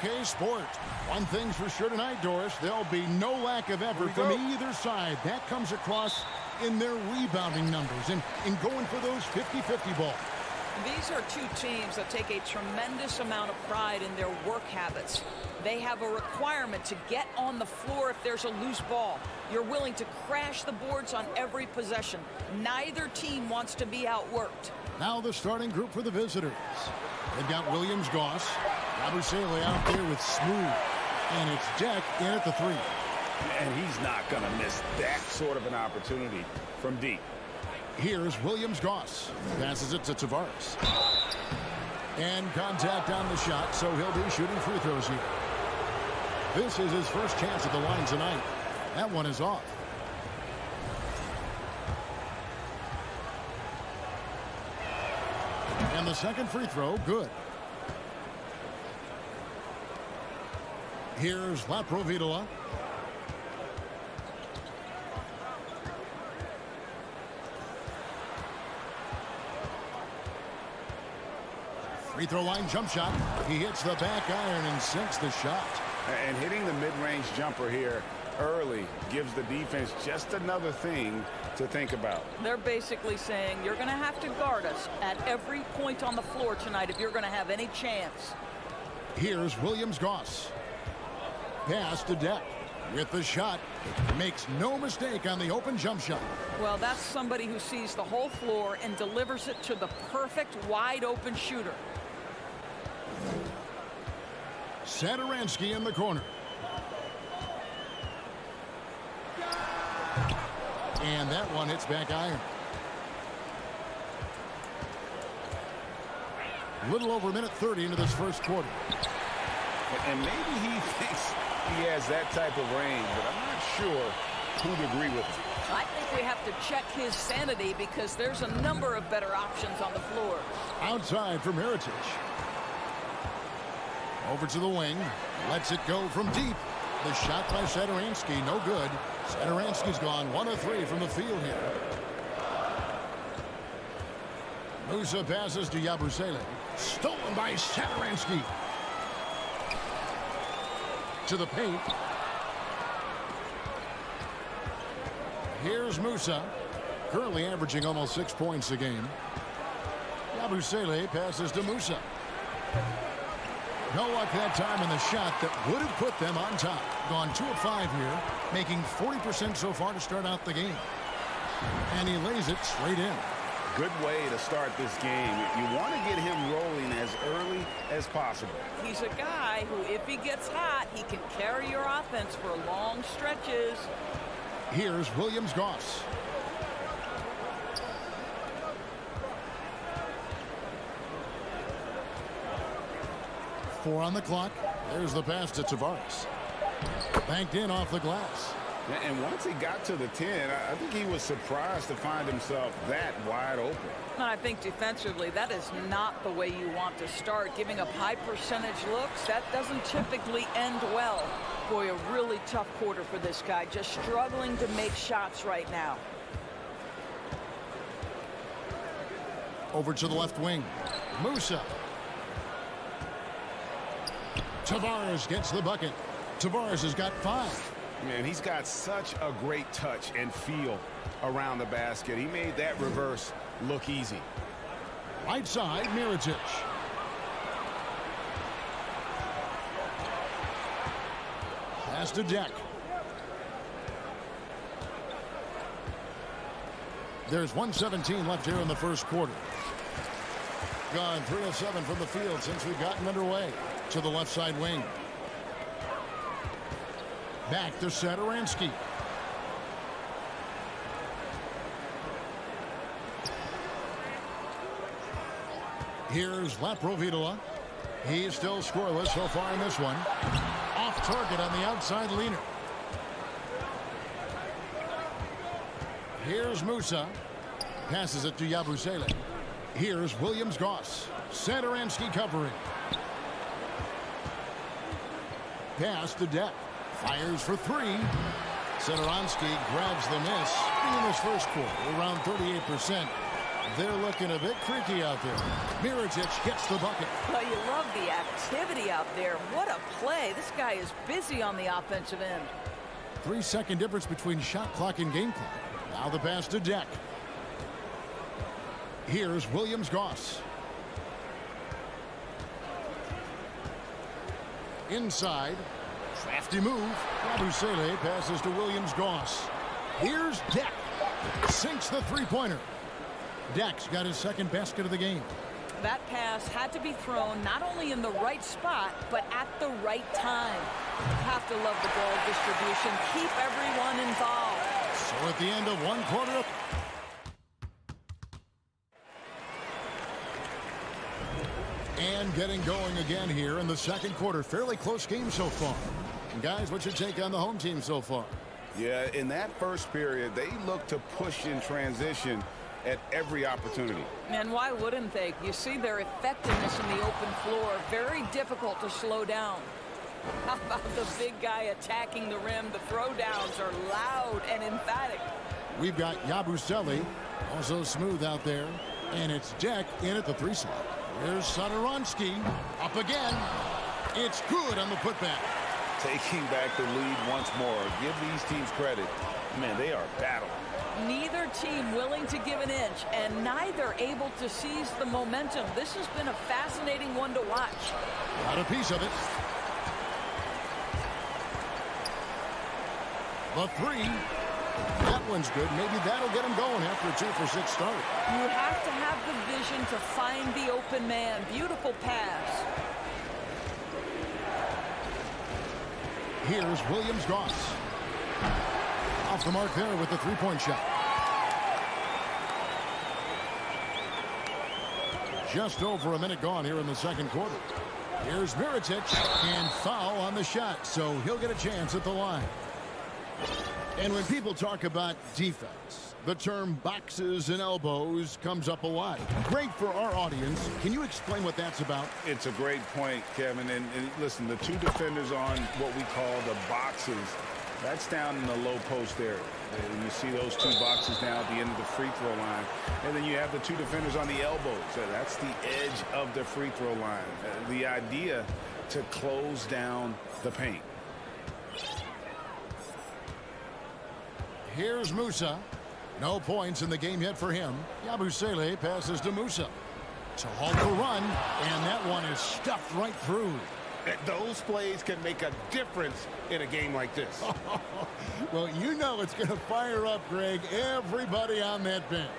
OK Sports. One thing's for sure tonight, Doris, there'll be no lack of effort from either side. That comes across in their rebounding numbers and in going for those 50-50 balls. These are two teams that take a tremendous amount of pride in their work habits. They have a requirement to get on the floor if there's a loose ball. You're willing to crash the boards on every possession. Neither team wants to be outworked. Now the starting group for the visitors. They've got Williams, Goss, Yabusele out there with Smooth, and it's Deck in at the three. And he's not going to miss that sort of an opportunity from deep. Here's Williams, Goss. Passes it to Tavares. And contact on the shot, so he'll be shooting free throws here. This is his first chance at the line tonight. That one is off. And the second free throw, good. Here's Laprovitola. Free throw line jump shot. He hits the back iron and sinks the shot. And hitting the mid-range jumper here early gives the defense just another thing to think about. They're basically saying you're going to have to guard us at every point on the floor tonight if you're going to have any chance. Here's Williams, Goss. Pass to Deck. With the shot, makes no mistake on the open jump shot. Well, that's somebody who sees the whole floor and delivers it to the perfect wide open shooter. Satoransky in the corner. And that one hits back iron. Little over a minute 30 into this first quarter. And maybe he thinks he has that type of range, but I'm not sure who'd agree with him. I think we have to check his sanity because there's a number of better options on the floor. Outside for Mirotic. Over to the wing. Lets it go from deep. The shot by Satoransky, no good. Satoransky's gone 1 of 3 from the field here. Musa passes to Yabusele. Stolen by Satoransky. To the paint. Here's Musa. Currently averaging almost 6 points a game. Yabusele passes to Musa. No luck that time in the shot that would have put them on top. Gone 2 of 5 here, making 40% so far to start out the game. And he lays it straight in. Good way to start this game. You want to get him rolling as early as possible. He's a guy who, if he gets hot, he can carry your offense for long stretches. Here's Williams, Goss. Four on the clock. There's the pass to Tavares. Banked in off the glass. And once he got to the 10, I think he was surprised to find himself that wide open. And I think defensively, that is not the way you want to start. Giving up high percentage looks, that doesn't typically end well. Boy, a really tough quarter for this guy. Just struggling to make shots right now. Over to the left wing. Musa. Tavares gets the bucket. Tavares has got 5. Man, he's got such a great touch and feel around the basket. He made that reverse look easy. Right side, Mirotic. Pass to Deck. There's 1:17 left here in the first quarter. Gone 3 of 7 from the field since we've gotten underway. To the left side wing. Back to Satoransky. Here's Laprovitola. He's still scoreless so far in this one. Off target on the outside leaner. Here's Musa. Passes it to Yabusele. Here's Williams, Goss. Satoransky covering. Pass to Deck. Fires for 3. Satoransky grabs the miss in his first quarter, around 38%. They're looking a bit creaky out there. Mirotic gets the bucket. Well, you love the activity out there. What a play. This guy is busy on the offensive end. 3-second difference between shot clock and game clock. Now the pass to Deck. Here's Williams-Goss. Inside. Crafty move. Yabusele passes to Williams-Goss. Here's Deck. Sinks the three-pointer. Deck's got his second basket of the game. That pass had to be thrown not only in the right spot, but at the right time. Have to love the ball distribution. Keep everyone involved. So at the end of one quarter, and getting going again here in the second quarter. Fairly close game so far. And guys, what's your take on the home team so far? Yeah, in that first period, they look to push in transition at every opportunity. And why wouldn't they? You see their effectiveness in the open floor. Very difficult to slow down. How about the big guy attacking the rim? The throwdowns are loud and emphatic. We've got Yabusele, also smooth out there. And it's Deck in at the three slot. Here's Satoransky. Up again. It's good on the putback. Taking back the lead once more. Give these teams credit. Man, they are battling. Neither team willing to give an inch, and neither able to seize the momentum. This has been a fascinating one to watch. Got a piece of it. The three. That one's good. Maybe that'll get him going after a 2-for-6 start. You have to have the vision to find the open man. Beautiful pass. Here's Williams-Goss. Off the mark there with the three-point shot. Just over a minute gone here in the second quarter. Here's Mirotic, and foul on the shot, so he'll get a chance at the line. And when people talk about defense, the term boxes and elbows comes up a lot. Great for our audience. Can you explain what that's about? It's a great point, Kevin. And listen, the two defenders on what we call the boxes, that's down in the low post area. And you see those two boxes now at the end of the free throw line. And then you have the two defenders on the elbows. That's the edge of the free throw line. The idea to close down the paint. Here's Musa. No points in the game yet for him. Yabusele passes to Musa. To halt the run, and that one is stuffed right through. Those plays can make a difference in a game like this. Well, you know it's going to fire up, Greg, everybody on that bench.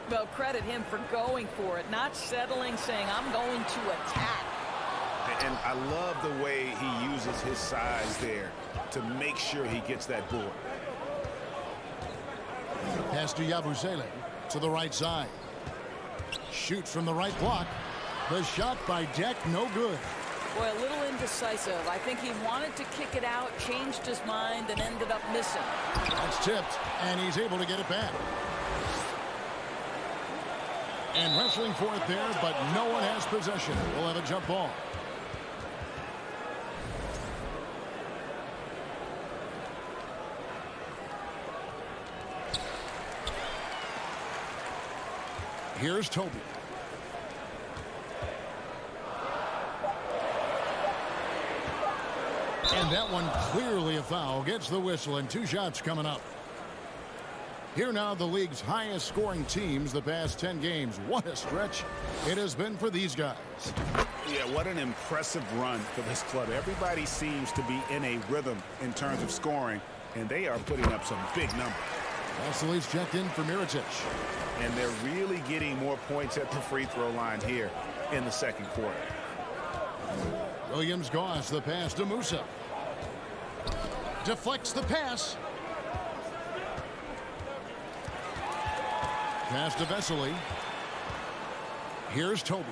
Well, credit him for going for it, not settling, saying, I'm going to attack. And I love the way he uses his size there to make sure he gets that board. Pass to Yabusele to the right side. Shoots from the right block. The shot by Deck, no good. Boy, a little indecisive. I think he wanted to kick it out, changed his mind, and ended up missing. That's tipped, and he's able to get it back. And wrestling for it there, but no one has possession. We'll have a jump ball. Here's Toby. And that one clearly a foul. Gets the whistle, and two shots coming up. Here now, the league's highest scoring teams the past 10 games. What a stretch it has been for these guys. Yeah, what an impressive run for this club. Everybody seems to be in a rhythm in terms of scoring, and they are putting up some big numbers. Vasilev's checked in for Mirotic. And they're really getting more points at the free throw line here in the second quarter. Williams-Goss, the pass to Musa. Deflects the pass. Pass to Vesely. Here's Toby.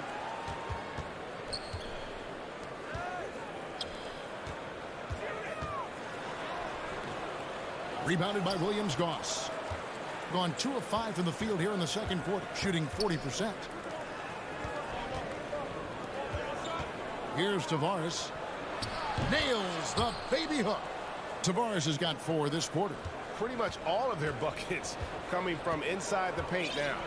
Rebounded by Williams-Goss. Gone 2 of 5 from the field here in the second quarter, shooting 40%. Here's Tavares. Nails the baby hook. Tavares has got 4 this quarter. Pretty much all of their buckets coming from inside the paint now.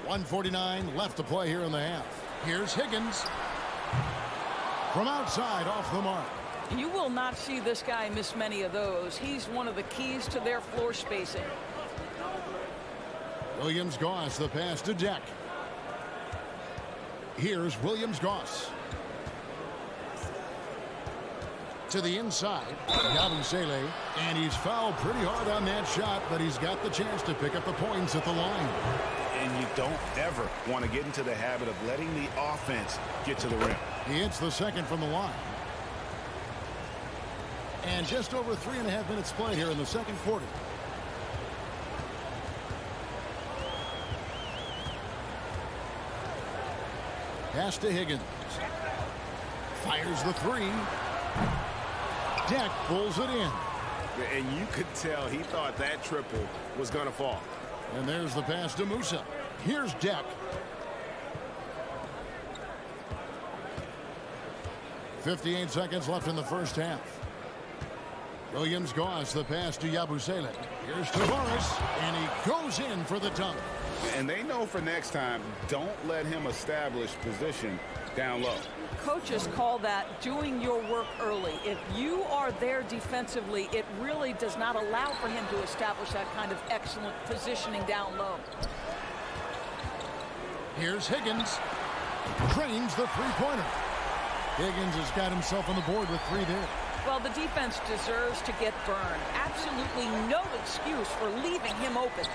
1:49 left to play here in the half. Here's Higgins. From outside, off the mark. You will not see this guy miss many of those. He's one of the keys to their floor spacing. Williams-Goss, the pass to Deck. Here's Williams-Goss. To the inside, Yabusele, and he's fouled pretty hard on that shot, but he's got the chance to pick up the points at the line. And you don't ever want to get into the habit of letting the offense get to the rim. He hits the second from the line. And just over 3.5 minutes play here in the second quarter. Pass to Higgins. Fires the three. Deck pulls it in. And you could tell he thought that triple was going to fall. And there's the pass to Musa. Here's Deck. 58 seconds left in the first half. Williams-Goss, the pass to Yabusele. Here's Tavares, and he goes in for the dunk. And they know for next time, don't let him establish position down low. Coaches call that doing your work early. If you are there defensively, it really does not allow for him to establish that kind of excellent positioning down low. Here's Higgins. Drains the three-pointer. Higgins has got himself on the board with 3 there. Well, the defense deserves to get burned. Absolutely no excuse for leaving him open.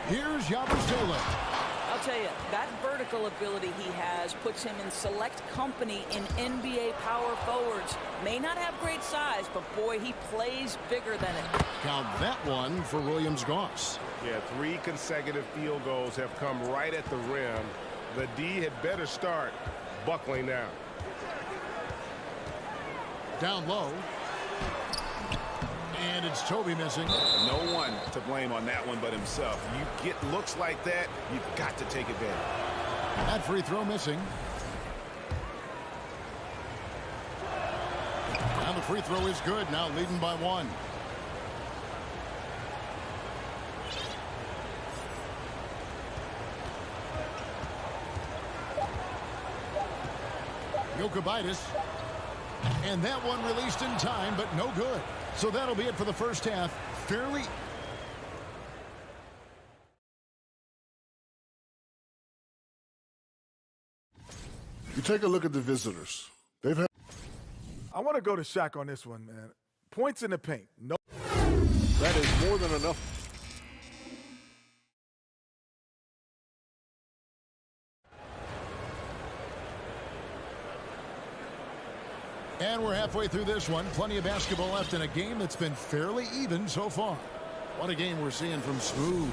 Here's Yabusele. I'll tell you, that vertical ability he has puts him in select company in NBA power forwards. May not have great size, but boy, he plays bigger than it. Count that one for Williams-Goss. Yeah, 3 consecutive field goals have come right at the rim. The D had better start buckling down. Down low. And it's Toby missing. No one to blame on that one but himself. You get looks like that, you've got to take advantage. That free throw missing. And the free throw is good. Now leading by 1. Jokubaitis. And that one released in time, but no good. So that'll be it for the first half. Fairly. You take a look at the visitors. They've had. I want to go to Shaq on this one, man. Points in the paint. No. That is more than enough. And we're halfway through this one. Plenty of basketball left in a game that's been fairly even so far. What a game we're seeing from Smooth.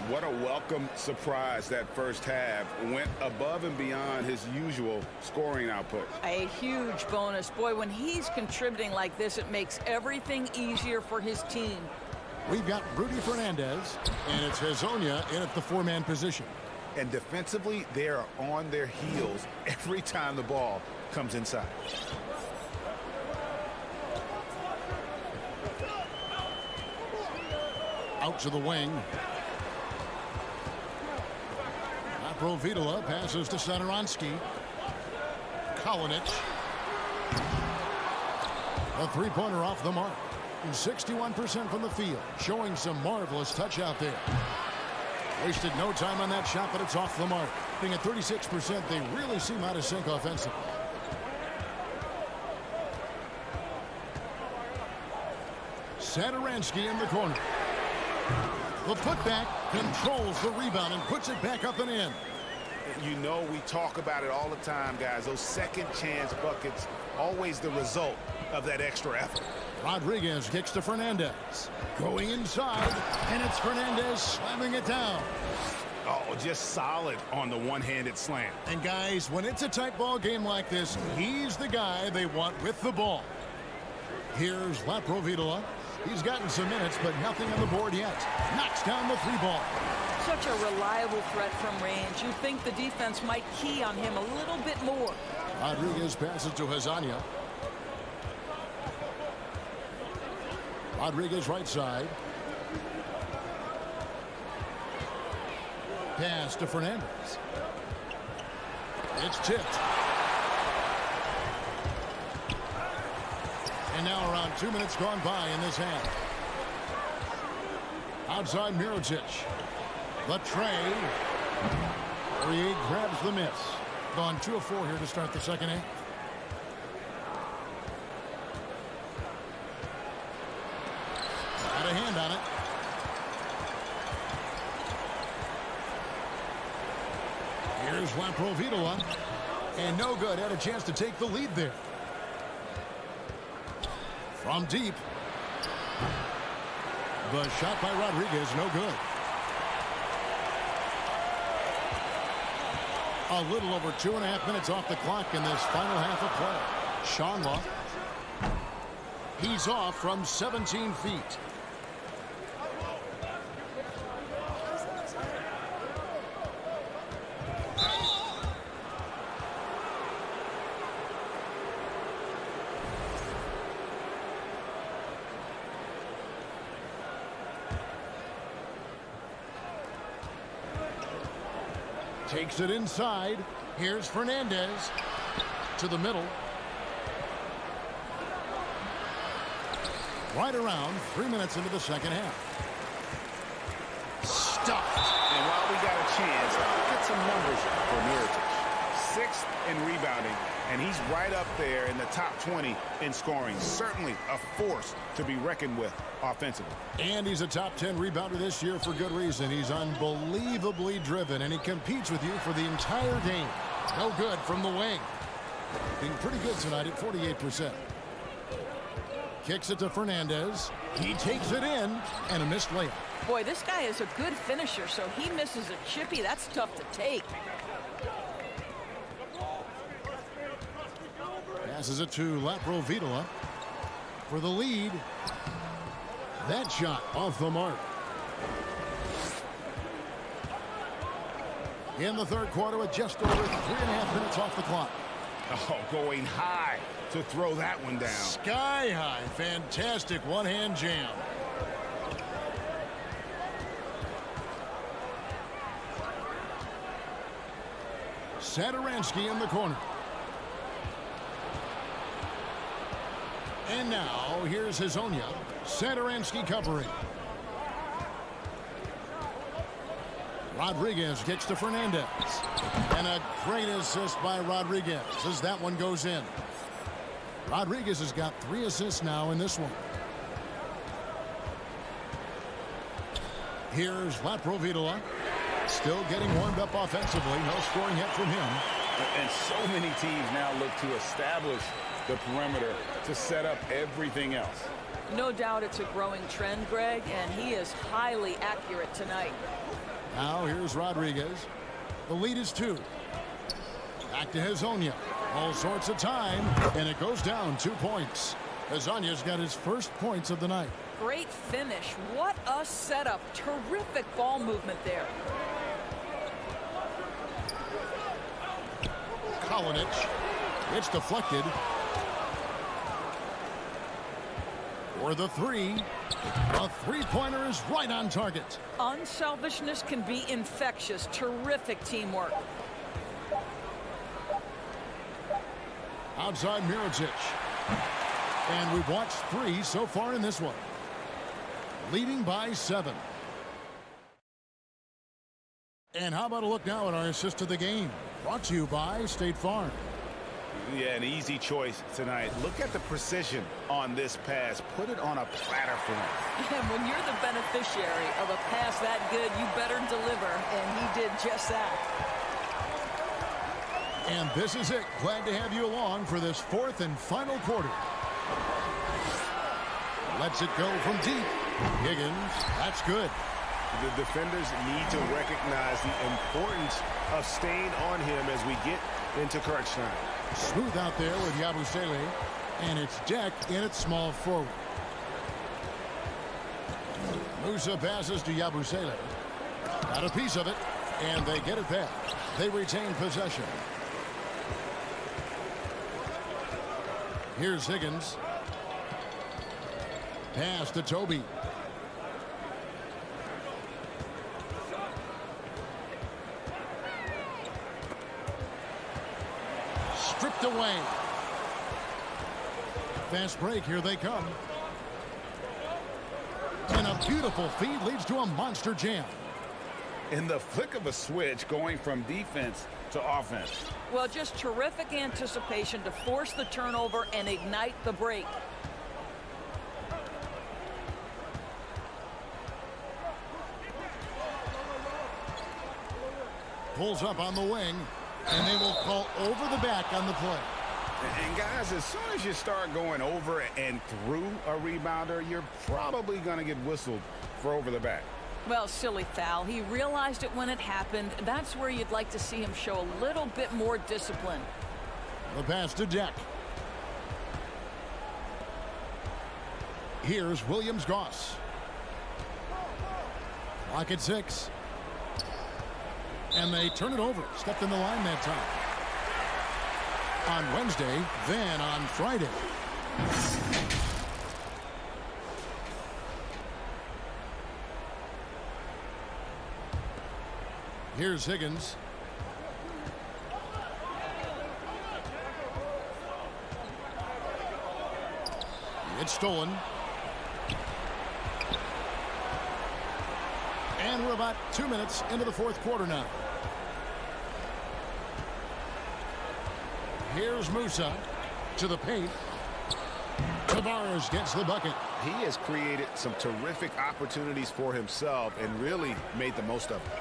What a welcome surprise that first half. Went above and beyond his usual scoring output. A huge bonus. Boy, when he's contributing like this, it makes everything easier for his team. We've got Rudy Fernandez, and it's Hezonja in at the 4-man position. And defensively, they are on their heels every time the ball comes inside. Out to the wing. Provitola passes to Satoransky. Kalinic. A three-pointer off the mark. 61% from the field, showing some marvelous touch out there. Wasted no time on that shot, but it's off the mark. Being at 36%, they really seem out of sync offensively. Satoransky in the corner. The putback controls the rebound and puts it back up and in. You know, we talk about it all the time, guys. Those second chance buckets, always the result of that extra effort. Rodriguez kicks to Fernandez. Going inside, and it's Fernandez slamming it down. Oh, just solid on the one-handed slam. And guys, when it's a tight ball game like this, he's the guy they want with the ball. Here's Laprovitola. He's gotten some minutes, but nothing on the board yet. Knocks down the 3-ball. Such a reliable threat from range. You'd think the defense might key on him a little bit more. Rodriguez passes to Hezonja. Rodriguez right side. Pass to Fernandez. It's tipped. And now around 2 minutes gone by in this half. Outside Mirotic. The tray. He grabs the miss. Gone 2 of 4 here to start the second half. Got a hand on it. Here's Laprovitola. And no good. Had a chance to take the lead there. From deep. The shot by Rodriguez, no good. A little over 2.5 minutes off the clock in this final half of play. Shanla. He's off from 17 feet. Takes it inside. Here's Fernandez to the middle. Right around 3 minutes into the second half. Stuffed. And while we got a chance, look at some numbers for Mirotic. 6th in rebounding, and he's right up there in the top 20 in scoring. Certainly a force to be reckoned with offensively. And he's a top 10 rebounder this year for good reason. He's unbelievably driven, and he competes with you for the entire game. No good from the wing. Being pretty good tonight at 48%. Kicks it to Fernandez. He takes it in, and a missed layup. Boy, this guy is a good finisher, so he misses a chippy. That's tough to take. Passes it to Laprovitola for the lead. That shot off the mark. In the third quarter with just over 3.5 minutes off the clock. Oh, going high to throw that one down. Sky high. Fantastic one-hand jam. Satoransky in the corner. And now, here's Hezonja. Satoransky covering. Rodriguez kicks to Fernandez. And a great assist by Rodriguez as that one goes in. Rodriguez has got 3 assists now in this one. Here's Laprovitola. Still getting warmed up offensively. No scoring yet from him. And so many teams now look to establish the perimeter to set up everything else. No doubt it's a growing trend, Greg, and he is highly accurate tonight. Now here's Rodriguez. The lead is 2. Back to Hezonja. All sorts of time, and it goes down 2 points. Hezonja's got his first points of the night. Great finish. What a setup. Terrific ball movement there. Kalinic. It's deflected. For the 3. A three-pointer is right on target. Unselfishness can be infectious. Terrific teamwork. Outside Mirotic. And we've watched 3 so far in this one. Leading by 7. And how about a look now at our assist of the game? Brought to you by State Farm. Yeah, an easy choice tonight. Look at the precision on this pass. Put it on a platter for him. And when you're the beneficiary of a pass that good, you better deliver, and he did just that. And this is it. Glad to have you along for this 4th and final quarter. Lets it go from deep. Higgins, that's good. The defenders need to recognize the importance of staying on him as we get into crunch time. Smooth out there with Yabusele. And it's Deck in at small forward. Musa passes to Yabusele. Got a piece of it. And they get it back. They retain possession. Here's Higgins. Pass to Toby. away. Fast break, here they come. And a beautiful feed leads to a monster jam. In the flick of a switch, going from defense to offense. Well, just terrific anticipation to force the turnover and ignite the break. Pulls up on the wing, and they will call over the back on the play. And guys, as soon as you start going over and through a rebounder, you're probably going to get whistled for over the back. Well, silly foul. He realized it when it happened. That's where you'd like to see him show a little bit more discipline. The pass to Deck. Here's Williams-Goss. Clock at 6. And they turn it over. Stepped in the line that time. On Wednesday, then on Friday. Here's Higgins. It's stolen. And we're about 2 minutes into the fourth quarter now. Here's Musa to the paint. Tavares gets the bucket. He has created some terrific opportunities for himself and really made the most of it.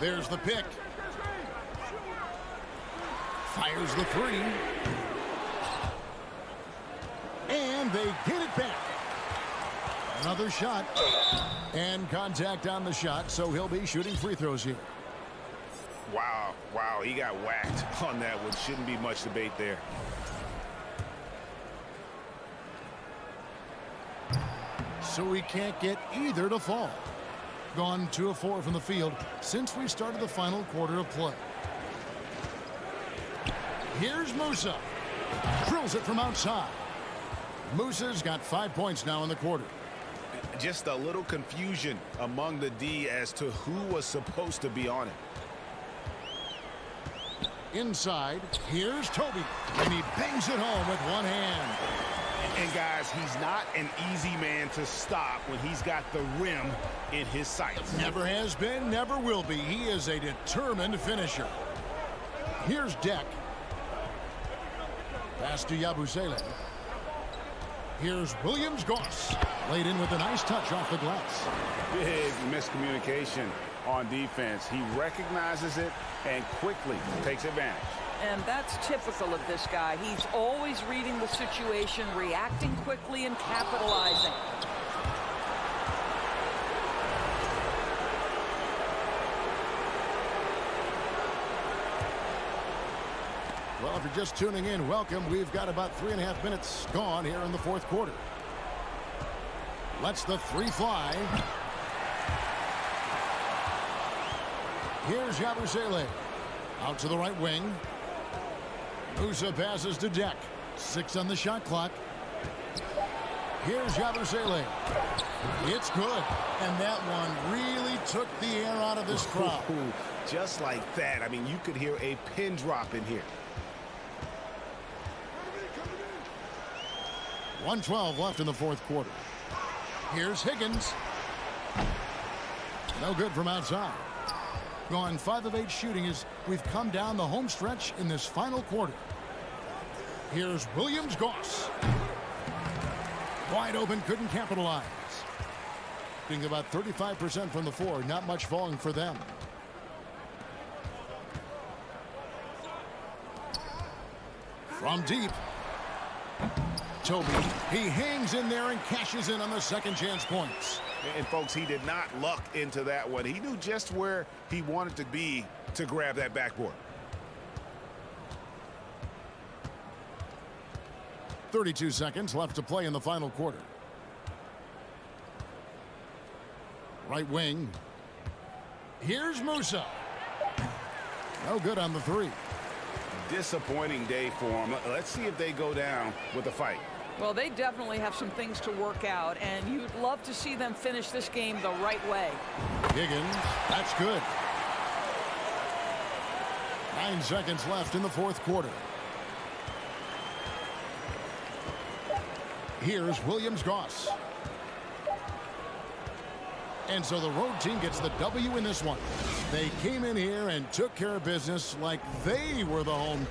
There's the pick. Fires the three. And they get it back. Another shot. And contact on the shot, so he'll be shooting free throws here. Wow, he got whacked on that one. Shouldn't be much debate there. So he can't get either to fall. Gone 2 of 4 from the field since we started the final quarter of play. Here's Musa. Drills it from outside. Musa's got 5 points now in the quarter. Just a little confusion among the D as to who was supposed to be on it. Inside, here's Toby. And he bangs it home with one hand. And guys, he's not an easy man to stop when he's got the rim in his sights. Never has been, never will be. He is a determined finisher. Here's Deck. Pass to Yabusele. Here's Williams-Goss. Laid in with a nice touch off the glass. Big miscommunication on defense. He recognizes it and quickly takes advantage. And that's typical of this guy. He's always reading the situation, reacting quickly, and capitalizing. Well, if you're just tuning in, welcome. We've got about 3.5 minutes gone here in the fourth quarter. Lets the three fly. Here's Yabusele. Out to the right wing. Musa passes to Deck. 6 on the shot clock. Here's Yabusele. It's good. And that one really took the air out of this crowd. Just like that. I mean, you could hear a pin drop in here. 1:12 left in the fourth quarter. Here's Higgins. No good from outside. Gone 5 of 8 shooting as we've come down the home stretch in this final quarter. Here's Williams-Goss. Wide open, couldn't capitalize. Being about 35% from the floor, not much falling for them. From deep. Toby, he hangs in there and cashes in on the second chance points. And folks, he did not luck into that one. He knew just where he wanted to be to grab that backboard. 32 seconds left to play in the final quarter. Right wing. Here's Musa. No good on the three. Disappointing day for him. Let's see if they go down with a fight. Well, they definitely have some things to work out, and you'd love to see them finish this game the right way. Higgins, that's good. 9 seconds left in the fourth quarter. Here's Williams-Goss. And so the road team gets the W in this one. They came in here and took care of business like they were the home.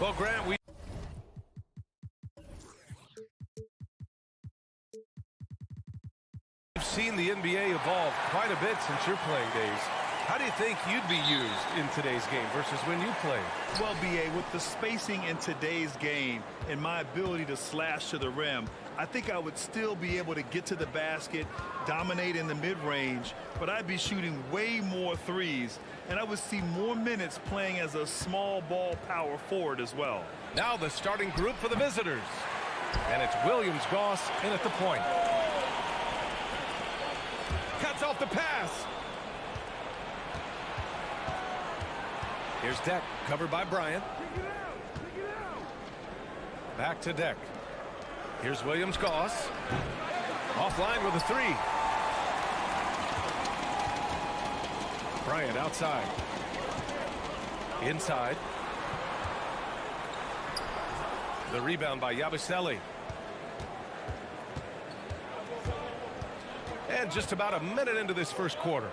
Well, Grant, we've seen the NBA evolve quite a bit since your playing days. How do you think you'd be used in today's game versus when you played? Well, B.A., with the spacing in today's game and my ability to slash to the rim, I think I would still be able to get to the basket, dominate in the mid-range, but I'd be shooting way more threes, and I would see more minutes playing as a small ball power forward as well. Now the starting group for the visitors. And it's Williams-Goss in at the point. Cuts off the pass. Here's Deck, covered by Bryant. Back to Deck. Here's Williams-Goss. Offline with a three. Bryant outside. Inside. The rebound by Yabusele. And just about a minute into this first quarter.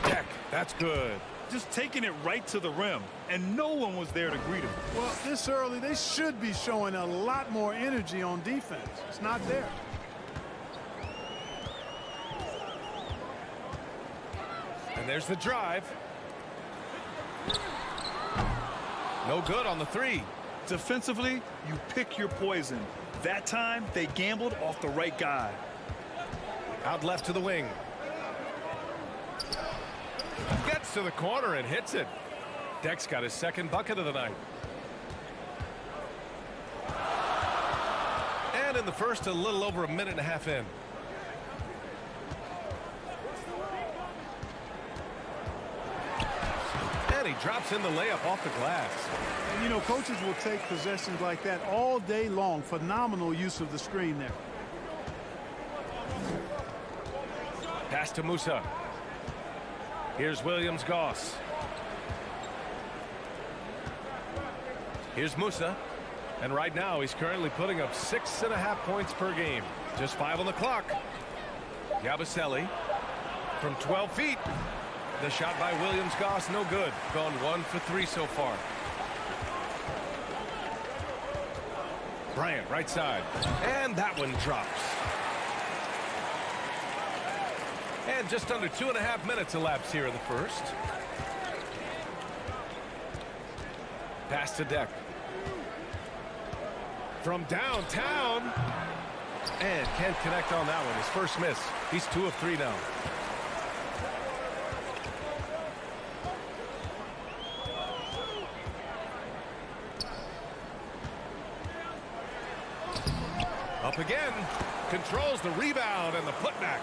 Deck, that's good. Just taking it right to the rim, and no one was there to greet him. Well, this early, they should be showing a lot more energy on defense. It's not there. And there's the drive. No good on the three. Defensively, you pick your poison. That time, they gambled off the right guy. Out left to the wing. Gets to the corner and hits it. Deck's got his second bucket of the night. And in the first, a little over a minute and a half in. And he drops in the layup off the glass. And, you know, coaches will take possessions like that all day long. Phenomenal use of the screen there. Pass to Musa. Here's Williams-Goss. Here's Musa. And right now he's currently putting up 6.5 points per game. Just 5 on the clock. Yabusele from 12 feet. The shot by Williams-Goss, no good. Gone 1 for 3 so far. Bryant, right side. And that one drops. And just under 2.5 minutes elapsed here in the first. Pass to Deck. From downtown. And can't connect on that one. His first miss. He's 2 of 3 now. Up again. Controls the rebound and the putback.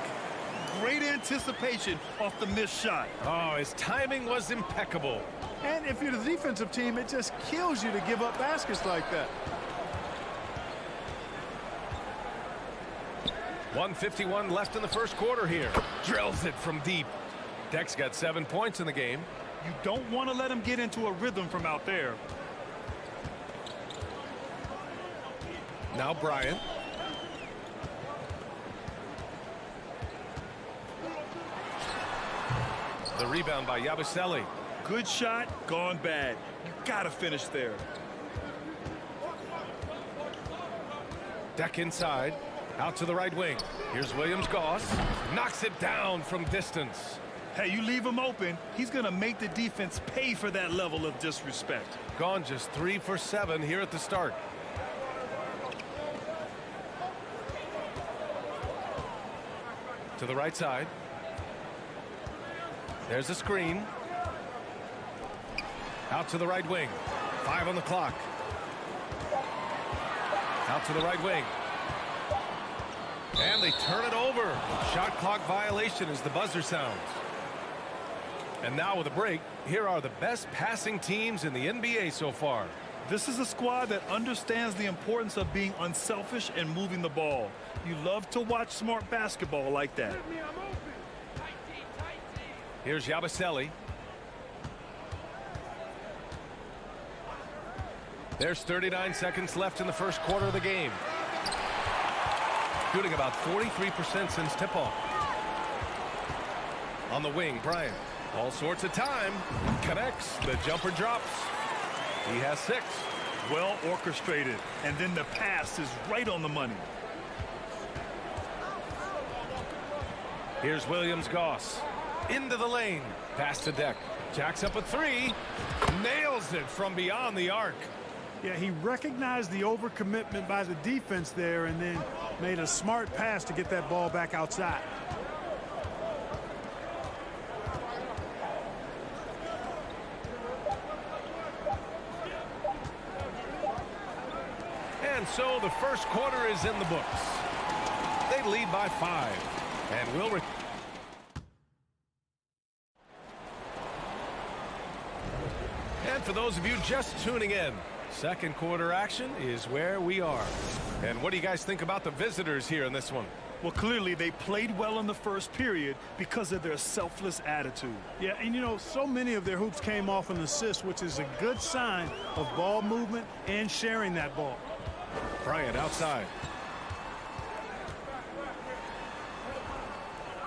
Great anticipation off the missed shot. Oh, his timing was impeccable. And if you're the defensive team, it just kills you to give up baskets like that. 1:51 left in the first quarter here. Drills it from deep. Deck's got 7 points in the game. You don't want to let him get into a rhythm from out there. Now Bryant. The rebound by Yabusele. Good shot, gone bad. You gotta finish there. Deck inside. Out to the right wing. Here's Williams-Goss. Knocks it down from distance. Hey, you leave him open, he's gonna make the defense pay for that level of disrespect. Gone just 3 for 7 here at the start. To the right side. There's a screen. Out to the right wing. 5 on the clock. Out to the right wing. And they turn it over. Shot clock violation as the buzzer sounds. And now with a break, here are the best passing teams in the NBA so far. This is a squad that understands the importance of being unselfish and moving the ball. You love to watch smart basketball like that. Here's Yabusele. There's 39 seconds left in the first quarter of the game. Shooting about 43% since tip-off. On the wing, Bryant. All sorts of time. Connects. The jumper drops. He has 6. Well orchestrated, and then the pass is right on the money. Here's Williams-Goss. Into the lane. Pass to Deck. Jacks up a 3. Nails it from beyond the arc. Yeah, he recognized the overcommitment by the defense there and then made a smart pass to get that ball back outside. And so the first quarter is in the books. They lead by 5. And will And for those of you just tuning in, second quarter action is where we are. And what do you guys think about the visitors here in this one? Well, clearly they played well in the first period because of their selfless attitude. Yeah, and you know, so many of their hoops came off an assist, which is a good sign of ball movement and sharing that ball. Bryant outside.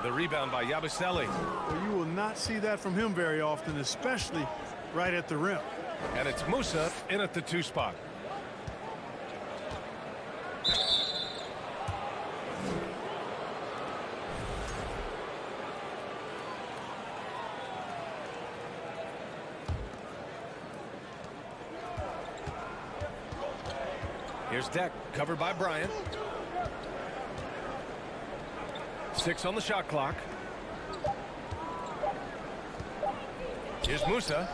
The rebound by Yabusele. Well, you will not see that from him very often, especially right at the rim. And it's Musa in at the 2 spot. Here's Deck, covered by Bryant. 6 on the shot clock. Here's Musa.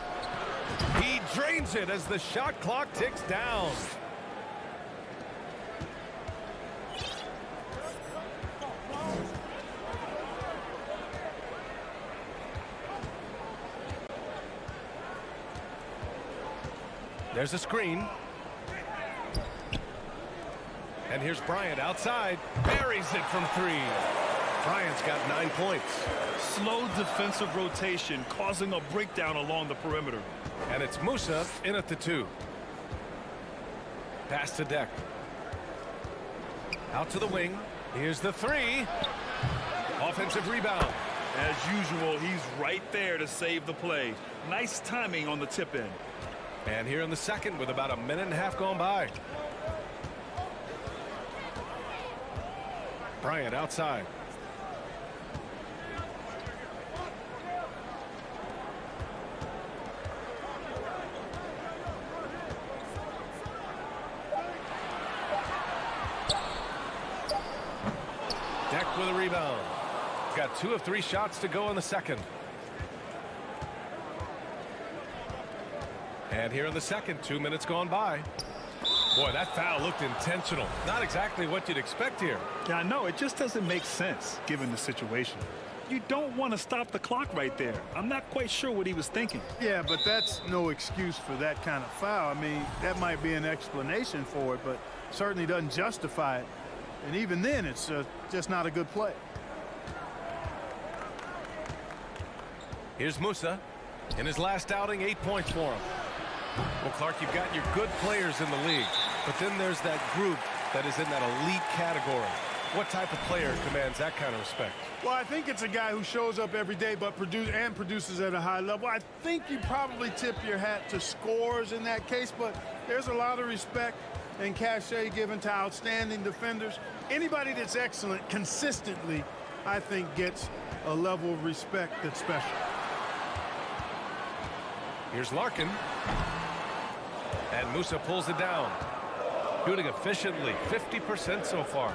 He drains it as the shot clock ticks down. There's a screen. And here's Bryant outside. Buries it from 3. Bryant's got 9 points. Slow defensive rotation causing a breakdown along the perimeter. And it's Musa in at the 2. Pass to Deck. Out to the wing. Here's the 3. Offensive rebound. As usual, he's right there to save the play. Nice timing on the tip in. And here in the second with about a minute and a half gone by. Bryant outside. Deck with a rebound. Got 2 of 3 shots to go in the second. And here in the second, 2 minutes gone by. Boy, that foul looked intentional. Not exactly what you'd expect here. Yeah, I know. It just doesn't make sense given the situation. You don't want to stop the clock right there. I'm not quite sure what he was thinking. Yeah, but that's no excuse for that kind of foul. I mean, that might be an explanation for it, but certainly doesn't justify it. And even then, it's just not a good play. Here's Musa. In his last outing, 8 points for him. Well, Clark, you've got your good players in the league, but then there's that group that is in that elite category. What type of player commands that kind of respect? Well, I think it's a guy who shows up every day but produces at a high level. I think you probably tip your hat to scores in that case, but there's a lot of respect and cachet given to outstanding defenders. Anybody that's excellent consistently, I think, gets a level of respect that's special. Here's Larkin. And Musa pulls it down. Shooting efficiently, 50% so far.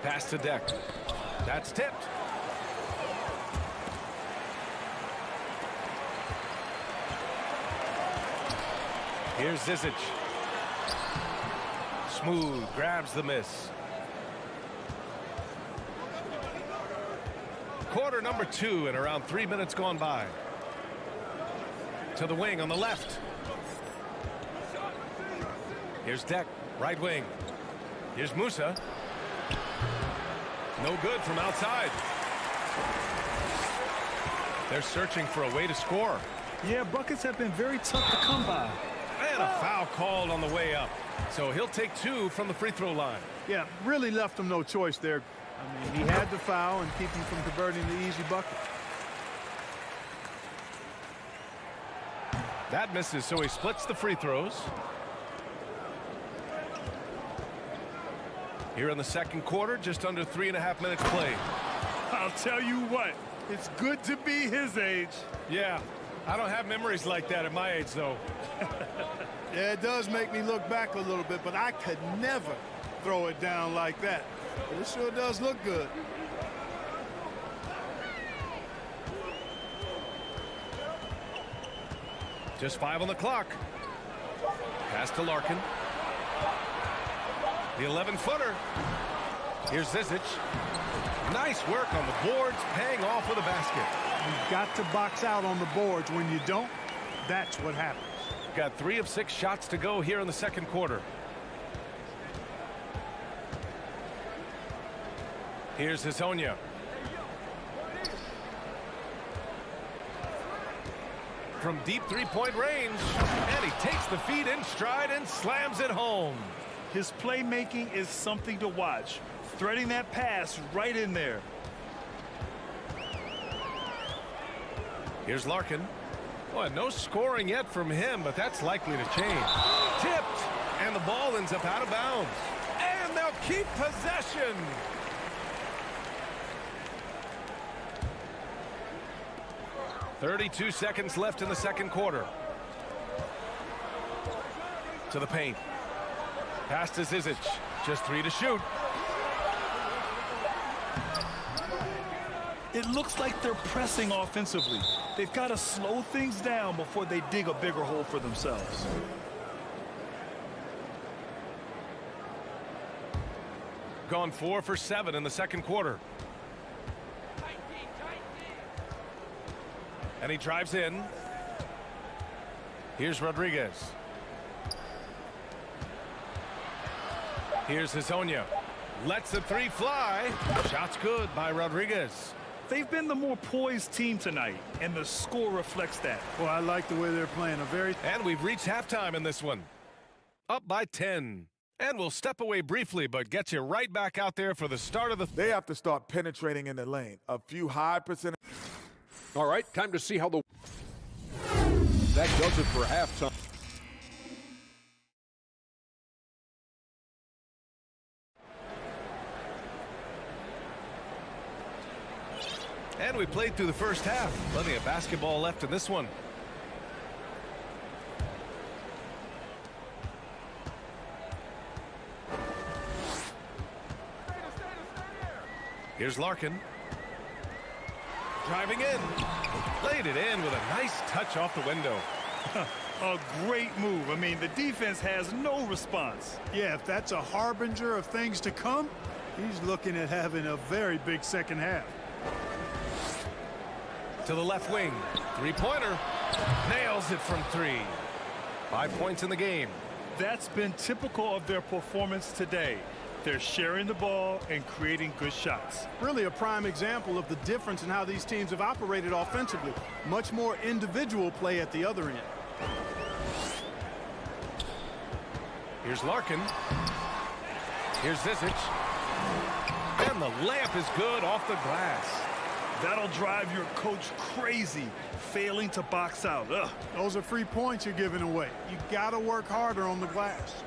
Pass to Deck. That's tipped. Here's Zizic. Smooth, grabs the miss. Quarter number 2 and around 3 minutes gone by. To the wing on the left. Here's Deck, right wing. Here's Musa. No good from outside. They're searching for a way to score. Yeah, buckets have been very tough to come by. And a foul called on the way up. So he'll take 2 from the free throw line. Yeah, really left him no choice there. I mean, he had the foul and keep him from converting the easy bucket. That misses, so he splits the free throws. Here in the second quarter, just under 3.5 minutes played. I'll tell you what, it's good to be his age. Yeah, I don't have memories like that at my age, though. Yeah, it does make me look back a little bit, but I could never throw it down like that. But it sure does look good. Just 5 on the clock. Pass to Larkin. The 11-footer. Here's Zizic. Nice work on the boards, paying off with a basket. You've got to box out on the boards. When you don't, that's what happens. Got 3 of 6 shots to go here in the second quarter. Here's Hezonja. From deep three-point range, and he takes the feed in stride and slams it home. His playmaking is something to watch. Threading that pass right in there. Here's Larkin. Well, no scoring yet from him, but that's likely to change. Tipped, and the ball ends up out of bounds. And they'll keep possession. .32 seconds left in the second quarter. To the paint. Pass to Zizic. Just 3 to shoot. It looks like they're pressing offensively. They've got to slow things down before they dig a bigger hole for themselves. Gone 4 for 7 in the second quarter. And he drives in. Here's Rodriguez. Here's Hezonja. Lets the 3 fly. Shot's good by Rodriguez. They've been the more poised team tonight, and the score reflects that. Well, I like the way they're playing. And we've reached halftime in this one. Up by 10. And we'll step away briefly, but get you right back out there for the start of the... They have to start penetrating in the lane. A few high percentage. All right, time to see how that does it for halftime. And we played through the first half. Plenty of basketball left in this one. Here's Larkin. Driving in. Laid it in with a nice touch off the window. A great move. I mean, the defense has no response. Yeah, if that's a harbinger of things to come, he's looking at having a very big second half. To the left wing. Three-pointer. Nails it from 3. 5 points in the game. That's been typical of their performance today. They're sharing the ball and creating good shots. Really a prime example of the difference in how these teams have operated offensively. Much more individual play at the other end. Here's Larkin. Here's Zizic. And the layup is good off the glass. That'll drive your coach crazy, failing to box out. Ugh. Those are free points you're giving away. You got to work harder on the glass.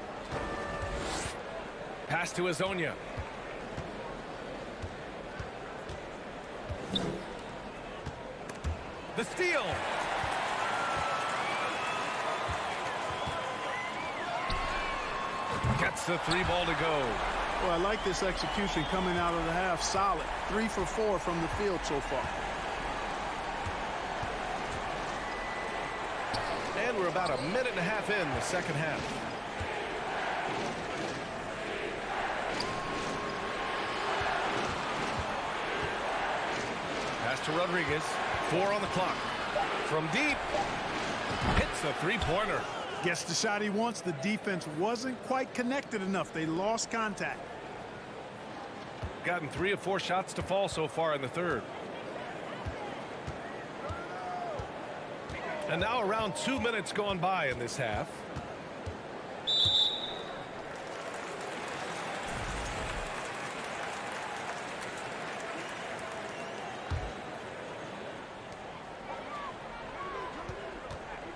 Pass to Hezonja. The steal. Gets the 3 ball to go. Well, I like this execution coming out of the half. Solid. 3 for 4 from the field so far. And we're about a minute and a half in the second half. Pass to Rodriguez. 4 on the clock. From deep. Hits a 3-pointer. Gets the shot he wants. The defense wasn't quite connected enough. They lost contact. Gotten 3 of 4 shots to fall so far in the third. And now around 2 minutes gone by in this half.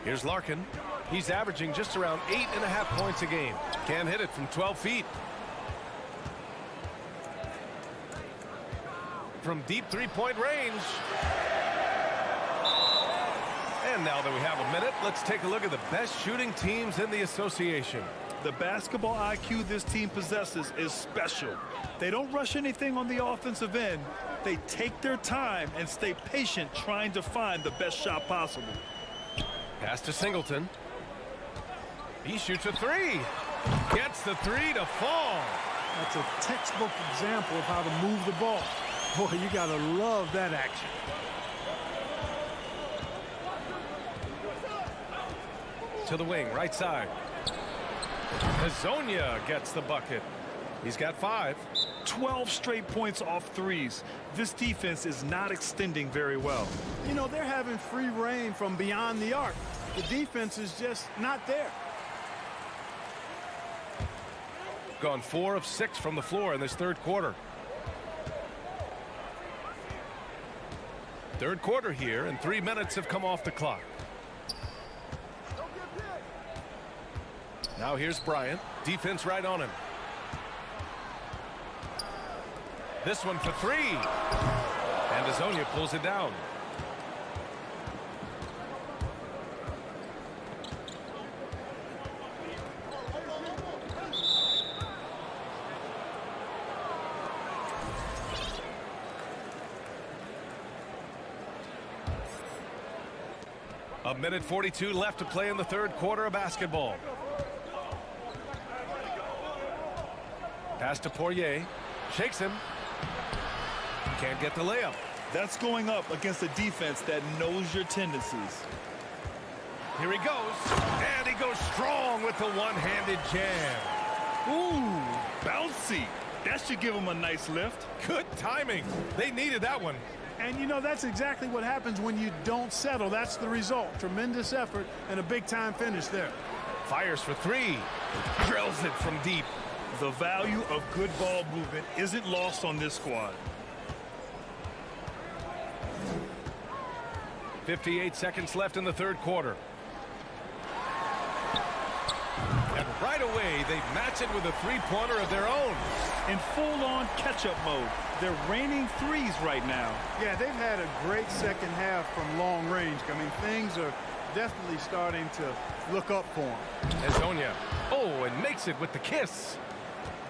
Here's Larkin. He's averaging just around 8.5 points a game. Can't hit it from 12 feet. From deep three-point range. And now that we have a minute, let's take a look at the best shooting teams in the association. The basketball IQ this team possesses is special. They don't rush anything on the offensive end. They take their time and stay patient trying to find the best shot possible. Pass to Singleton. He shoots a three. Gets the three to fall. That's a textbook example of how to move the ball. Boy, you got to love that action. To the wing, right side. Hazonia gets the bucket. He's got 5. 12 straight points off threes. This defense is not extending very well. You know, they're having free reign from beyond the arc. The defense is just not there. Gone 4 of 6 from the floor in this third quarter. Third quarter here, and 3 minutes have come off the clock. Now here's Bryant. Defense right on him. This one for 3. And Hazonia pulls it down. A minute 42 left to play in the third quarter of basketball. Pass to Poirier. Shakes him. Can't get the layup. That's going up against a defense that knows your tendencies. Here he goes. And he goes strong with the one-handed jam. Ooh, bouncy. That should give him a nice lift. Good timing. They needed that one. And, you know, that's exactly what happens when you don't settle. That's the result. Tremendous effort and a big-time finish there. Fires for 3. Drills it from deep. The value of good ball movement isn't lost on this squad. 58 seconds left in the third quarter. And right away, they match it with a three-pointer of their own. In full-on catch-up mode. They're raining threes right now. Yeah, they've had a great second half from long range. I mean, things are definitely starting to look up for them. Hazonia. Oh, and makes it with the kiss.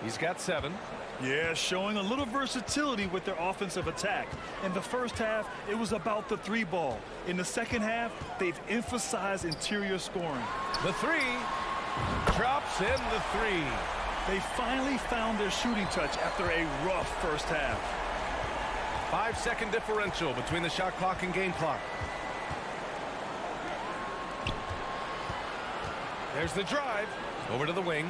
He's got 7. Yeah, showing a little versatility with their offensive attack. In the first half, it was about the 3 ball. In the second half, they've emphasized interior scoring. The 3. Drops in the 3. They finally found their shooting touch after a rough first half. 5-second differential between the shot clock and game clock. There's the drive. Over to the wing.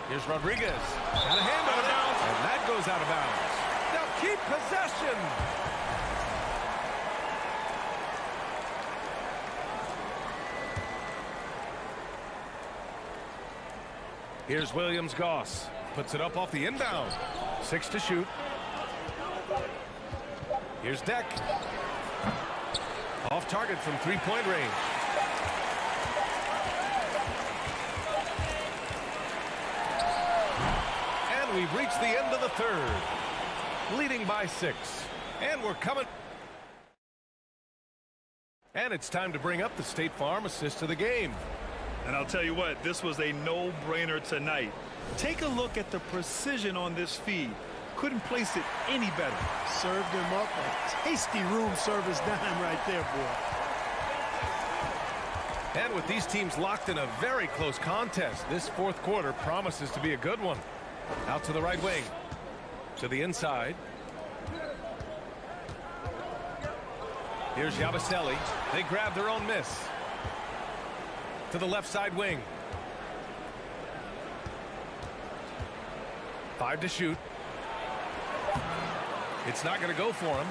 Here's Rodriguez. Got a hand on it. And that goes out of bounds. Now keep possession. Here's Williams-Goss. Puts it up off the inbound. 6 to shoot. Here's Deck. Off target from three-point range. And we've reached the end of the third. Leading by 6. And we're coming. And it's time to bring up the State Farm assist of the game. And I'll tell you what, this was a no-brainer tonight. Take a look at the precision on this feed. Couldn't place it any better. Served him up a tasty room service dime right there, boy. And with these teams locked in a very close contest, this fourth quarter promises to be a good one. Out to the right wing. To the inside. Here's Yabusele. They grab their own miss. To the left side wing. 5 to shoot. It's not going to go for him.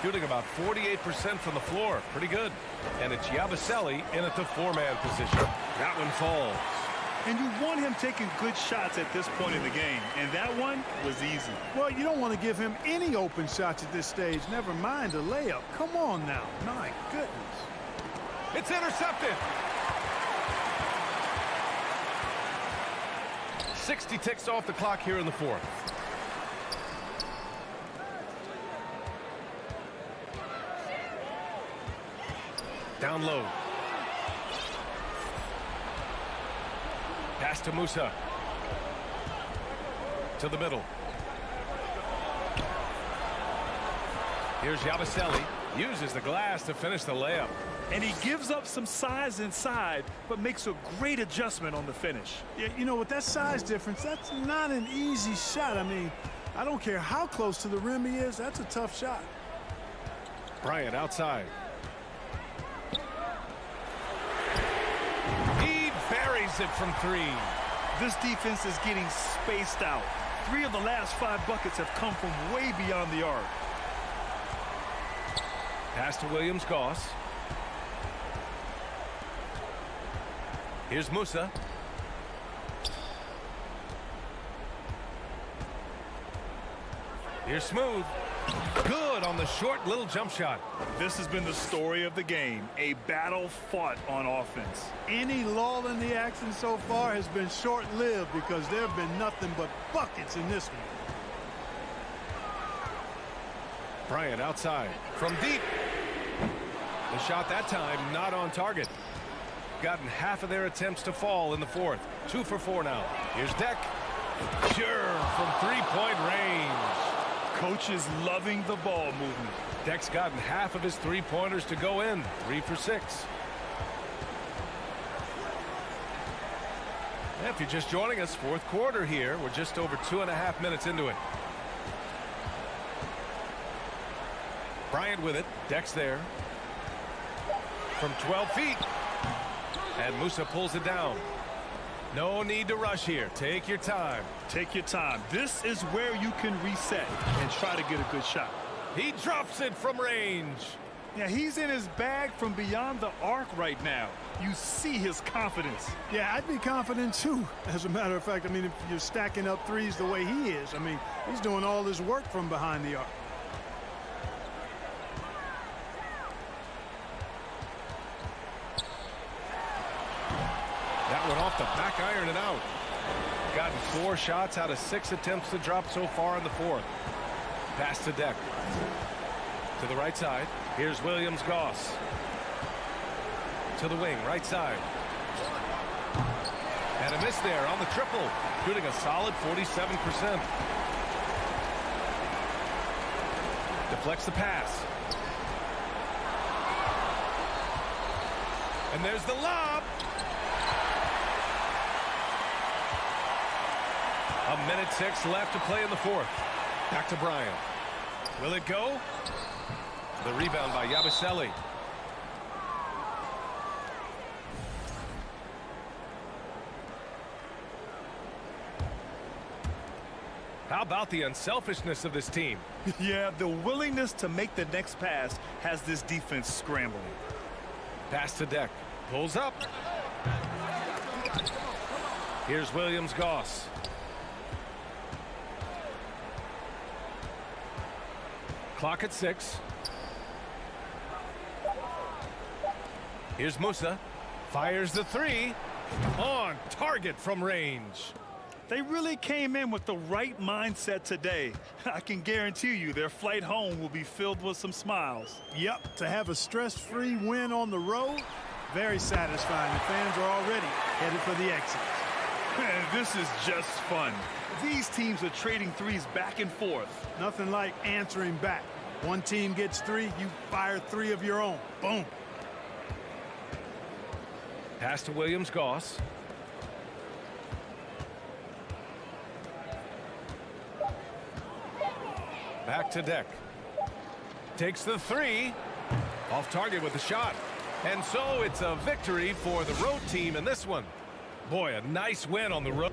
Shooting about 48% from the floor. Pretty good. And it's Yabusele in at the 4-man position. That one falls. And you want him taking good shots at this point in the game. And that one was easy. Well, you don't want to give him any open shots at this stage. Never mind a layup. Come on now. My goodness. It's intercepted. 60 ticks off the clock here in the fourth. Down low. Pass to Musa. To the middle. Here's Yabusele. Uses the glass to finish the layup. And he gives up some size inside, but makes a great adjustment on the finish. Yeah, you know, with that size difference, that's not an easy shot. I mean, I don't care how close to the rim he is, that's a tough shot. Bryant outside. He buries it from three. This defense is getting spaced out. 3 of the last 5 buckets have come from way beyond the arc. Pass to Williams-Goss. Here's Musa. Here's Smooth. Good on the short little jump shot. This has been the story of the game, a battle fought on offense. Any lull in the action so far has been short-lived because there have been nothing but buckets in this one. Bryant outside from deep. The shot that time not on target. Gotten half of their attempts to fall in the fourth. 2 for 4 now. Here's Deck. Sure, from 3-point range. Coach is loving the ball movement. Deck's gotten half of his 3-pointers to go in. 3 for 6. If you're just joining us, fourth quarter here. We're just over 2.5 minutes into it. Bryant with it. Deck's there. From 12 feet. And Musa pulls it down. No need to rush here. Take your time. Take your time. This is where you can reset and try to get a good shot. He drops it from range. Yeah, he's in his bag from beyond the arc right now. You see his confidence. Yeah, I'd be confident too. As a matter of fact, I mean, if you're stacking up threes the way he is, I mean, he's doing all this work from behind the arc. That one off the back iron and out. Gotten 4 shots out of 6 attempts to drop so far in the fourth. Pass to Deck. To the right side. Here's Williams-Goss. To the wing, right side. And a miss there on the triple. Shooting a solid 47%. Deflects the pass. And there's the lob. A minute 6 left to play in the fourth. Back to Bryant. Will it go? The rebound by Yabusele. How about the unselfishness of this team? Yeah, the willingness to make the next pass has this defense scrambling. Pass to Deck. Pulls up. Here's Williams-Goss. Clock at 6. Here's Musa. Fires the 3. On target from range. They really came in with the right mindset today. I can guarantee you their flight home will be filled with some smiles. Yep, to have a stress-free win on the road, very satisfying. The fans are already headed for the exit. Man, this is just fun. These teams are trading threes back and forth. Nothing like answering back. One team gets 3, you fire 3 of your own. Boom. Pass to Williams-Goss. Back to Deck. Takes the 3. Off target with the shot. And so it's a victory for the road team in this one. Boy, a nice win on the road.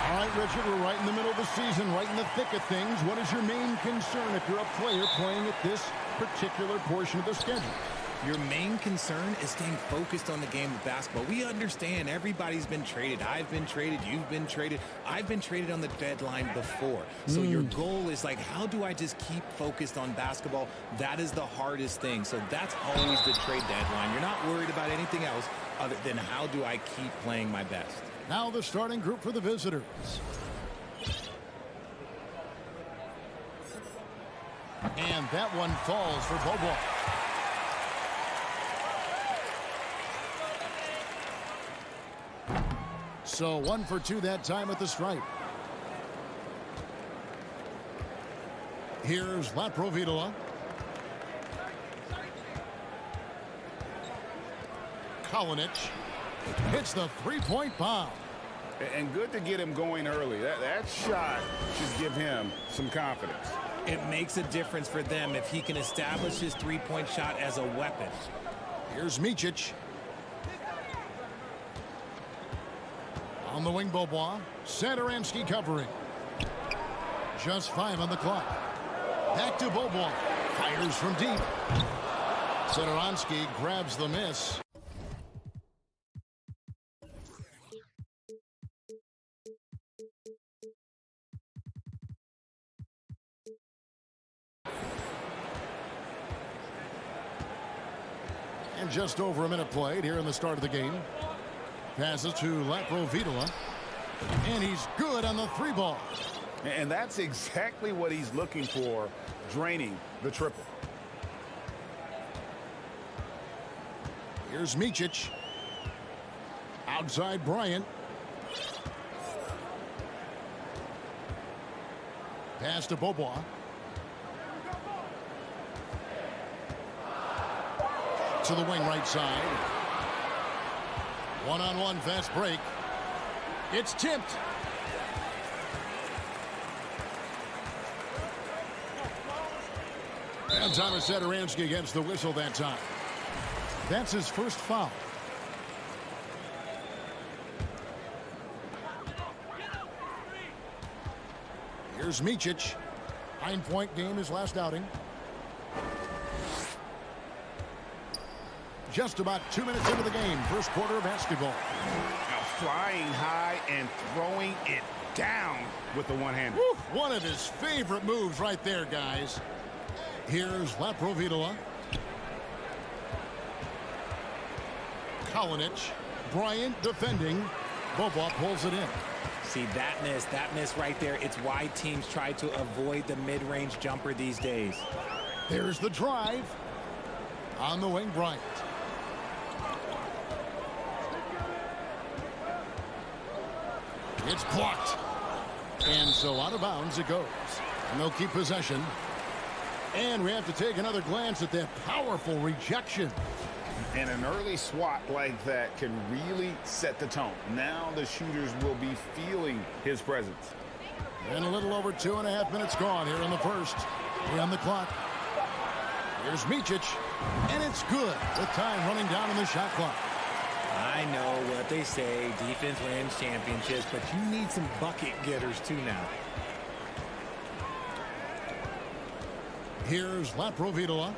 All right, Richard, we're right in the middle of the season, right in the thick of things. What is your main concern if you're a player playing at this particular portion of the schedule? Your main concern is staying focused on the game of basketball. We understand everybody's been traded. I've been traded. You've been traded. I've been traded on the deadline before. So your goal is like, how do I just keep focused on basketball? That is the hardest thing. So that's always the trade deadline. You're not worried about anything else other than how do I keep playing my best. Now the starting group for the visitors. And that one falls for Bobo. So 1 for 2 that time at the stripe. Here's Laprovitola. Kalinic hits the three-point bomb. And good to get him going early. That shot should give him some confidence. It makes a difference for them if he can establish his three-point shot as a weapon. Here's Micic. On the wing, Bobois. Satoransky covering. Just 5 on the clock. Back to Bobois. Fires from deep. Satoransky grabs the miss. And just over a minute played here in the start of the game. Passes to Laprovitola. And he's good on the 3-ball. And that's exactly what he's looking for, draining the triple. Here's Micic. Outside Bryant. Pass to Bobois. To the wing right side. One-on-one fast break. It's tipped. And Thomas Satoransky gets the whistle that time. That's his first foul. Here's Micic. 9-point game his last outing. Just about 2 minutes into the game. First quarter of basketball. Now flying high and throwing it down with the one-hander. One of his favorite moves right there, guys. Here's Laprovitola. Kalinic. Bryant defending. Bobois pulls it in. See, that miss right there, it's why teams try to avoid the mid-range jumper these days. There's the drive. On the wing, Bryant. It's blocked. And so out of bounds it goes. And they'll keep possession. And we have to take another glance at that powerful rejection. And an early swat like that can really set the tone. Now the shooters will be feeling his presence. And a little over 2.5 minutes gone here in the first. We're on the clock. Here's Micic. And it's good with time running down on the shot clock. I know what they say, defense wins championships, but you need some bucket getters too now. Here's Laprovitola.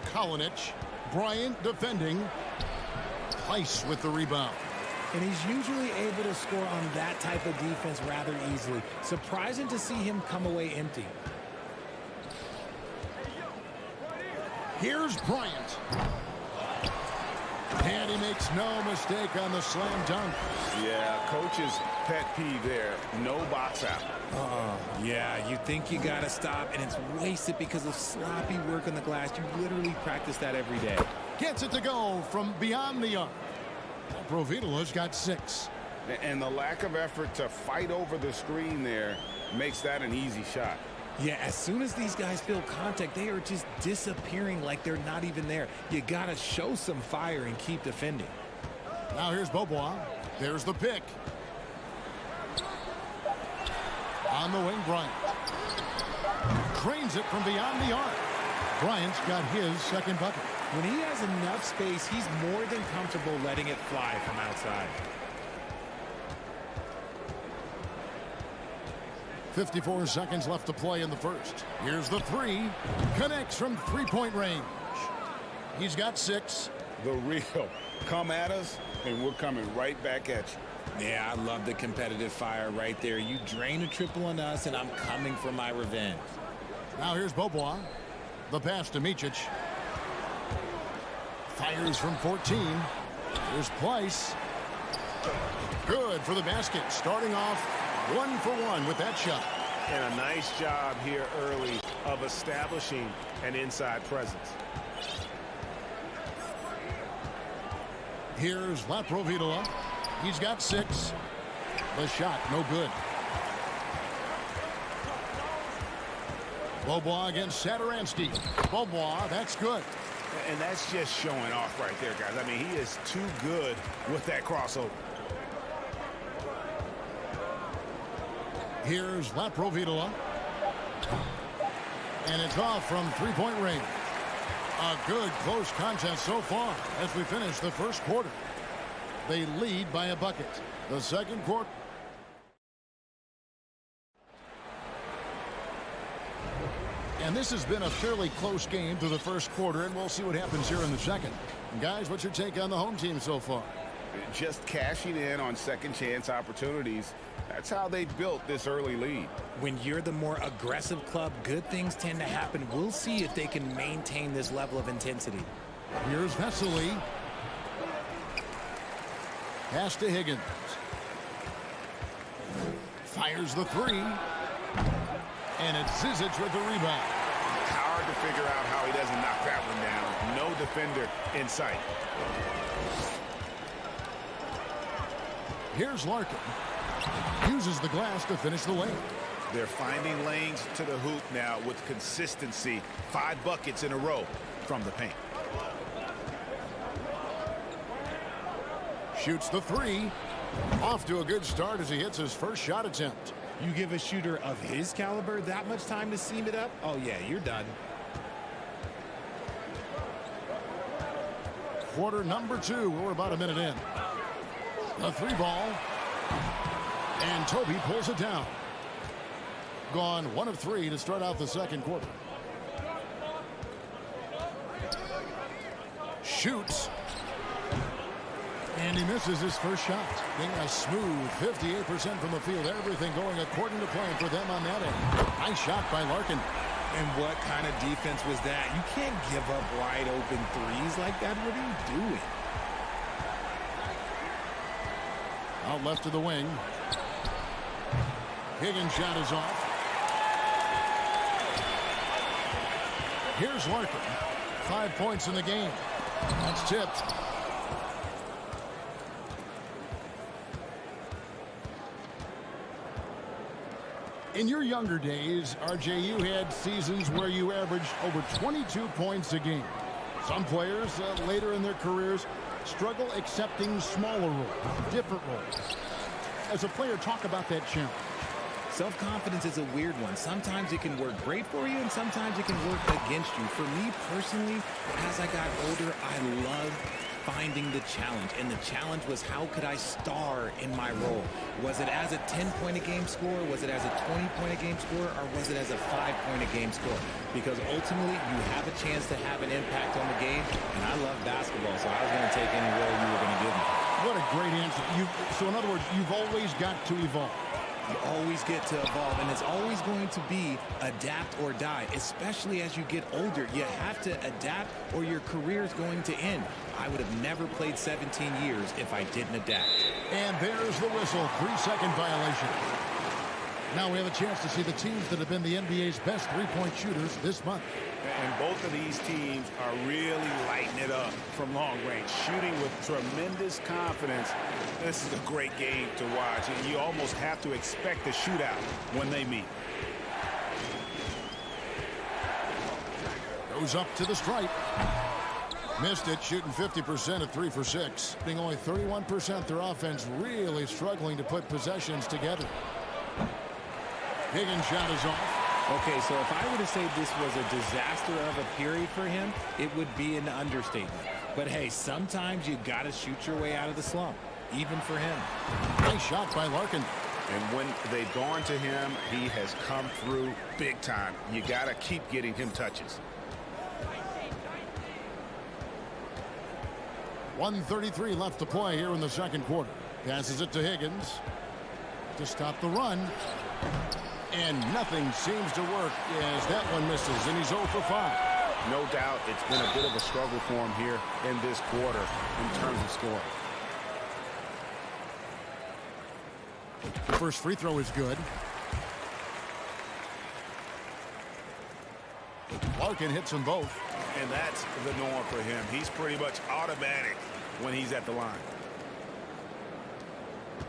Kalinic. Bryant defending. Price with the rebound. And he's usually able to score on that type of defense rather easily. Surprising to see him come away empty. Here's Bryant. And he makes no mistake on the slam dunk. Yeah, coach's pet peeve there. No box out. Yeah, you think you got to stop, and it's wasted because of sloppy work on the glass. You literally practice that every day. Gets it to go from beyond the arc. Provitola's got 6. And the lack of effort to fight over the screen there makes that an easy shot. Yeah, as soon as these guys feel contact, they are just disappearing like they're not even there. You got to show some fire and keep defending. Now here's Bobois. There's the pick. On the wing, Bryant. Cranes it from beyond the arc. Bryant's got his second bucket. When he has enough space, he's more than comfortable letting it fly from outside. 54 seconds left to play in the first. Here's the 3. Connects from three-point range. He's got 6. The real come at us, and we're coming right back at you. Yeah, I love the competitive fire right there. You drain a triple on us, and I'm coming for my revenge. Now here's Bobois. The pass to Micic. Fires from 14. Here's Price. Good for the basket. Starting off 1 for 1 with that shot. And a nice job here early of establishing an inside presence. Here's Laprovitola. He's got 6. The shot, no good. Bobois against Satoransky. Bobois, that's good. And that's just showing off right there, guys. I mean, he is too good with that crossover. Here's Laprovitola. And it's off from three-point range. A good close contest so far as we finish the first quarter. They lead by a bucket. The second quarter. And this has been a fairly close game through the first quarter, and we'll see what happens here in the second. And guys, what's your take on the home team so far? Just cashing in on second chance opportunities. That's how they built this early lead. When you're the more aggressive club, good things tend to happen. We'll see if they can maintain this level of intensity. Here's Vesely. Pass to Higgins. Fires the 3. And it's Zizic with the rebound. Hard to figure out how he doesn't knock that one down. No defender in sight. Here's Larkin. Uses the glass to finish the lane. They're finding lanes to the hoop now with consistency. 5 buckets in a row from the paint. Shoots the 3. Off to a good start as he hits his first shot attempt. You give a shooter of his caliber that much time to seam it up? Oh, yeah, you're done. Quarter number 2. We're about a minute in. The 3 ball. And Toby pulls it down. Gone 1 of 3 to start out the second quarter. Shoots. And he misses his first shot. Getting a smooth 58% from the field. Everything going according to plan for them on that end. Nice shot by Larkin. And what kind of defense was that? You can't give up wide open threes like that. What are you doing? Out left to the wing. Higgins' shot is off. Here's Larkin. 5 points in the game. That's tipped. In your younger days, RJ, you had seasons where you averaged over 22 points a game. Some players later in their careers struggle accepting smaller roles, different roles. As a player, talk about that challenge. Self-confidence is a weird one. Sometimes it can work great for you, and sometimes it can work against you. For me personally, as I got older, I loved finding the challenge. And the challenge was, how could I star in my role? Was it as a 10-point-a-game scorer? Was it as a 20-point-a-game scorer? Or was it as a 5-point-a-game scorer? Because ultimately, you have a chance to have an impact on the game. And I love basketball, so I was going to take any role you were going to give me. What a great answer. So in other words, you've always got to evolve. You always get to evolve, and it's always going to be adapt or die, especially as you get older. You have to adapt or your career is going to end. I would have never played 17 years if I didn't adapt. And there's the whistle. 3-second violation. Now we have a chance to see the teams that have been the NBA's best three-point shooters this month. And both of these teams are really lighting it up from long range, shooting with tremendous confidence. This is a great game to watch, and you almost have to expect a shootout when they meet. Goes up to the stripe. Missed it, shooting 50% at 3 for 6. Being only 31%, their offense really struggling to put possessions together. Higgins' shot is off. Okay, so if I were to say this was a disaster of a period for him, it would be an understatement. But hey, sometimes you got to shoot your way out of the slump, even for him. Nice shot by Larkin. And when they've gone to him, he has come through big time. You got to keep getting him touches. 1:33 left to play here in the second quarter. Passes it to Higgins to stop the run. And nothing seems to work as that one misses, and he's 0 for 5. No doubt it's been a bit of a struggle for him here in this quarter in terms of scoring. The first free throw is good. Larkin hits them both. And that's the norm for him. He's pretty much automatic when he's at the line.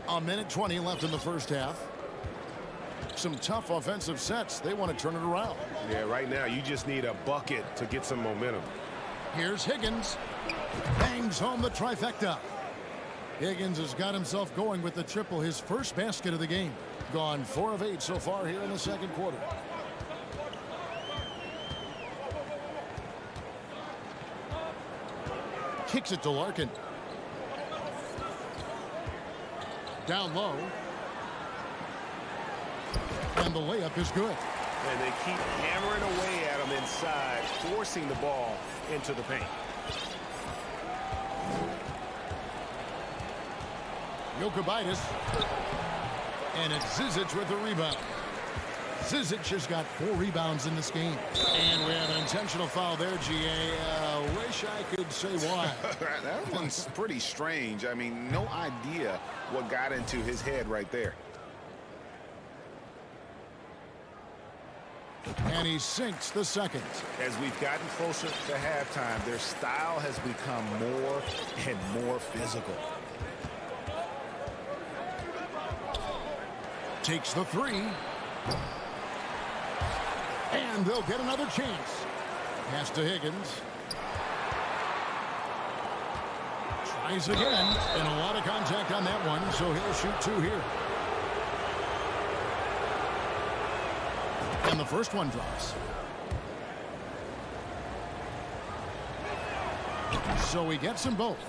1:20 left in the first half. Some tough offensive sets. They want to turn it around. Yeah, right now you just need a bucket to get some momentum. Here's Higgins. Bangs home the trifecta. Higgins has got himself going with the triple, his first basket of the game. Gone 4 of 8 so far here in the second quarter. Kicks it to Larkin. Down low. And the layup is good. And they keep hammering away at him inside, forcing the ball into the paint. Jokic. And it's Zizic with the rebound. Zizic has got 4 rebounds in this game. And we have an intentional foul there, GA. Wish I could say why. That one's pretty strange. I mean, no idea what got into his head right there. And he sinks the second. As we've gotten closer to halftime, their style has become more and more physical. Takes the 3. And they'll get another chance. Pass to Higgins. Tries again. And a lot of contact on that one, so he'll shoot 2 here. And the first one drops. So he gets them both.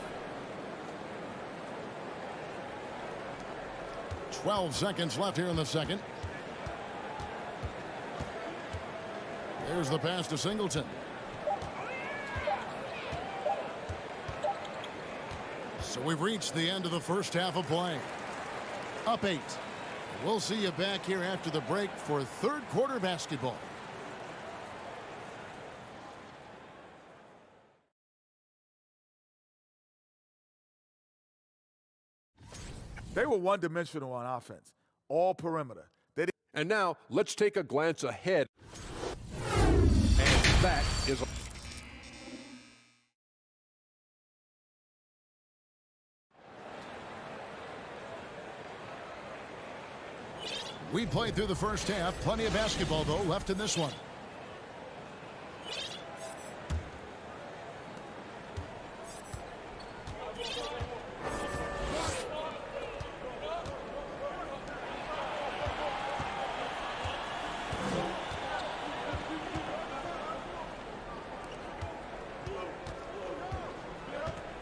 12 seconds left here in the second. There's the pass to Singleton. So we've reached the end of the first half of play. Up 8. We'll see you back here after the break for third quarter basketball. They were one-dimensional on offense, all perimeter. And now let's take a glance ahead. And that is We played through the first half. Plenty of basketball, though, left in this one.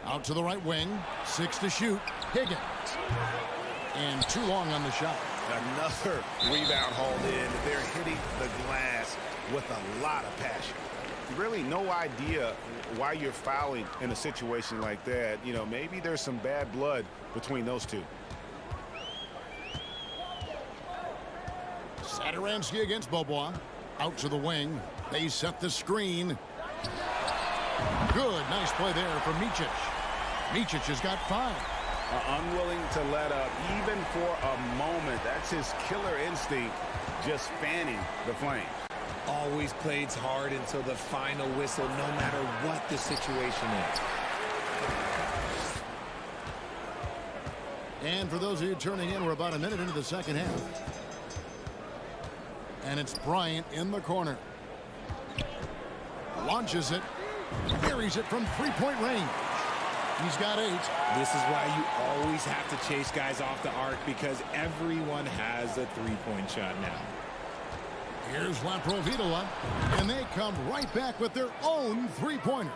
Out to the right wing. 6 to shoot. Higgins. And too long on the shot. Another rebound hauled in. They're hitting the glass with a lot of passion. Really no idea why you're fouling in a situation like that. You know, maybe there's some bad blood between those two. Saturansky against Bobois. Out to the wing. They set the screen. Good. Nice play there for Micic. Micic has got 5. Unwilling to let up even for a moment. That's his killer instinct, just fanning the flames. Always plays hard until the final whistle, no matter what the situation is. And for those of you turning in, we're about a minute into the second half. And it's Bryant in the corner. Launches it. Carries it from three-point range. He's got 8. This is why you always have to chase guys off the arc, because everyone has a three-point shot now. Here's Laprovitola, and they come right back with their own three-pointer.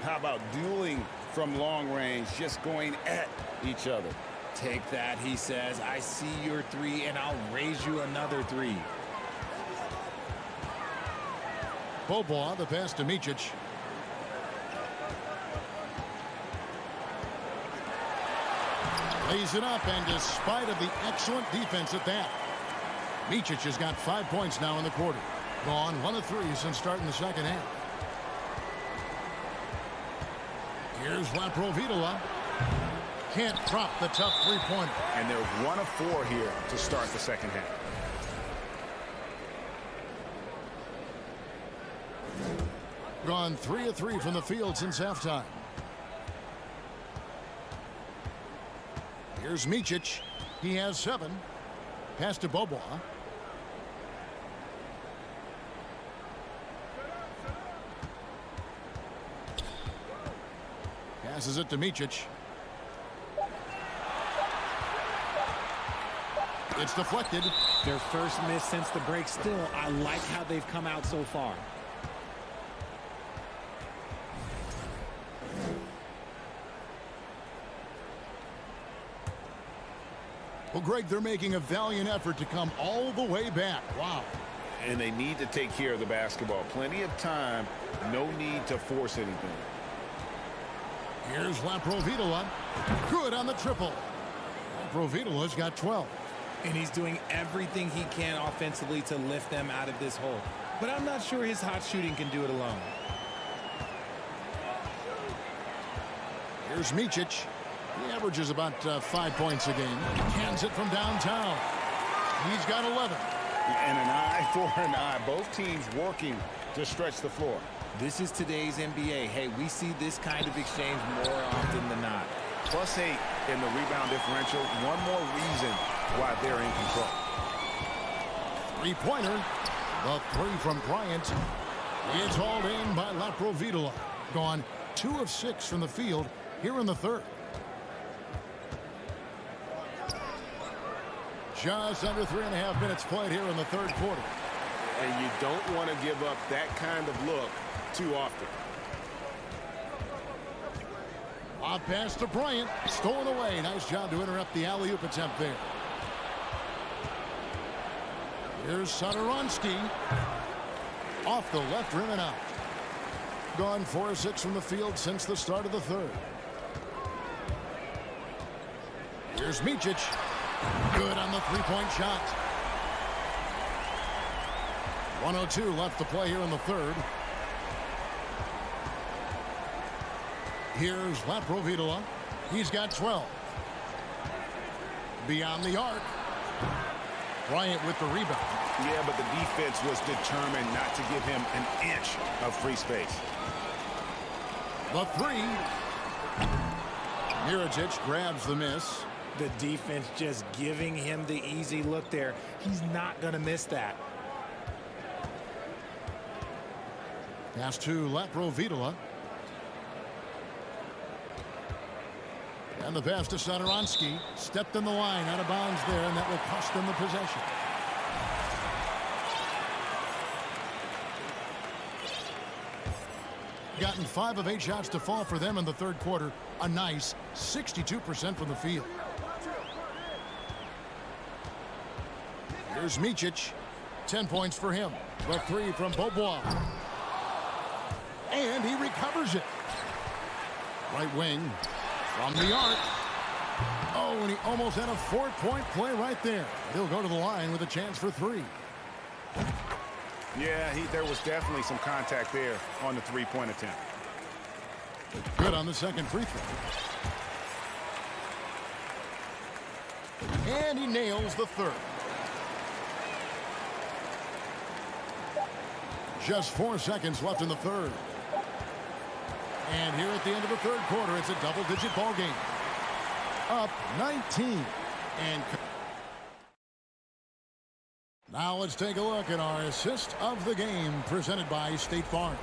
How about dueling from long range, just going at each other? Take that, he says. I see your 3, and I'll raise you another 3. Bobois, the pass to Micic. Lays it up, and despite of the excellent defense at that, Micic has got 5 points now in the quarter. Gone 1 of 3 since starting the second half. Here's Laprovitola. Can't drop the tough three-pointer. And they're 1 of 4 here to start the second half. Gone 3 of 3 from the field since halftime. Here's Micic. He has 7. Pass to Bobois. Passes it to Micic. It's deflected. Their first miss since the break. Still, I like how they've come out so far. Well, Greg, they're making a valiant effort to come all the way back. Wow. And they need to take care of the basketball. Plenty of time. No need to force anything. Here's Laprovitola. Good on the triple. Laprovitola's got 12. And he's doing everything he can offensively to lift them out of this hole. But I'm not sure his hot shooting can do it alone. Here's Micic. He averages about 5 points a game. Hands it from downtown. He's got 11. And an eye for an eye. Both teams working to stretch the floor. This is today's NBA. Hey, we see this kind of exchange more often than not. +8 in the rebound differential. One more reason why they're in control. Three-pointer. The 3 from Bryant. It's hauled in by Laprovitola. Gone 2 of 6 from the field here in the third. Just under 3.5 minutes played here in the third quarter. And you don't want to give up that kind of look too often. Off pass to Bryant. Stolen away. Nice job to interrupt the alley-oop attempt there. Here's Saturansky. Off the left rim and out. Gone 4 of 6 from the field since the start of the third. Here's Micic. Good on the three-point shot. 1:02 left to play here in the third. Here's Laprovitola. He's got 12. Beyond the arc. Bryant with the rebound. Yeah, but the defense was determined not to give him an inch of free space. The three. Micic grabs the miss. The defense just giving him the easy look there. He's not going to miss that. Pass to Laprovitola. And the pass to Satoransky. Stepped in the line, out of bounds there, and that will cost them the possession. Gotten 5 of 8 shots to fall for them in the third quarter. A nice 62% from the field. Here's Micic. 10 points for him. The three from Beaubois. And he recovers it. Right wing. From the arc. Oh, and he almost had a 4-point play right there. He'll go to the line with a chance for 3. Yeah, there was definitely some contact there on the three-point attempt. Good on the second free throw. And he nails the third. Just 4 seconds left in the third. And here at the end of the third quarter, it's a double-digit ball game. Up 19. And now let's take a look at our assist of the game presented by State Farm.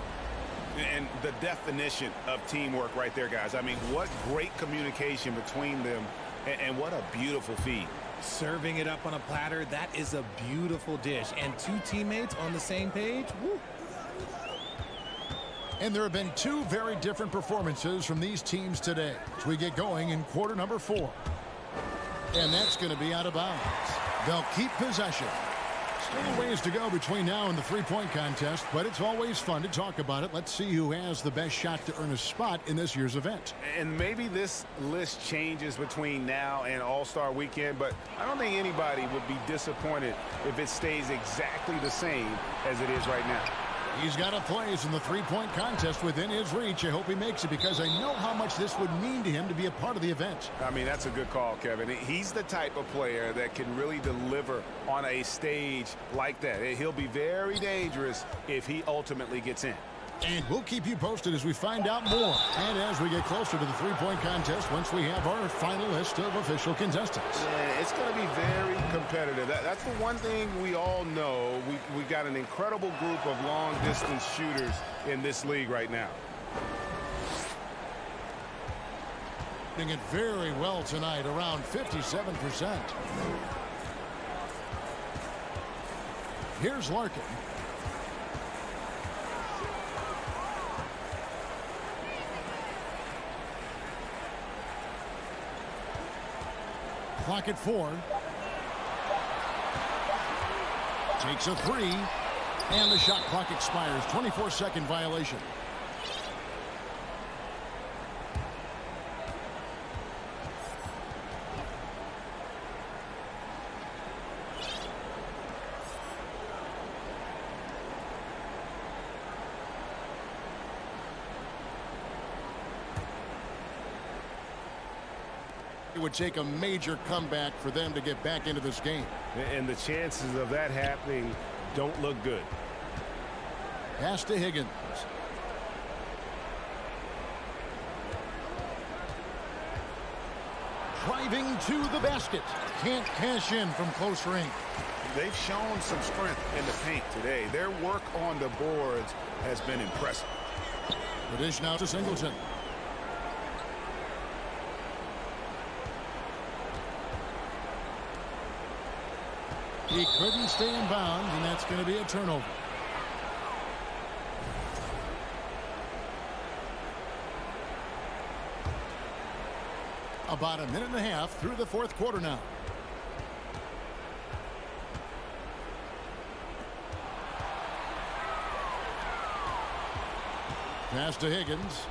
And the definition of teamwork right there, guys. I mean, what great communication between them, and what a beautiful feed. Serving it up on a platter, that is a beautiful dish. And 2 teammates on the same page, woo. And there have been 2 very different performances from these teams today as we get going in quarter number 4. And that's going to be out of bounds. They'll keep possession. Still a ways to go between now and the three-point contest, but it's always fun to talk about it. Let's see who has the best shot to earn a spot in this year's event. And maybe this list changes between now and All-Star Weekend, but I don't think anybody would be disappointed if it stays exactly the same as it is right now. He's got a place in the three-point contest within his reach. I hope he makes it because I know how much this would mean to him to be a part of the event. I mean, that's a good call, Kevin. He's the type of player that can really deliver on a stage like that. He'll be very dangerous if he ultimately gets in. And we'll keep you posted as we find out more. And as we get closer to the three-point contest, once we have our final list of official contestants. Yeah, it's going to be very competitive. That's the one thing we all know. We got an incredible group of long-distance shooters in this league right now. Doing it very well tonight, around 57%. Here's Larkin. Clock at 4. Takes a 3. And the shot clock expires. 24-second violation. It would take a major comeback for them to get back into this game. And the chances of that happening don't look good. Pass to Higgins. Driving to the basket. Can't cash in from close range. They've shown some strength in the paint today. Their work on the boards has been impressive. The dish now to Singleton. He couldn't stay in bounds, and that's going to be a turnover. About a minute and a half through the fourth quarter now. Pass to Higgins.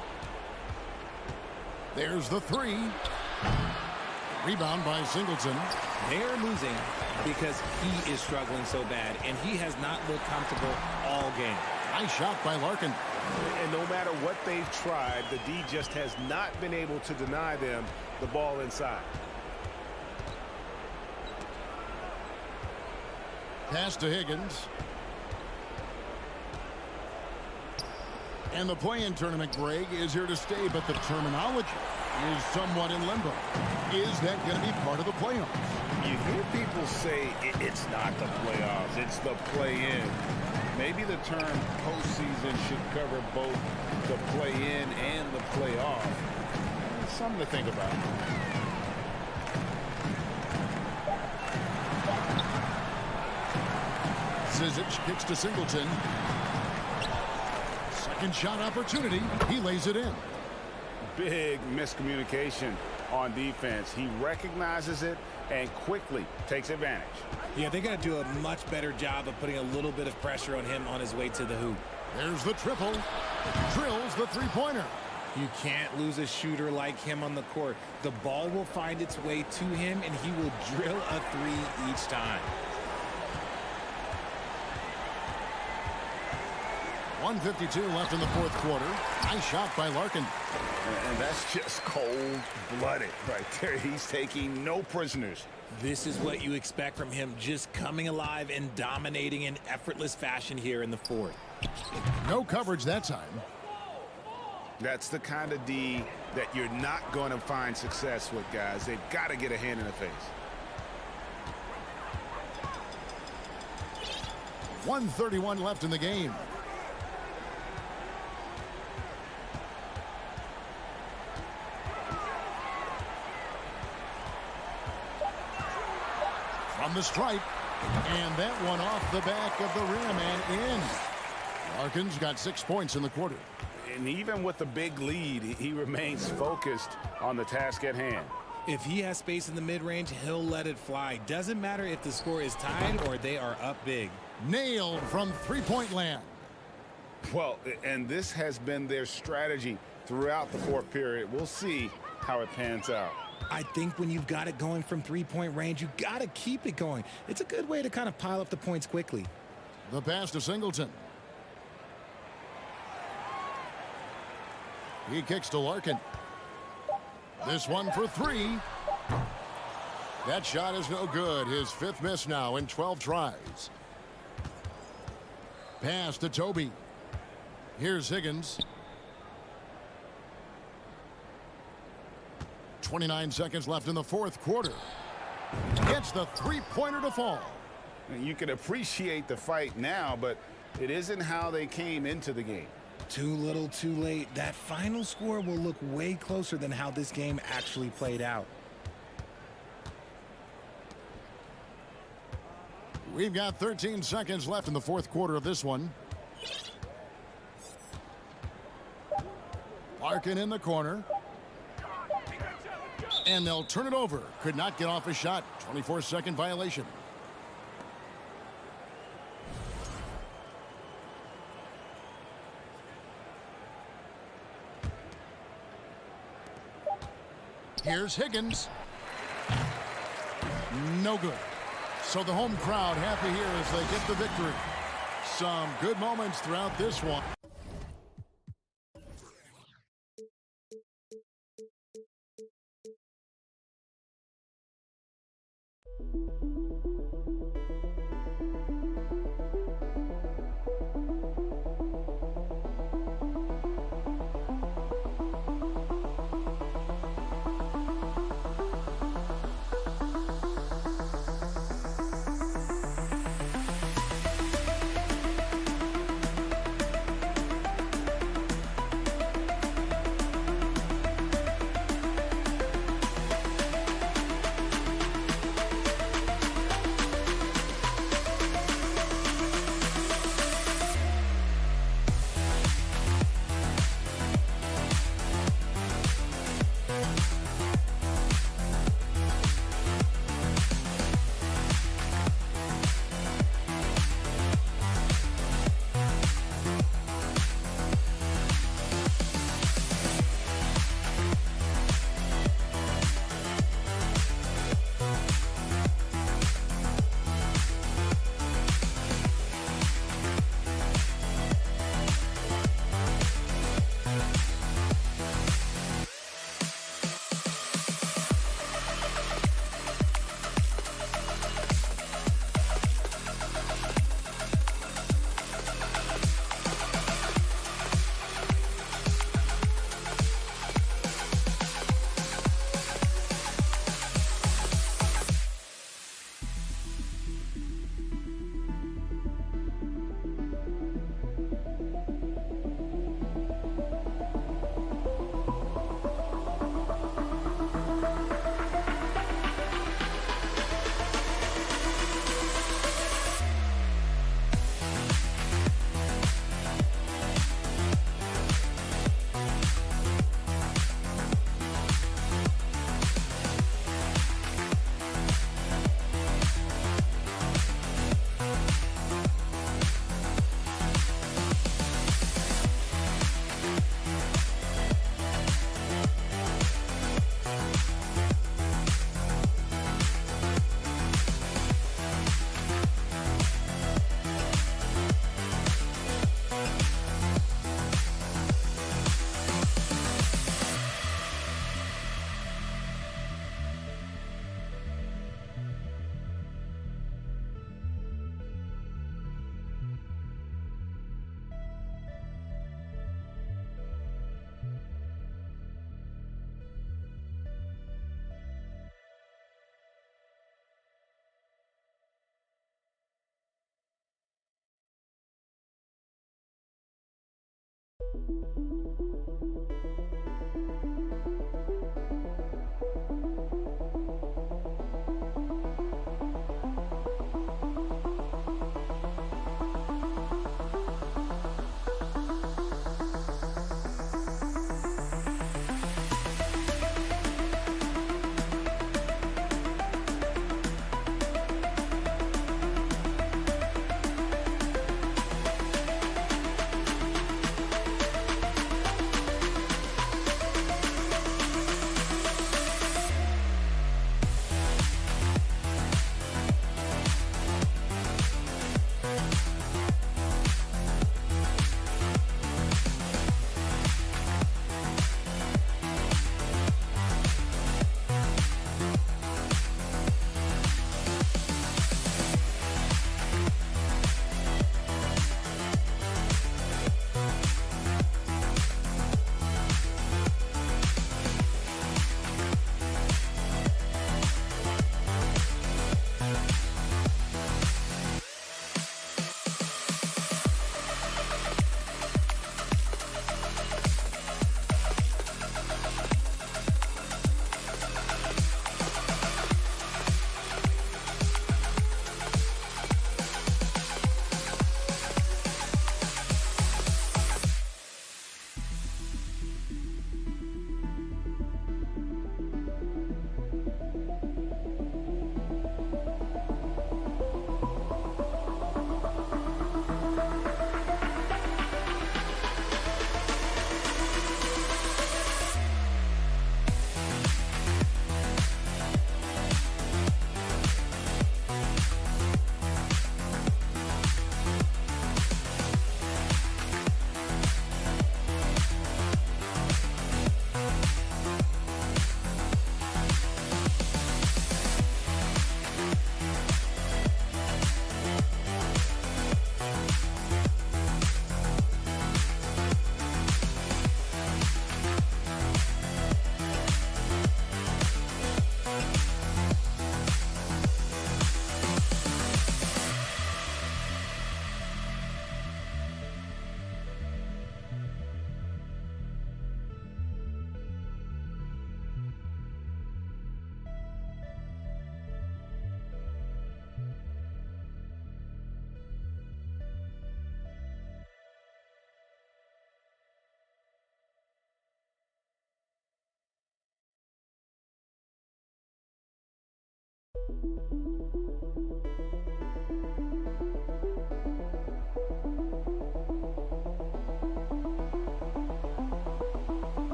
There's the 3. Rebound by Singleton. They're losing because he is struggling so bad, and he has not looked comfortable all game. Nice shot by Larkin. And no matter what they've tried, the D just has not been able to deny them the ball inside. Pass to Higgins. And the play-in tournament, Greg, is here to stay, but the terminology is somewhat in limbo. Is that going to be part of the playoffs? You hear people say it's not the playoffs, it's the play-in. Maybe the term postseason should cover both the play-in and the playoff. Something to think about. Zizic kicks to Singleton. Second shot opportunity. He lays it in. Big miscommunication on defense. He recognizes it and quickly takes advantage. Yeah, they got to do a much better job of putting a little bit of pressure on him on his way to the hoop. There's the triple. Drills the three-pointer. You can't lose a shooter like him on the court. The ball will find its way to him, and he will drill a three each time. 1:52 left in the fourth quarter. Nice shot by Larkin. And that's just cold-blooded right there. He's taking no prisoners. This is what you expect from him, just coming alive and dominating in effortless fashion here in the fourth. No coverage that time. That's the kind of D that you're not going to find success with, guys. They've got to get a hand in the face. 1:31 left in the game. From the stripe, and that one off the back of the rim and in. Larkin's got 6 points in the quarter. And even with the big lead, he remains focused on the task at hand. If he has space in the mid-range, he'll let it fly. Doesn't matter if the score is tied or they are up big. Nailed from three-point land. Well, and this has been their strategy throughout the fourth period. We'll see how it pans out. I think when you've got it going from three-point range, you got to keep it going. It's a good way to kind of pile up the points quickly. The pass to Singleton. He kicks to Larkin. This one for three. That shot is no good. His fifth miss now in 12 tries. Pass to Toby. Here's Higgins. 29 seconds left in the fourth quarter. Gets the three-pointer to fall. You can appreciate the fight now, but it isn't how they came into the game. Too little, too late. That final score will look way closer than how this game actually played out. We've got 13 seconds left in the fourth quarter of this one. Larkin in the corner. And they'll turn it over. Could not get off a shot. 24-second violation. Here's Higgins. No good. So the home crowd happy here as they get the victory. Some good moments throughout this one.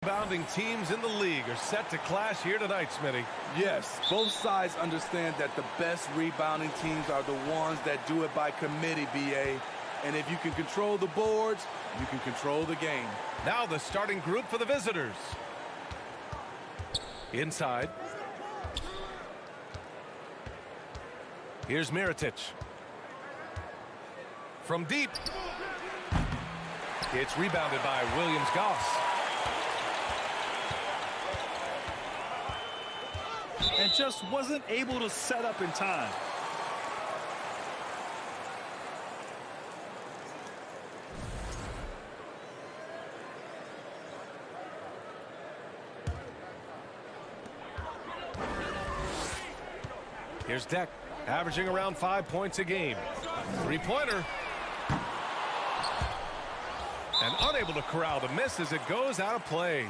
Rebounding teams in the league are set to clash here tonight, Smitty. Yes, both sides understand that the best rebounding teams are the ones that do it by committee, BA. And if you can control the boards, you can control the game. Now the starting group for the visitors. Inside. Here's Mirotic. From deep. It's rebounded by Williams-Goss. And just wasn't able to set up in time. Here's Deck, averaging around 5 points a game. Three-pointer. And unable to corral the miss as it goes out of play.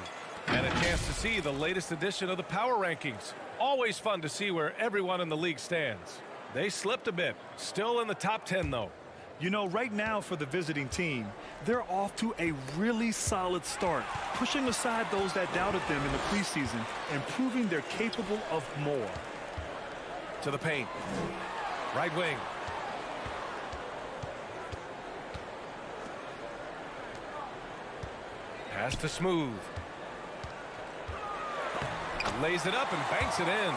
And a chance to see the latest edition of the power rankings. Always fun to see where everyone in the league stands. They slipped a bit. Still in the top 10, though. You know, right now for the visiting team, they're off to a really solid start, pushing aside those that doubted them in the preseason and proving they're capable of more. To the paint. Right wing. Pass to Smooth. Lays it up and banks it in.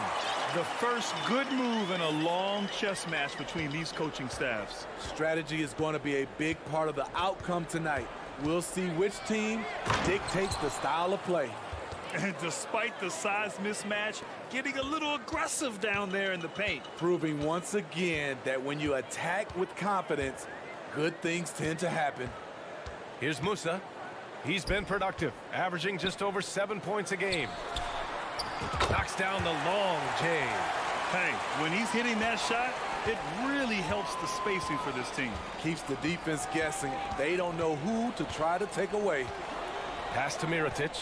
The first good move in a long chess match between these coaching staffs. Strategy is going to be a big part of the outcome tonight. We'll see which team dictates the style of play. And despite the size mismatch, getting a little aggressive down there in the paint. Proving once again that when you attack with confidence, good things tend to happen. Here's Musa. He's been productive, averaging just over 7 points a game. Knocks down the long J. Hey, when he's hitting that shot, it really helps the spacing for this team. Keeps the defense guessing. They don't know who to try to take away. Pass to Mirotic.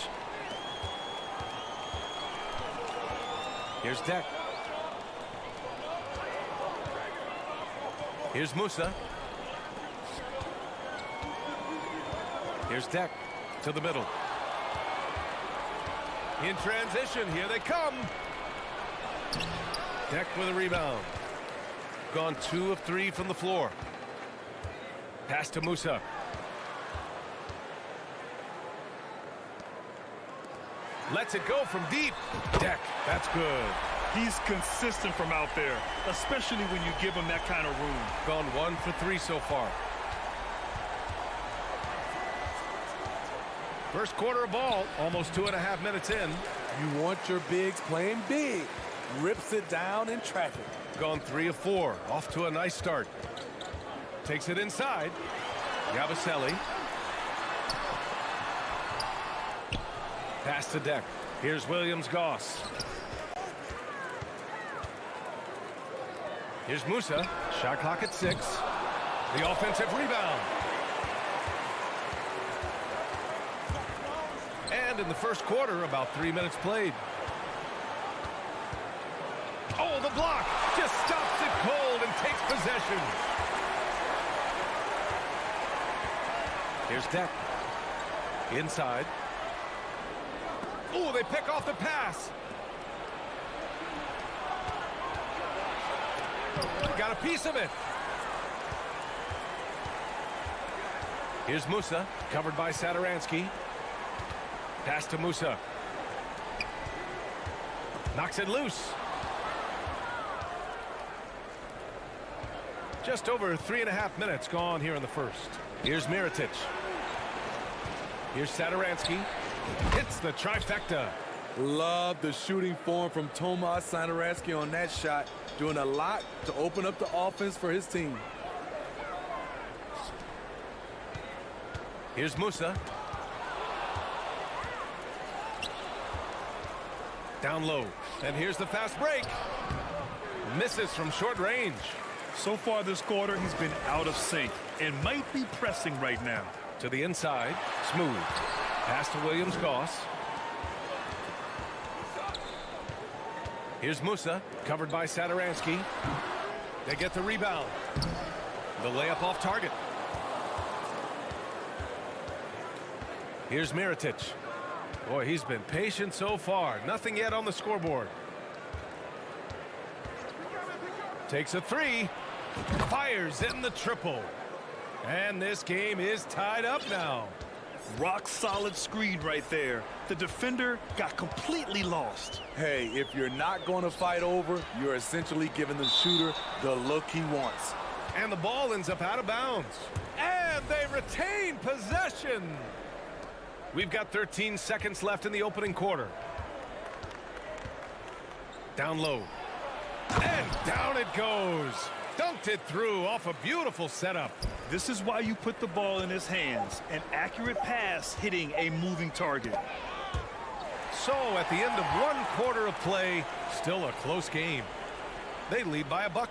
Here's Deck. Here's Musa. Here's Deck to the middle. In transition, here they come. Deck with a rebound. Gone 2 of 3 from the floor. Pass to Musa. Lets it go from deep. Deck, that's good. He's consistent from out there, especially when you give him that kind of room. Gone 1 for 3 so far. First quarter of ball, almost 2.5 minutes in. You want your bigs playing big. Rips it down in traffic. Gone 3 of 4. Off to a nice start. Takes it inside. Yabusele. Pass to Deck. Here's Williams-Goss. Here's Musa. Shot clock at 6. The offensive rebound. And in the first quarter, about 3 minutes played. Oh, the block just stops it cold and takes possession. Here's Deck. Inside. Oh, they pick off the pass. Got a piece of it. Here's Musa, covered by Satoransky. Pass to Musa. Knocks it loose. Just over 3.5 minutes gone here in the first. Here's Mirotic. Here's Satoransky. Hits the trifecta. Love the shooting form from Tomas Satoransky on that shot. Doing a lot to open up the offense for his team. Here's Musa. Down low. And here's the fast break. Misses from short range. So far this quarter, he's been out of sync and might be pressing right now. To the inside. Smooth. Pass to Williams-Goss. Here's Musa, covered by Sadaransky. They get the rebound. The layup off target. Here's Mirotic. Boy, he's been patient so far. Nothing yet on the scoreboard. Takes a three. Fires in the triple. And this game is tied up now. Rock solid screen right there. The defender got completely lost. Hey, if you're not going to fight over, you're essentially giving the shooter the look he wants. And the ball ends up out of bounds. And they retain possession. We've got 13 seconds left in the opening quarter. Down low. And down it goes. Dunked it through off a beautiful setup. This is why you put the ball in his hands. An accurate pass hitting a moving target. So at the end of one quarter of play, still a close game. They lead by a buck.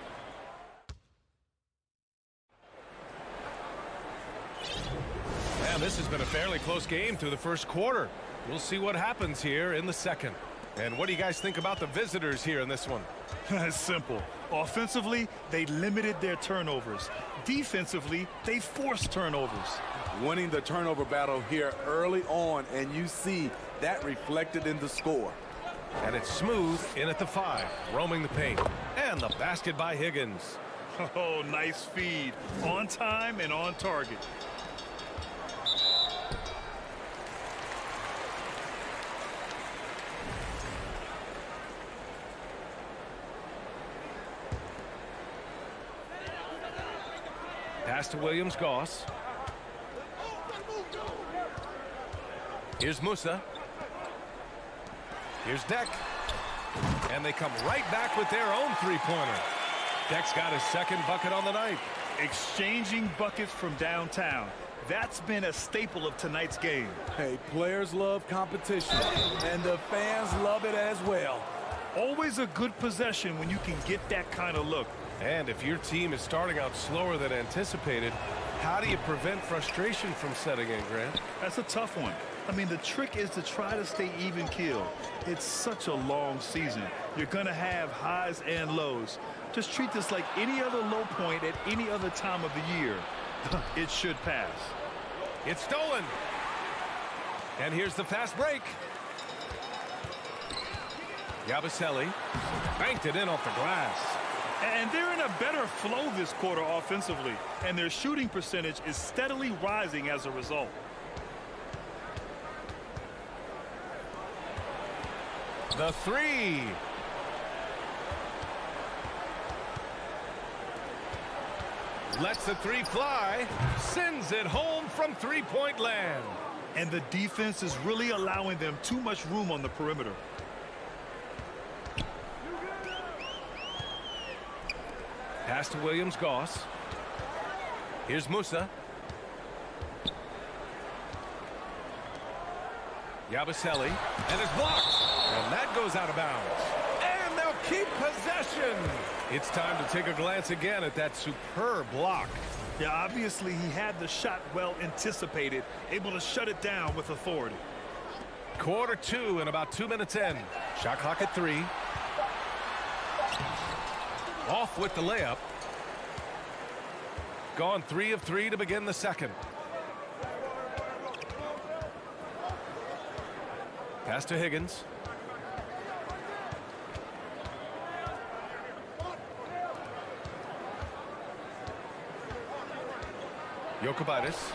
And this has been a fairly close game through the first quarter. We'll see what happens here in the second. And what do you guys think about the visitors here in this one? It's simple. Offensively, they limited their turnovers. Defensively, they forced turnovers. Winning the turnover battle here early on, and you see that reflected in the score. And it's Smooth in at the 5, roaming the paint. And the basket by Higgins. Oh, nice feed. On time and on target. Pass to Williams-Goss. Here's Musa. Here's Deck. And they come right back with their own three-pointer. Deck's got his second bucket on the night. Exchanging buckets from downtown. That's been a staple of tonight's game. Hey, players love competition, and the fans love it as well. Always a good possession when you can get that kind of look. And if your team is starting out slower than anticipated, how do you prevent frustration from setting in, Grant? That's a tough one. I mean, the trick is to try to stay even keel. It's such a long season. You're going to have highs and lows. Just treat this like any other low point at any other time of the year. It should pass. It's stolen. And here's the fast break. Yabusele banked it in off the glass. And they're in a better flow this quarter offensively, and their shooting percentage is steadily rising as a result. The 3. Lets the 3 fly. Sends it home from three-point land. And the defense is really allowing them too much room on the perimeter. Pass to Williams-Goss. Here's Musa. Yabusele. And it's blocked. And that goes out of bounds. And they'll keep possession. It's time to take a glance again at that superb block. Yeah, obviously he had the shot well anticipated, able to shut it down with authority. Quarter 2 and about 2 minutes in. Shot clock at 3. Off with the layup. Gone 3 of 3 to begin the second. Pass to Higgins. Jokubaitis.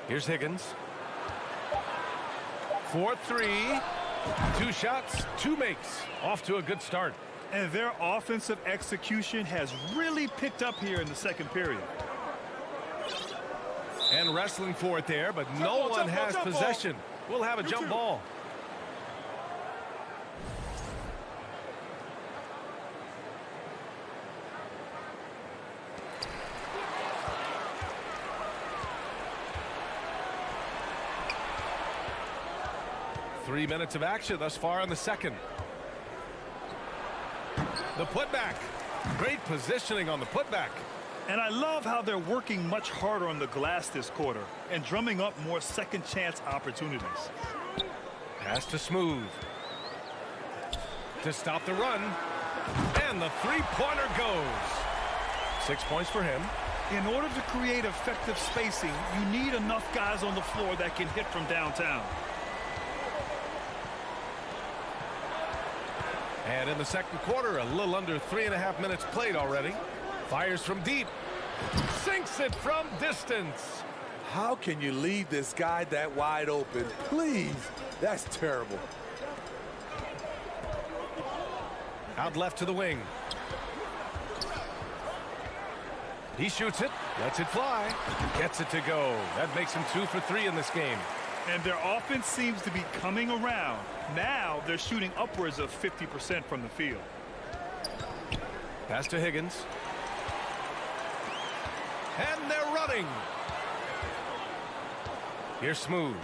Here's Higgins. 4-3. 2 shots, 2 makes. Off to a good start. And their offensive execution has really picked up here in the second period. And wrestling for it there, but no one has possession. We'll have a jump ball. 3 minutes of action thus far in the second. The putback. Great positioning on the putback. And I love how they're working much harder on the glass this quarter and drumming up more second chance opportunities. Pass to Smooth. To stop the run. And the three-pointer goes. 6 points for him. In order to create effective spacing, you need enough guys on the floor that can hit from downtown. And in the second quarter, a little under 3.5 minutes played already. Fires from deep. Sinks it from distance. How can you leave this guy that wide open? Please. That's terrible. Out left to the wing. He shoots it, lets it fly, gets it to go. That makes him 2 for 3 in this game. And their offense seems to be coming around. Now they're shooting upwards of 50% from the field. Pass to Higgins. And they're running. Here's Smooth.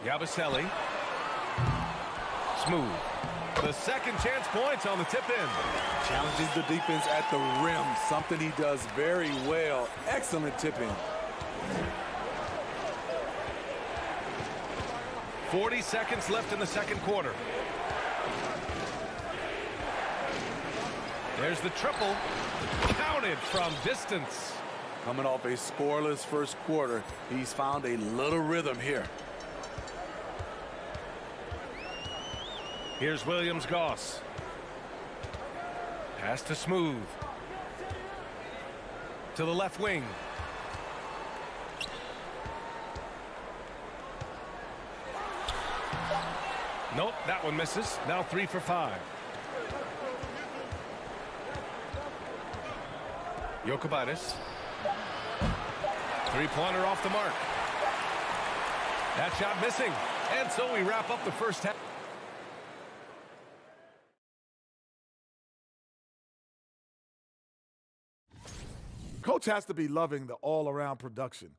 Yabusele. Smooth. The second chance points on the tip-in. Challenges the defense at the rim, something he does very well. Excellent tip-in. 40 seconds left in the second quarter. There's the triple. Counted from distance. Coming off a scoreless first quarter, he's found a little rhythm here. Here's Williams-Goss. Pass to Smooth. To the left wing. Nope, that one misses. Now 3 for 5. Jokibatis. Three-pointer off the mark. That shot missing. And so we wrap up the first half. Coach has to be loving the all-around production.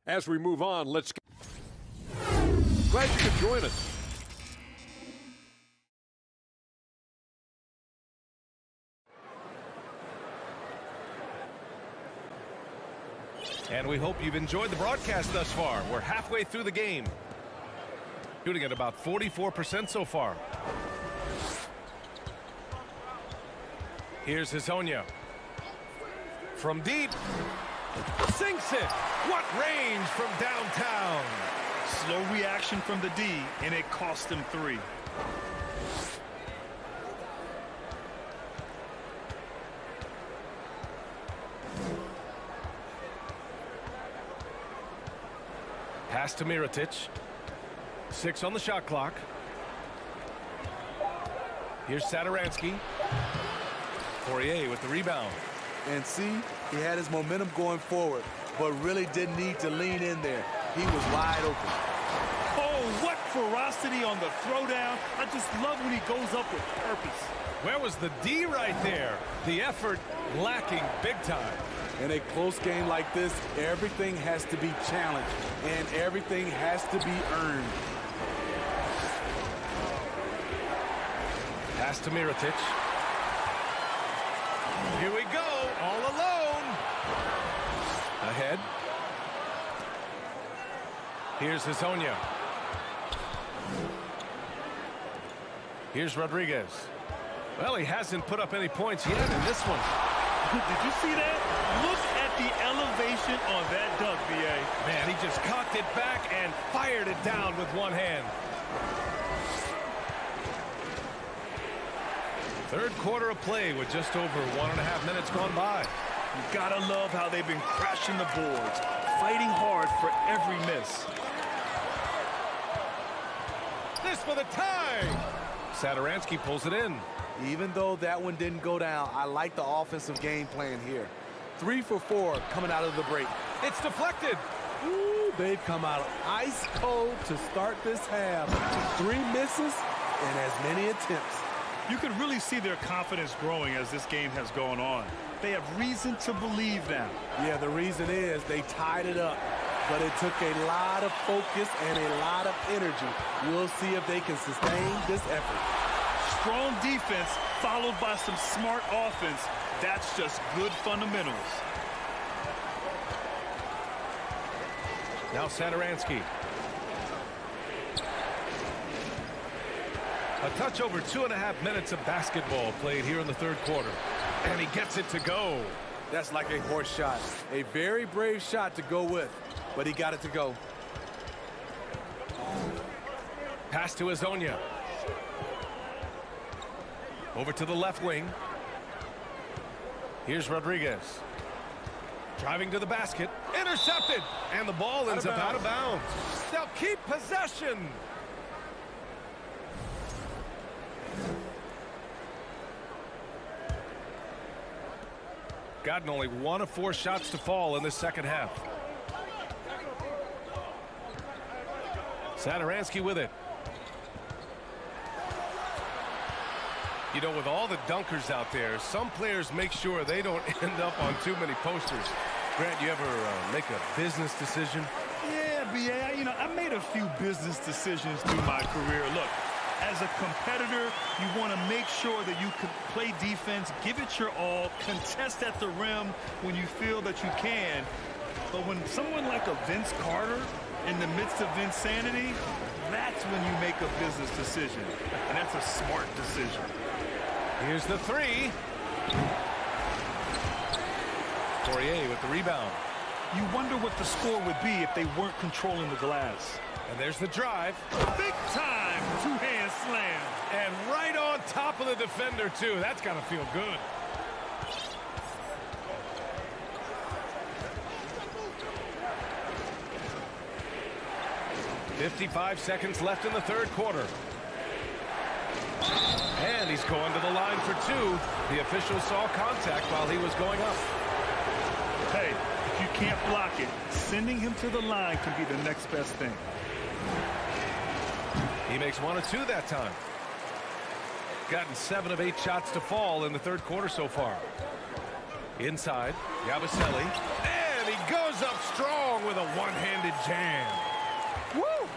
As we move on, let's... Glad you could join us. And we hope you've enjoyed the broadcast thus far. We're halfway through the game. Shooting at about 44% so far. Here's Hezonja. From deep. Sinks it. What range from downtown. Slow reaction from the D, and it cost him 3. Pass to Mirotic. 6 on the shot clock. Here's Satoransky. Poirier with the rebound. And see, he had his momentum going forward, but really didn't need to lean in there. He was wide open. Oh, what ferocity on the throwdown. I just love when he goes up with purpose. Where was the D right there? The effort lacking big time. In a close game like this, everything has to be challenged, and everything has to be earned. Pass to Mirotic. Here we go, all alone. Ahead. Here's Hezonja. Here's Rodriguez. Well, he hasn't put up any points yet in this one. Did you see that? Look at the elevation on that dunk, B.A. Man, he just cocked it back and fired it down with one hand. Third quarter of play with just over 1.5 minutes gone by. You gotta love how they've been crashing the boards, fighting hard for every miss. This for the tie. Satoransky pulls it in. Even though that one didn't go down, I like the offensive game plan here. 3 for 4 coming out of the break. It's deflected. Ooh, they've come out ice cold to start this half. 3 misses and as many attempts. You can really see their confidence growing as this game has gone on. They have reason to believe now. Yeah, the reason is they tied it up. but it took a lot of focus and a lot of energy. We'll see if they can sustain this effort. Strong defense followed by some smart offense. That's just good fundamentals. Now Satoransky. A touch over 2.5 minutes of basketball played here in the third quarter. And he gets it to go. That's like a horse shot. A very brave shot to go with, but he got it to go. Pass to Azonia. Over to the left wing. Here's Rodriguez. Driving to the basket. Intercepted. And the ball ends up out of bounds. They'll keep possession. Gotten only 1 of 4 shots to fall in the second half. Satoransky with it. You know, with all the dunkers out there, some players make sure they don't end up on too many posters. Grant, you ever make a business decision? Yeah, B.A., I made a few business decisions through my career. Look, as a competitor, you want to make sure that you can play defense, give it your all, contest at the rim when you feel that you can. But when someone like a Vince Carter in the midst of insanity, that's when you make a business decision. And that's a smart decision. Here's the three. Poirier with the rebound. You wonder what the score would be if they weren't controlling the glass. And there's the drive. Big time two-hand slam. And right on top of the defender, too. That's got to feel good. "55 seconds left in the third quarter. And he's going to the line for 2. The official saw contact while he was going up. Hey, if you can't block it, sending him to the line can be the next best thing. He makes 1 of 2 that time. Gotten 7 of 8 shots to fall in the third quarter so far. Inside, Yabusele. And he goes up strong with a one-handed jam. Woo!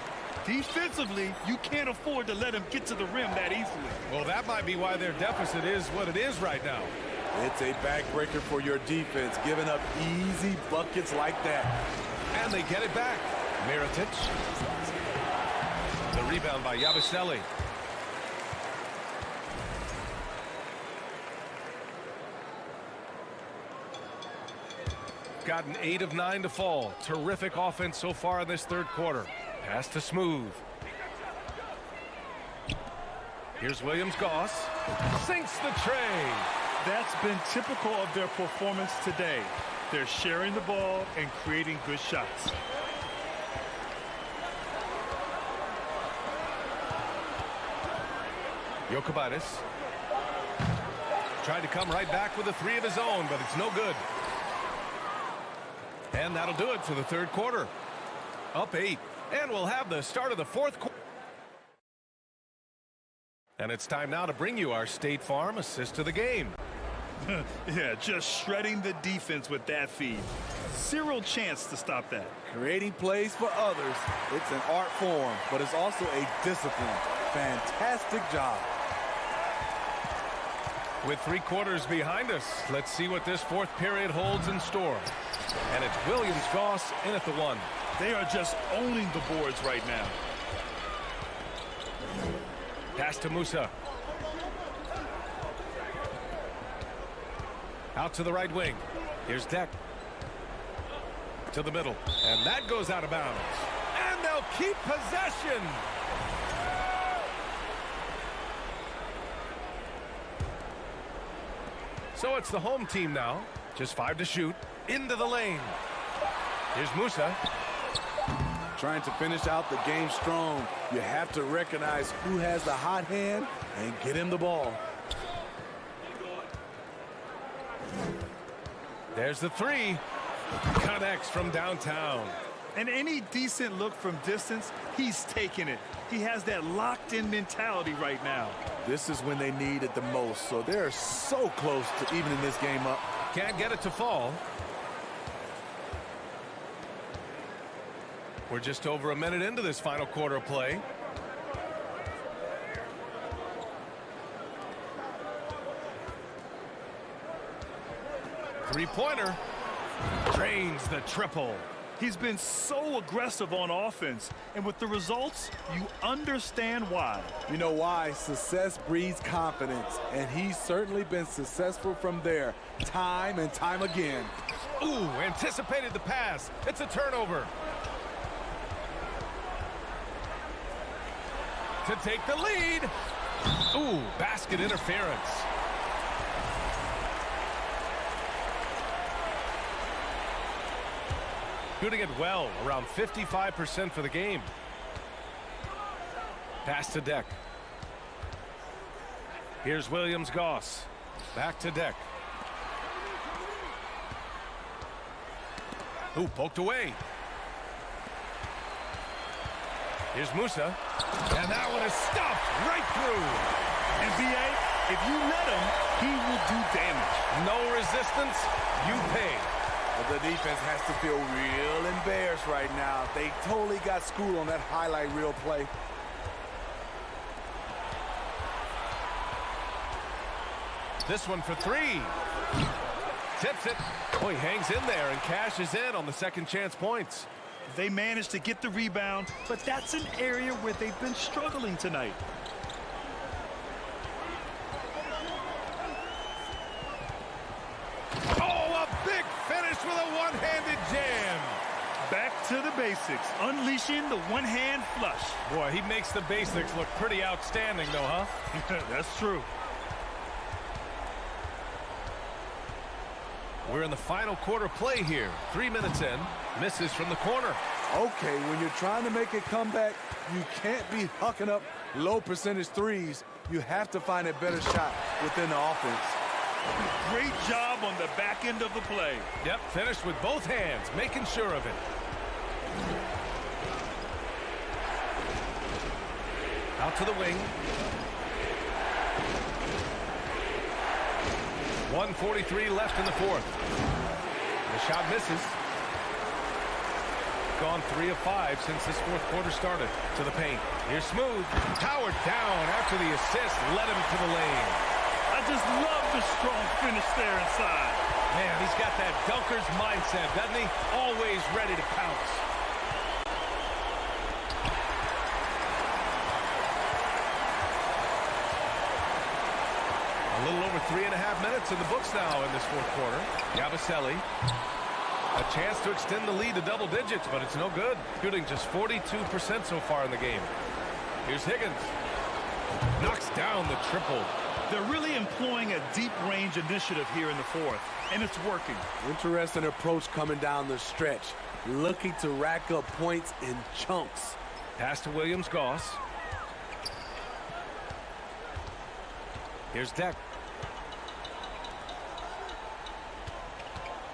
Defensively, you can't afford to let him get to the rim that easily. Well, that might be why their deficit is what it is right now. It's a backbreaker for your defense, giving up easy buckets like that. And they get it back. Mirotic. The rebound by Yabusele. Gotten 8 of 9 to fall. Terrific offense so far in this third quarter. Pass to Smooth. Here's Williams-Goss. Sinks the tray. That's been typical of their performance today. They're sharing the ball and creating good shots. Jokubaitis. Tried to come right back with a 3 of his own, but it's no good. And that'll do it for the third quarter. Up 8. And we'll have the start of the fourth quarter. And it's time now to bring you our State Farm assist to the game. Yeah, just shredding the defense with that feed. Zero chance to stop that. Creating plays for others. It's an art form, but it's also a discipline. Fantastic job. With 3 quarters behind us, let's see what this fourth period holds in store. And it's Williams-Goss in at the 1. They are just owning the boards right now. Pass to Musa. Out to the right wing. Here's Deck. To the middle. And that goes out of bounds. And they'll keep possession. So it's the home team now. Just 5 to shoot. Into the lane. Here's Musa. Trying to finish out the game strong. You have to recognize who has the hot hand and get him the ball. There's the 3. Connects from downtown. And any decent look from distance, he's taking it. He has that locked-in mentality right now. This is when they need it the most, so they're so close to evening this game up. Can't get it to fall. We're just over a minute into this final quarter of play. Three-pointer. Drains the triple. He's been so aggressive on offense, and with the results, you understand why. You know why? Success breeds confidence, and he's certainly been successful from there, time and time again. Ooh, anticipated the pass. It's a turnover. To take the lead. Ooh, basket interference. Shooting it well, around 55% for the game. Pass to Deck. Here's Williams-Goss. Back to Deck. Ooh, poked away. Here's Musa. And that one is stuffed right through. And B.A., if you let him, he will do damage. No resistance, you pay. The defense has to feel real embarrassed right now. They totally got schooled on that highlight reel play. This one for three. Tips it. Oh, he hangs in there and cashes in on the second chance points. They managed to get the rebound, but that's an area where they've been struggling tonight. With a one-handed jam. Back to the basics, unleashing the one-hand flush. Boy, he makes the basics look pretty outstanding, though, huh? That's true. We're in the final quarter play here. 3 minutes in. Misses from the corner. Okay, when you're trying to make a comeback, you can't be hucking up low percentage threes. You have to find a better shot within the offense. Great job on the back end of the play. Yep, finished with both hands, making sure of it. Out to the wing. 1:43 left in the fourth. The shot misses. Gone 3 of 5 since this fourth quarter started. To the paint. Here's Smooth. Powered down after the assist led him to the lane. I just love the strong finish there inside. Man, he's got that dunker's mindset, doesn't he? Always ready to pounce. A little over 3.5 minutes in the books now in this fourth quarter. Yabusele. A chance to extend the lead to double digits, but it's no good. Shooting just 42% so far in the game. Here's Higgins. Knocks down the triple. They're really employing a deep range initiative here in the fourth, and it's working. Interesting approach coming down the stretch. Looking to rack up points in chunks. Pass to Williams-Goss. Here's Deck.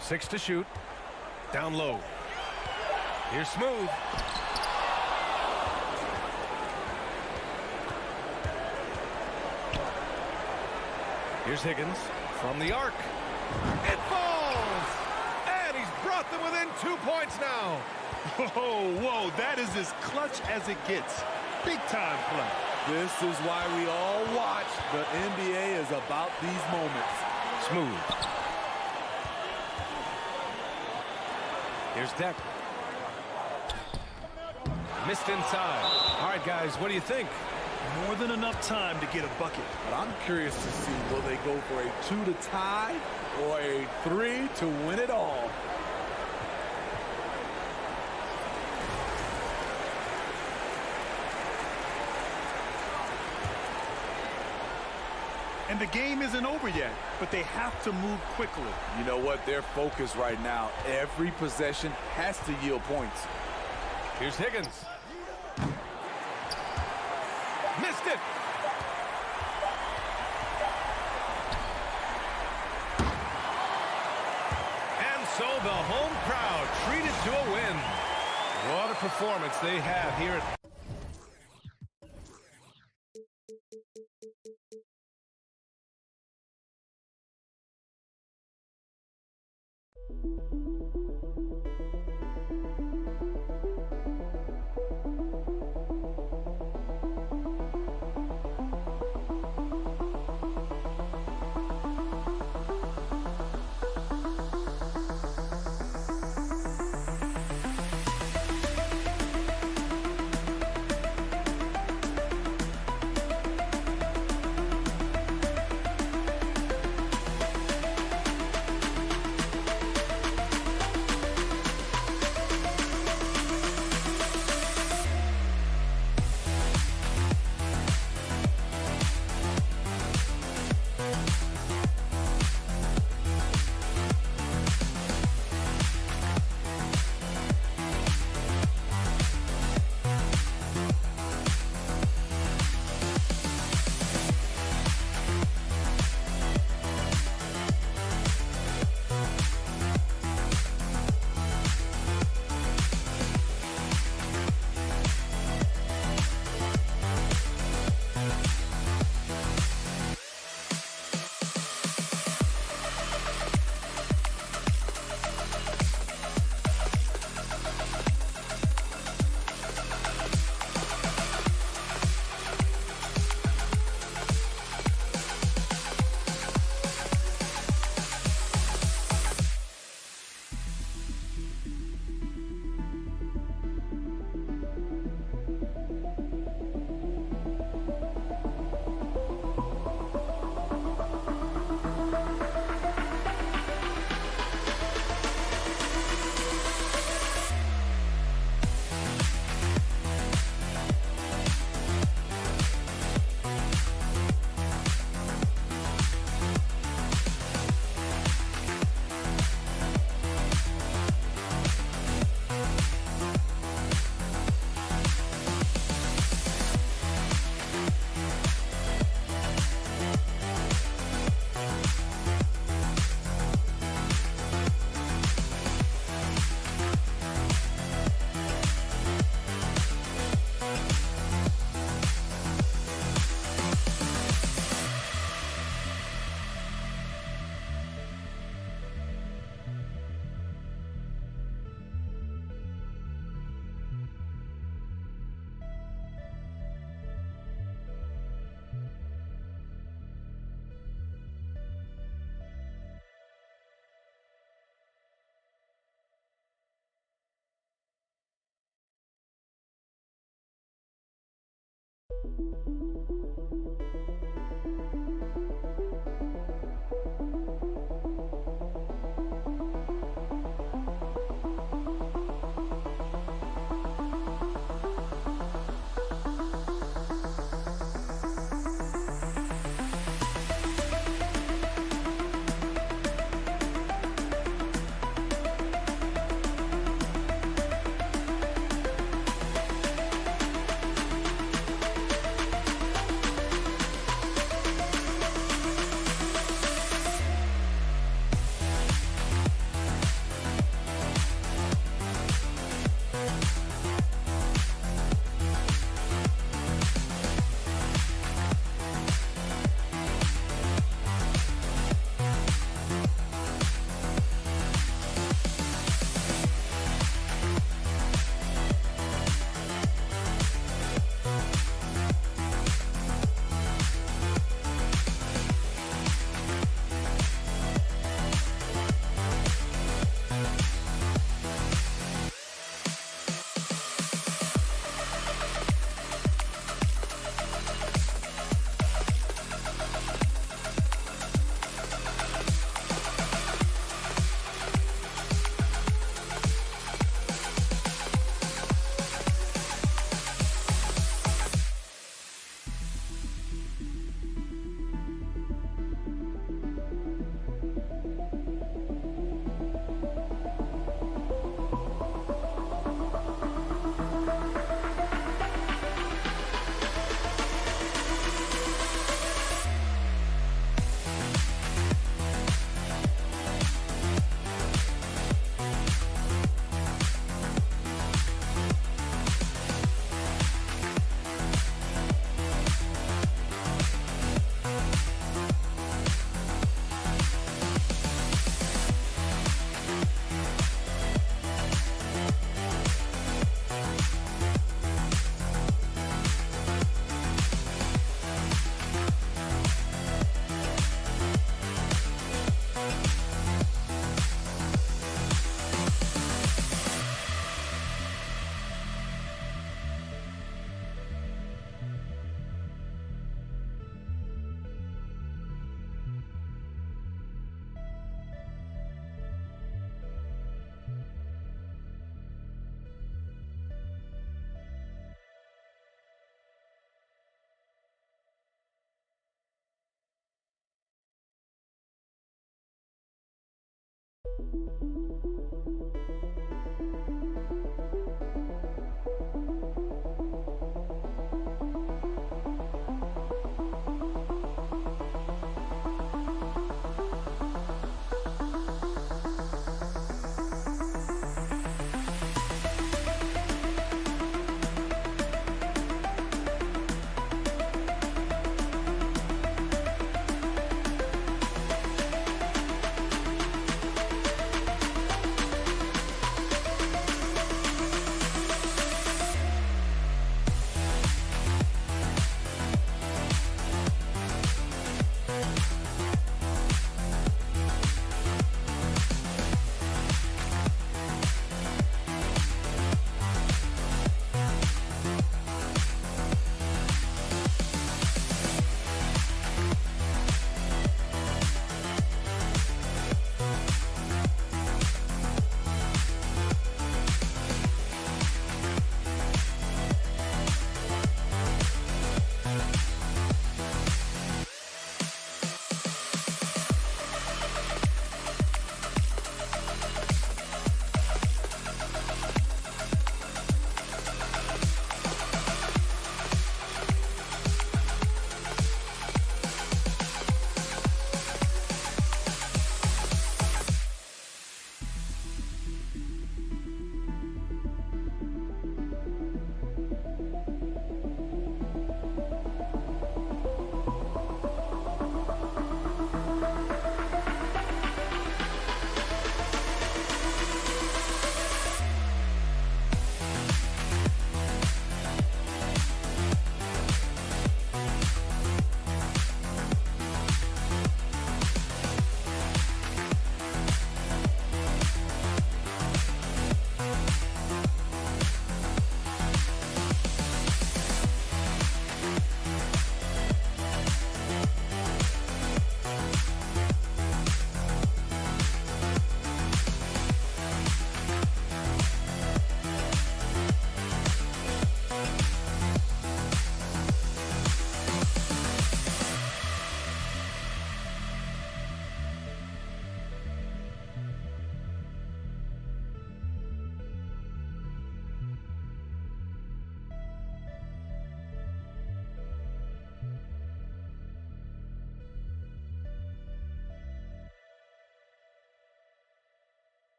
6 to shoot. Down low. Here's Smooth. Here's Higgins from the arc. It falls! And he's brought them within 2 points now. Whoa, that is as clutch as it gets. Big time play. This is why we all watch. The NBA is about these moments. Smooth. Here's Deck. Missed inside. All right, guys, what do you think? More than enough time to get a bucket. But I'm curious to see, will they go for a 2 to tie or a 3 to win it all? And the game isn't over yet, but they have to move quickly. You know what? They're focused right now. Every possession has to yield points. Here's Higgins. Missed it. And so the home crowd treated to a win. What a performance they have here at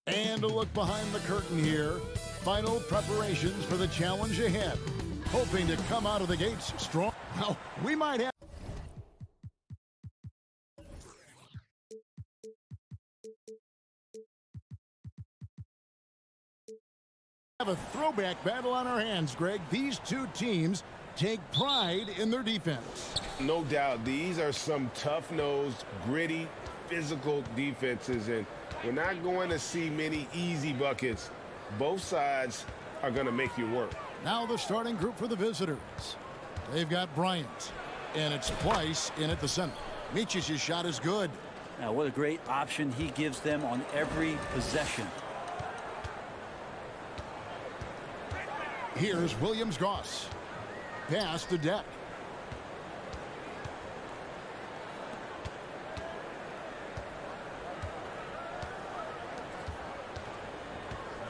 And a look behind the curtain here. Final preparations for the challenge ahead. Hoping to come out of the gates strong. Well, we might have a throwback battle on our hands, Greg. These two teams take pride in their defense. No doubt. These are some tough-nosed, gritty, physical defenses, and we're not going to see many easy buckets. Both sides are going to make you work. Now the starting group for the visitors. They've got Bryant, and it's Price in at the center. Micic's shot is good. Now, what a great option he gives them on every possession. Here's Williams-Goss. Pass to Deck.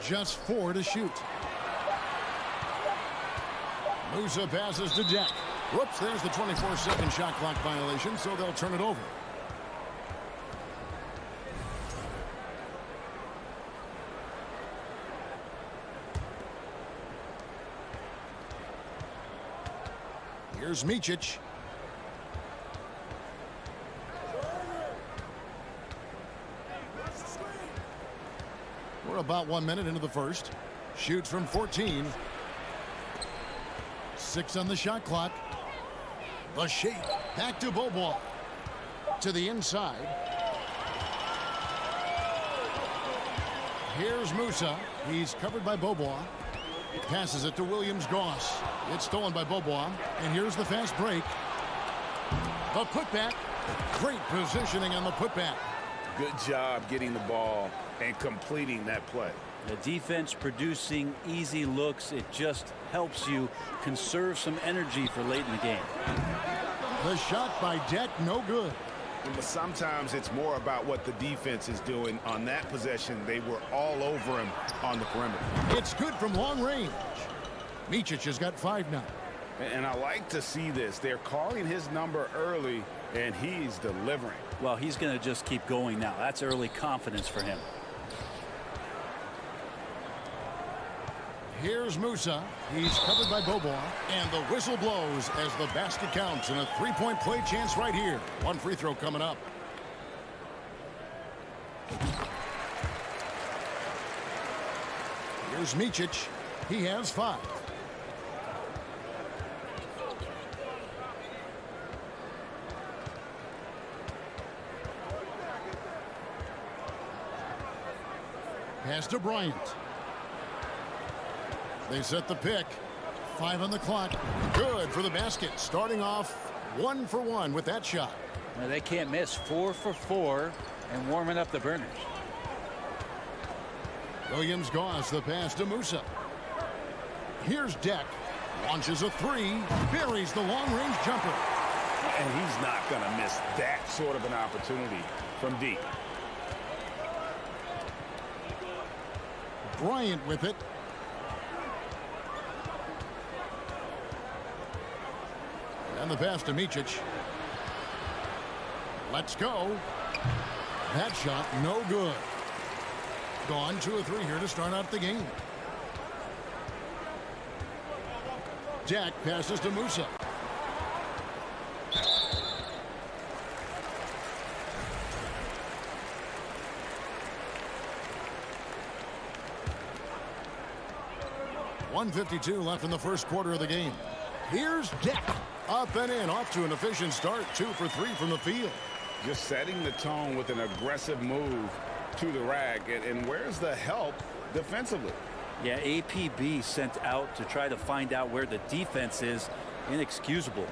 Just 4 to shoot. Musa passes to Deck. Whoops, there's the 24-second shot clock violation, so they'll turn it over. Here's Micic. We're about 1 minute into the first. Shoots from 14. 6 on the shot clock. The shake. Back to Bobois. To the inside. Here's Musa. He's covered by Bobois. Passes it to Williams-Goss. It's stolen by Bobois. And here's the fast break. The putback. Great positioning on the putback. Good job getting the ball and completing that play. The defense producing easy looks. It just helps you conserve some energy for late in the game. The shot by Deck, no good. But sometimes it's more about what the defense is doing. On that possession, they were all over him on the perimeter. It's good from long range. Micic has got 5 now. And I like to see this. They're calling his number early, and he's delivering. Well, he's going to just keep going now. That's early confidence for him. Here's Musa. He's covered by Bobois. And the whistle blows as the basket counts. And a 3-point play chance right here. 1 free throw coming up. Here's Micic. He has 5. Pass to Bryant. They set the pick. 5 on the clock. Good for the basket. Starting off 1 for 1 with that shot. Well, they can't miss. 4 for 4 and warming up the burners. Williams-Goss, the pass to Musa. Here's Deck. Launches a 3. Buries the long-range jumper. And he's not going to miss that sort of an opportunity from deep. Bryant with it. And the pass to Micic. Let's go. That shot, no good. Gone 2 of 3 here to start out the game. Jack passes to Musa. .152 left in the first quarter of the game. Here's Deck. Up and in, off to an efficient start. 2 for 3 from the field. Just setting the tone with an aggressive move to the rack. And where's the help defensively? Yeah, APB sent out to try to find out where the defense is. Inexcusable.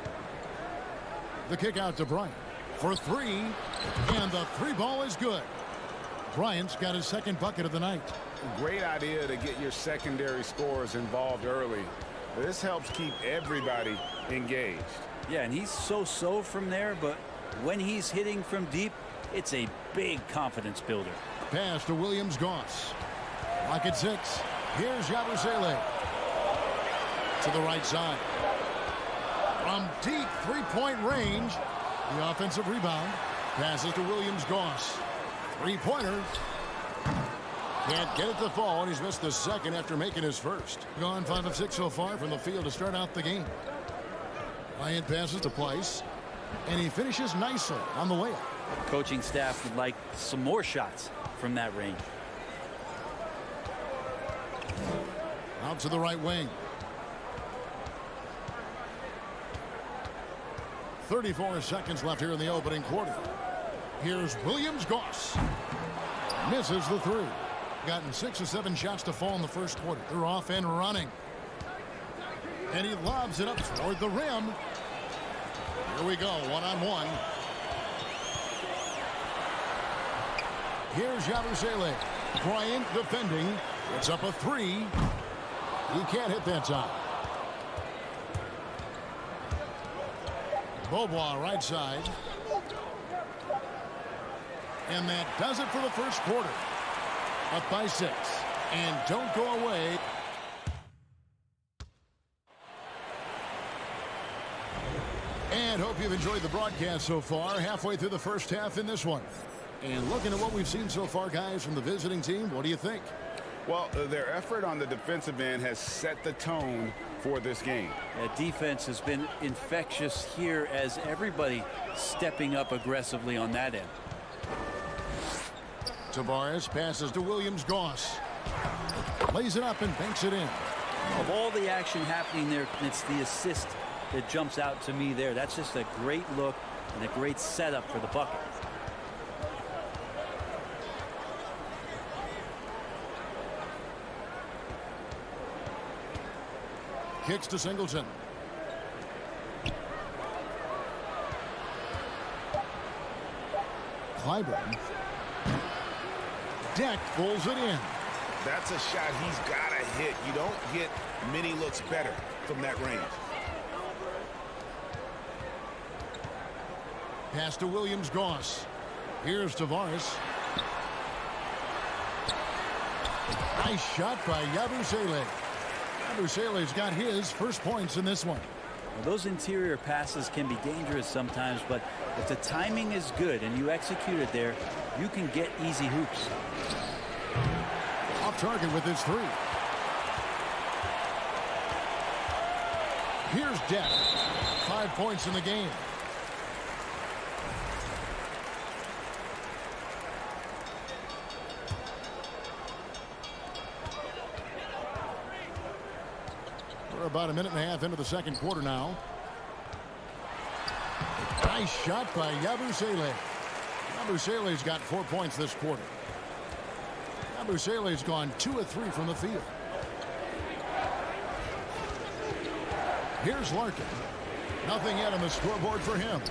The kick out to Bryant for 3. And the 3 ball is good. Bryant's got his 2nd bucket of the night. Great idea to get your secondary scorers involved early. This helps keep everybody engaged. Yeah, and he's so-so from there, but when he's hitting from deep, it's a big confidence builder. Pass to Williams-Goss. Lock at 6. Here's Yabusele. To the right side. From deep 3-point range. The offensive rebound. Passes to Williams-Goss. 3-pointer. Can't get it to fall, and he's missed the 2nd after making his 1st. Gone 5 of 6 so far from the field to start out the game. Bryant passes to Place, and he finishes nicely on the layup. Coaching staff would like some more shots from that range. Out to the right wing. 34 seconds left here in the opening quarter. Here's Williams-Goss. Misses the 3. Gotten 6 or 7 shots to fall in the first quarter. They're off and running. And he lobs it up toward the rim. Here we go, 1-on-1. Here's Yabusele. Bryant defending. It's up a 3. He can't hit that time. Bobois right side. And that does it for the first quarter. Up by 6. And don't go away. And hope you've enjoyed the broadcast so far. Halfway through the first half in this one. And looking at what we've seen so far, guys, from the visiting team, what do you think? Well, their effort on the defensive end has set the tone for this game. Defense has been infectious here as everybody stepping up aggressively on that end. Tavares passes to Williams-Goss. Lays it up and banks it in. Of all the action happening there, it's the assist that jumps out to me there. That's just a great look and a great setup for the bucket. Kicks to Singleton. Clyburn. Deck pulls it in. That's a shot he's got to hit. You don't get many looks better from that range. Pass to Williams-Goss. Here's Tavares. Nice shot by Yabusele. Yabusele's got his first points in this one. Well, those interior passes can be dangerous sometimes, but if the timing is good and you execute it there, you can get easy hoops. Off target with his three. Here's Deck. 5 points in the game. We're about a minute and a half into the second quarter now. Nice shot by Yabusele. Yabusele's got 4 points this quarter. Yabusele's gone 2 of 3 from the field. Here's Larkin. Nothing yet on the scoreboard for him.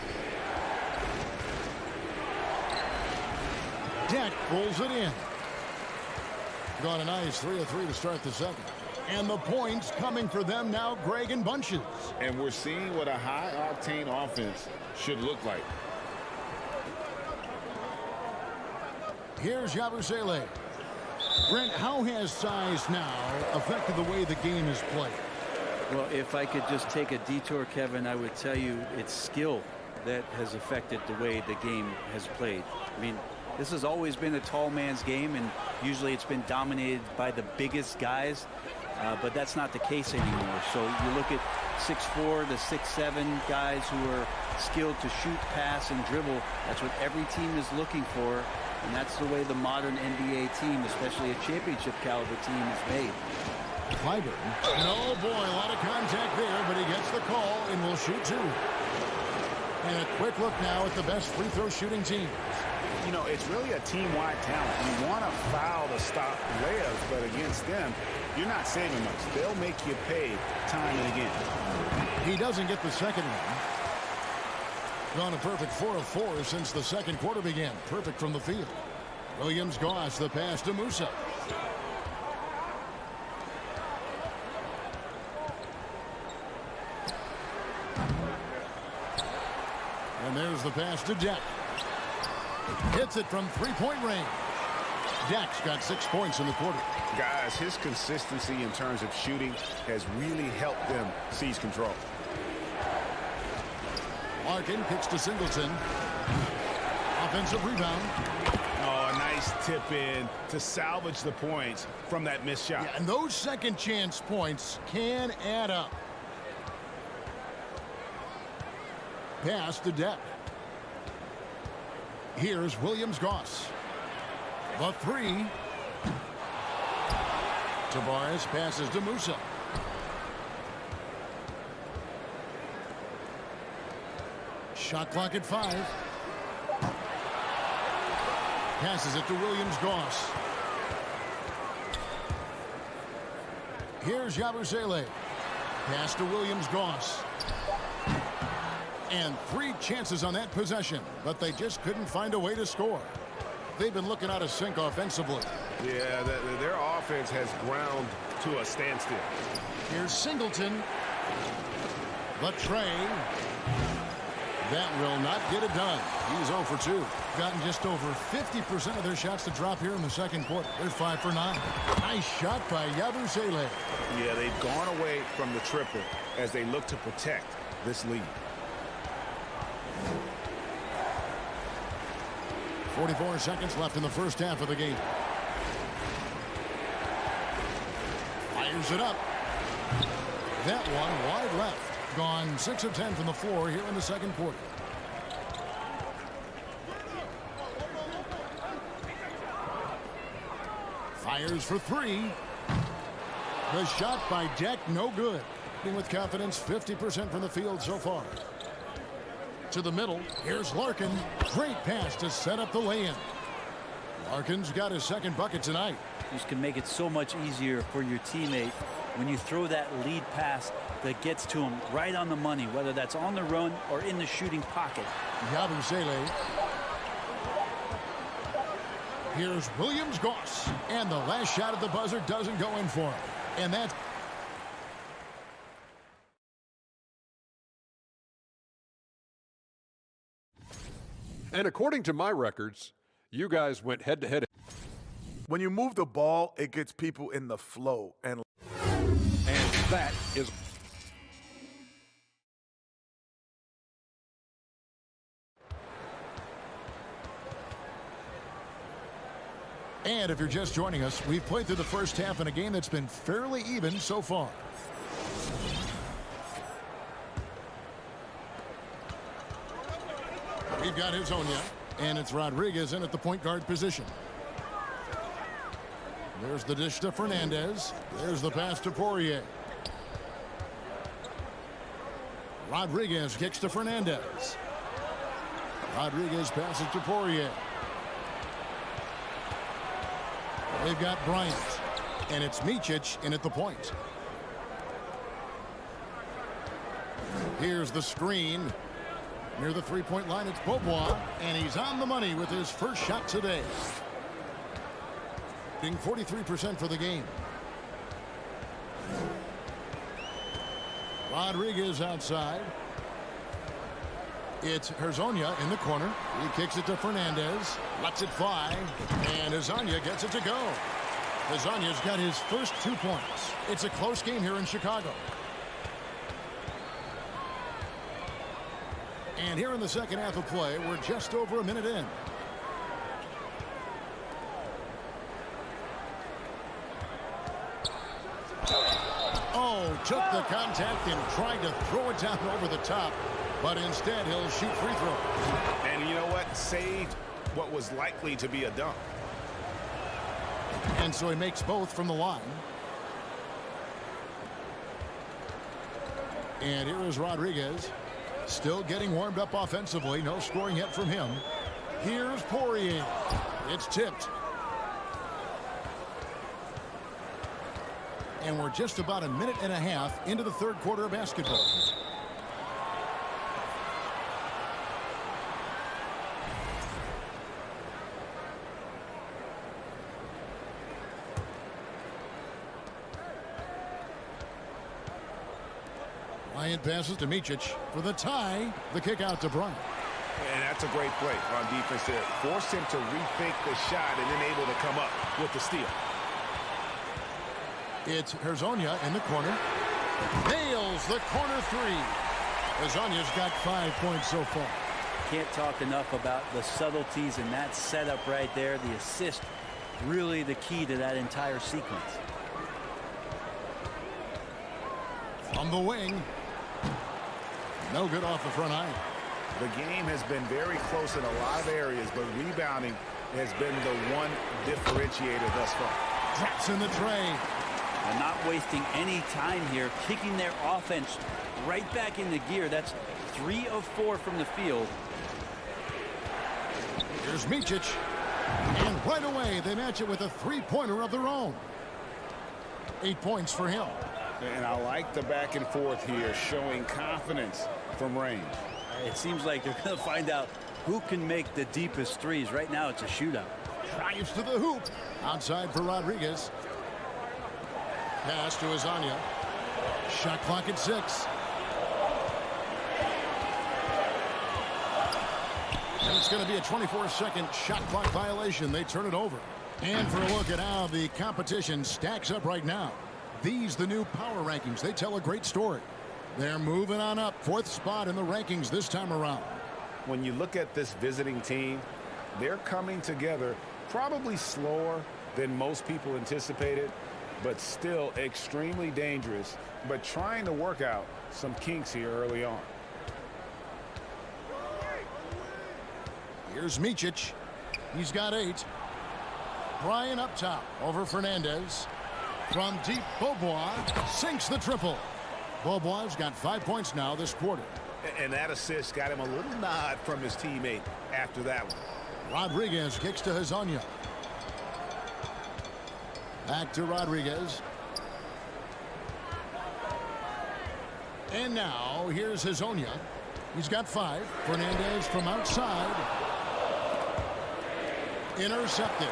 Deck pulls it in. Gone a nice 3 of 3 to start the second. And the points coming for them now, Greg, in bunches. And we're seeing what a high-octane offense should look like. Here's Yabusele. Brent, how has size now affected the way the game is played? Well, if I could just take a detour, Kevin, I would tell you it's skill that has affected the way the game has played. I mean, this has always been a tall man's game, and usually it's been dominated by the biggest guys, but that's not the case anymore. So you look at 6'4" to 6'7" guys who are skilled to shoot, pass, and dribble. That's what every team is looking for, and that's the way the modern NBA team, especially a championship caliber team, is made. Clyburn. Oh boy, a lot of contact there, but he gets the call and will shoot 2. And a quick look now at the best free throw shooting teams. You know, it's really a team-wide talent. You want to foul to stop layups, but against them, you're not saving much. They'll make you pay time and again. He doesn't get the second one. Gone a perfect 4 of 4 since the second quarter began. Perfect from the field. Williams-Goss, the pass to Musa. And there's the pass to Deck. Hits it from three-point range. Deck's got 6 points in the quarter. Guys, his consistency in terms of shooting has really helped them seize control. Larkin kicks to Singleton. Offensive rebound. Oh, a nice tip in to salvage the points from that missed shot. Yeah, and those second chance points can add up. Pass to Deck. Here's Williams-Goss. The 3. Tavares passes to Musa. Shot clock at 5. Passes it to Williams-Goss. Here's Yabusele. Pass to Williams-Goss. And 3 chances on that possession, but they just couldn't find a way to score. They've been looking out of sync offensively. Yeah, their offense has ground to a standstill. Here's Singleton. The tray. That will not get it done. He's 0 for 2. Gotten just over 50% of their shots to drop here in the second quarter. They're 5 for 9. Nice shot by Yabusele. Yeah, they've gone away from the triple as they look to protect this lead. 44 seconds left in the first half of the game. Fires it up. That one wide left. Gone 6 of 10 from the floor here in the second quarter. Fires for 3. The shot by Deck, no good. With confidence, 50% from the field so far. To the middle, here's Larkin. Great pass to set up the lay-in. Larkin's got his second bucket tonight. This can make it so much easier for your teammate when you throw that lead pass that gets to him right on the money, whether that's on the run or in the shooting pocket. Yabusele. Here's Williams-Goss. And the last shot at the buzzer doesn't go in for him. And that's And according to my records, you guys went head-to-head. When you move the ball, it gets people in the flow. And that is... And if you're just joining us, we've played through the first half in a game that's been fairly even so far. We've got Hezonja, and it's Rodriguez in at the point guard position. There's the dish to Fernandez. There's the pass to Poirier. Rodriguez kicks to Fernandez. Rodriguez passes to Poirier. They've got Bryant, and it's Micic in at the point. Here's the screen. Near the three-point line, it's Beaubois, and he's on the money with his first shot today. Being 43% for the game. Rodriguez outside. It's Hezonja in the corner. He kicks it to Fernandez. Lets it fly. And Hezonja gets it to go. Hezonja's got his first 2 points. It's a close game here in Chicago. And here in the second half of play, we're just over a minute in. Oh, took the contact and tried to throw it down over the top. But instead, he'll shoot free throw. And you know what? Saved what was likely to be a dunk. And so he makes both from the line. And here is Rodriguez. Still getting warmed up offensively. No scoring yet from him. Here's Poirier. It's tipped. And we're just about a minute and a half into the third quarter of basketball. Bryant passes to Micic for the tie. The kick out to Bryant. And that's a great play on defense there. Forced him to rethink the shot and then able to come up with the steal. It's Hezonja in the corner. Nails the corner three. Hezonja's got 5 points so far. Can't talk enough about the subtleties in that setup right there. The assist, really the key to that entire sequence. From the wing. No good off the front iron. The game has been very close in a lot of areas, but rebounding has been the one differentiator thus far. Drops in the tray. They're not wasting any time here, kicking their offense right back into gear. That's 3 of 4 from the field. Here's Micic. And right away, they match it with a three-pointer of their own. 8 points for him. And I like the back and forth here, showing confidence from range. It seems like they're going to find out who can make the deepest threes. Right now, it's a shootout. Drives to the hoop. Outside for Rodriguez. Pass to Hezonja. Shot clock at 6. And it's going to be a 24-second shot clock violation. They turn it over. And for a look at how the competition stacks up right now. These, the new power rankings, they tell a great story. They're moving on up. 4th spot in the rankings this time around. When you look at this visiting team, they're coming together probably slower than most people anticipated, but still extremely dangerous, but trying to work out some kinks here early on. Here's Micic. He's got 8. Bryant up top over Fernandez. From deep, Beaubois sinks the triple. Beaubois got 5 points now this quarter. And that assist got him a little nod from his teammate after that one. Rodriguez kicks to Hezonja. Back to Rodriguez. And now here's Hezonja. He's got 5. Fernandez from outside. Intercepted.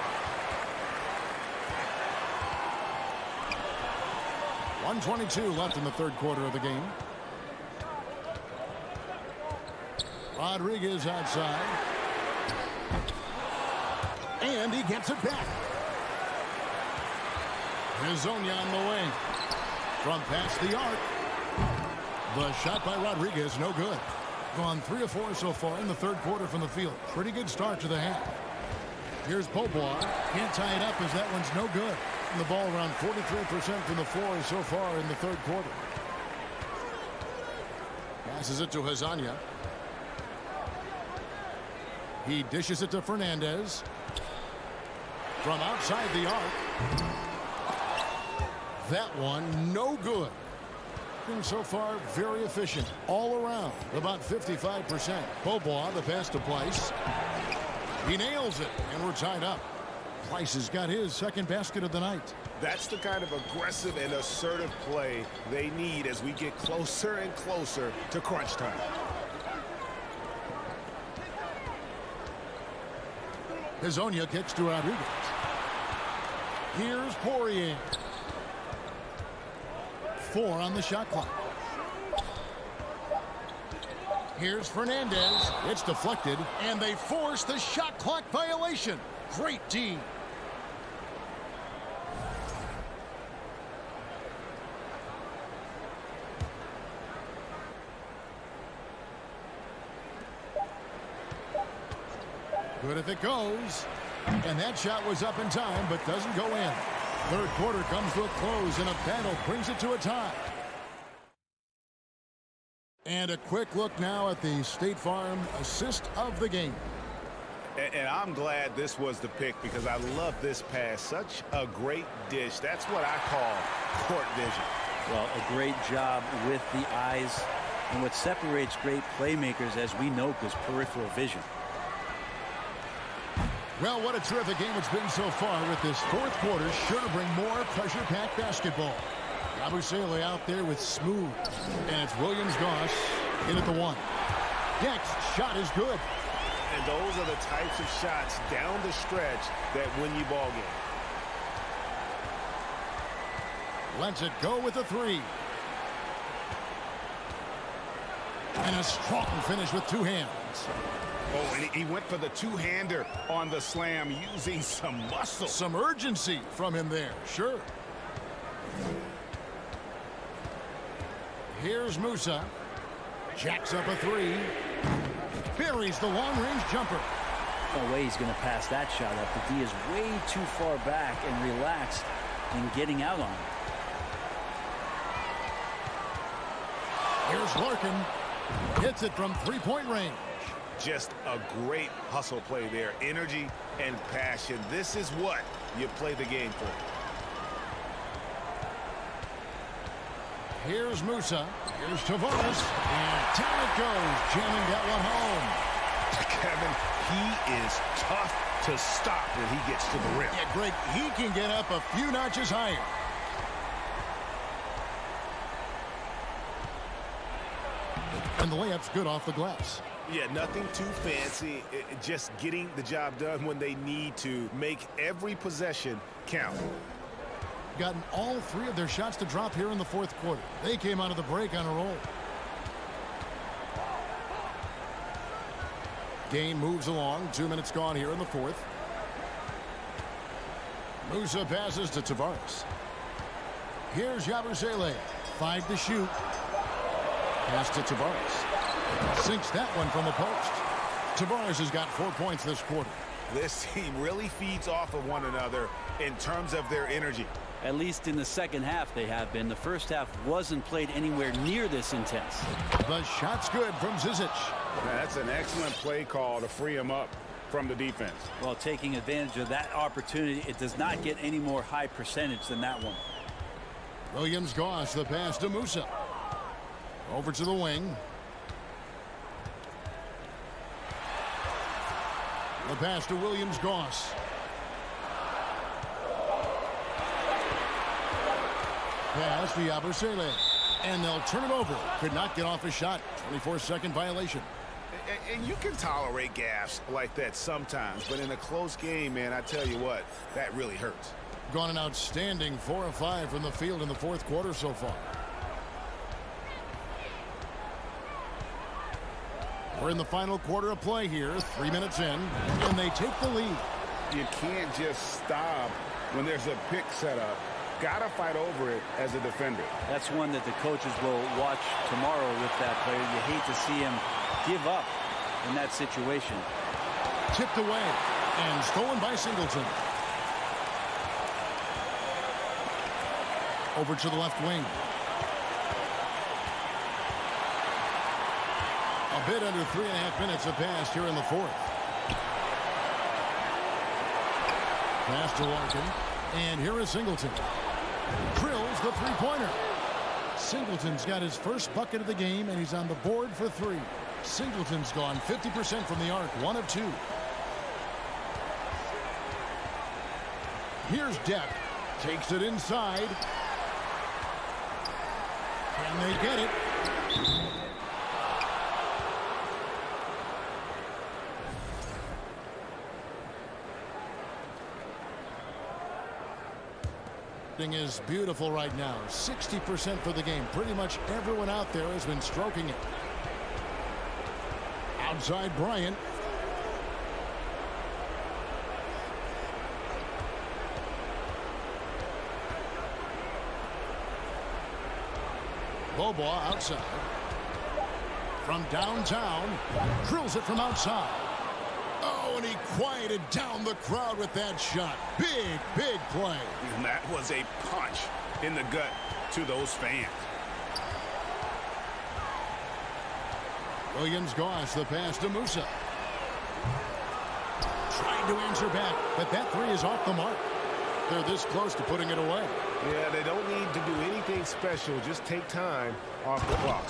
1:22 left in the third quarter of the game. Rodriguez outside. And he gets it back. Hezonja on the wing. From past the arc. The shot by Rodriguez, no good. Gone 3 of 4 so far in the third quarter from the field. Pretty good start to the half. Here's Beaubois. Can't tie it up as that one's no good. And the ball around 43% from the floor so far in the third quarter. Passes it to Hezonja. He dishes it to Fernandez. From outside the arc. That one no good. And so far, very efficient all around, about 55%. Beaubois, the pass to Price. He nails it, and we're tied up. Price has got his second basket of the night. That's the kind of aggressive and assertive play they need as we get closer and closer to crunch time. Hezonja kicks to Rodriguez. Here's Poirier. 4 on the shot clock. Here's Fernandez. It's deflected, and they force the shot clock violation. Great D. Good if it goes. And that shot was up in time, but doesn't go in. Third quarter comes to a close, and a battle brings it to a tie. And a quick look now at the State Farm assist of the game. And I'm glad this was the pick because I love this pass. Such a great dish. That's what I call court vision. Well, a great job with the eyes. And what separates great playmakers, as we know, is peripheral vision. Well, what a terrific game it's been so far with this fourth quarter. Sure to bring more pressure-packed basketball. Yabusele out there with smooth. And it's Williams-Goss in at the 1. Next shot is good. And those are the types of shots down the stretch that win you ball game. Lets it go with a 3. And a strong finish with 2 hands. Oh, and he went for the two-hander on the slam using some muscle. Some urgency from him there, sure. Here's Musa. Jacks up a 3. Buries the long-range jumper. No way he's going to pass that shot up. The D is way too far back and relaxed in getting out on it. Here's Larkin. Hits it from 3-point range. Just a great hustle play there. Energy and passion. This is what you play the game for. Here's Musa. Here's Tavares. And down it goes. Jamming that one home. Kevin, he is tough to stop when he gets to the rim. Yeah, Greg, he can get up a few notches higher. And the layup's good off the glass. Yeah, nothing too fancy. Just getting the job done when they need to. Make every possession count. Gotten all 3 of their shots to drop here in the fourth quarter. They came out of the break on a roll. Game moves along. 2 minutes gone here in the fourth. Musa passes to Tavares. Here's Yabusele. 5 to shoot. Pass to Tavares. Sinks that one from the post. Tavares has got 4 points this quarter. This team really feeds off of one another in terms of their energy. At least in the second half they have been. The first half wasn't played anywhere near this intense. The shot's good from Zizic. That's an excellent play call to free him up from the defense. Well, taking advantage of that opportunity, it does not get any more high percentage than that one. Williams-Goss, the pass to Musa. Over to the wing. The pass to Williams-Goss. Pass to Yabusele. And they'll turn it over. Could not get off a shot. 24-second violation. And you can tolerate gaffes like that sometimes, but in a close game, man, I tell you what, that really hurts. Gone an outstanding 4 of 5 from the field in the fourth quarter so far. We're in the final quarter of play here, 3 minutes in, and they take the lead. You can't just stop when there's a pick set up. Got to fight over it as a defender. That's one that the coaches will watch tomorrow with that player. You hate to see him give up in that situation. Tipped away and stolen by Singleton. Over to the left wing. A bit under 3.5 minutes have passed here in the fourth. Pass to Larkin. And here is Singleton. Drills the three-pointer. Singleton's got his first bucket of the game, and he's on the board for 3. Singleton's gone 50% from the arc, 1 of 2. Here's Deck. Takes it inside. Can they get it? Is beautiful right now. 60% for the game. Pretty much everyone out there has been stroking it. Outside Bryant. Bobois outside. From downtown. Drills it from outside. Oh, and he quieted down the crowd with that shot. Big, big play. And that was a punch in the gut to those fans. Williams-Goss, the pass to Musa. Trying to answer back, but that 3 is off the mark. They're this close to putting it away. Yeah, they don't need to do anything special. Just take time off the clock.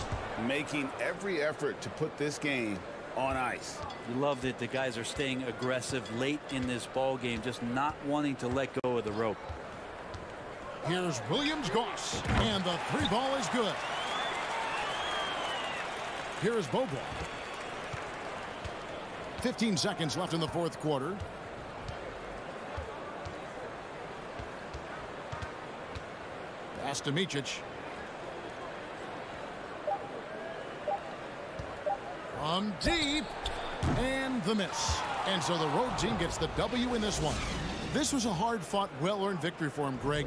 Making every effort to put this game on ice. You love that the guys are staying aggressive late in this ball game, just not wanting to let go of the rope. Here's Williams-Goss, and the 3 ball is good. Here is Bobois. 15 seconds left in the fourth quarter. Pass to Micic. From deep, and the miss. And so the road team gets the W in this one. This was a hard-fought, well-earned victory for him, Greg.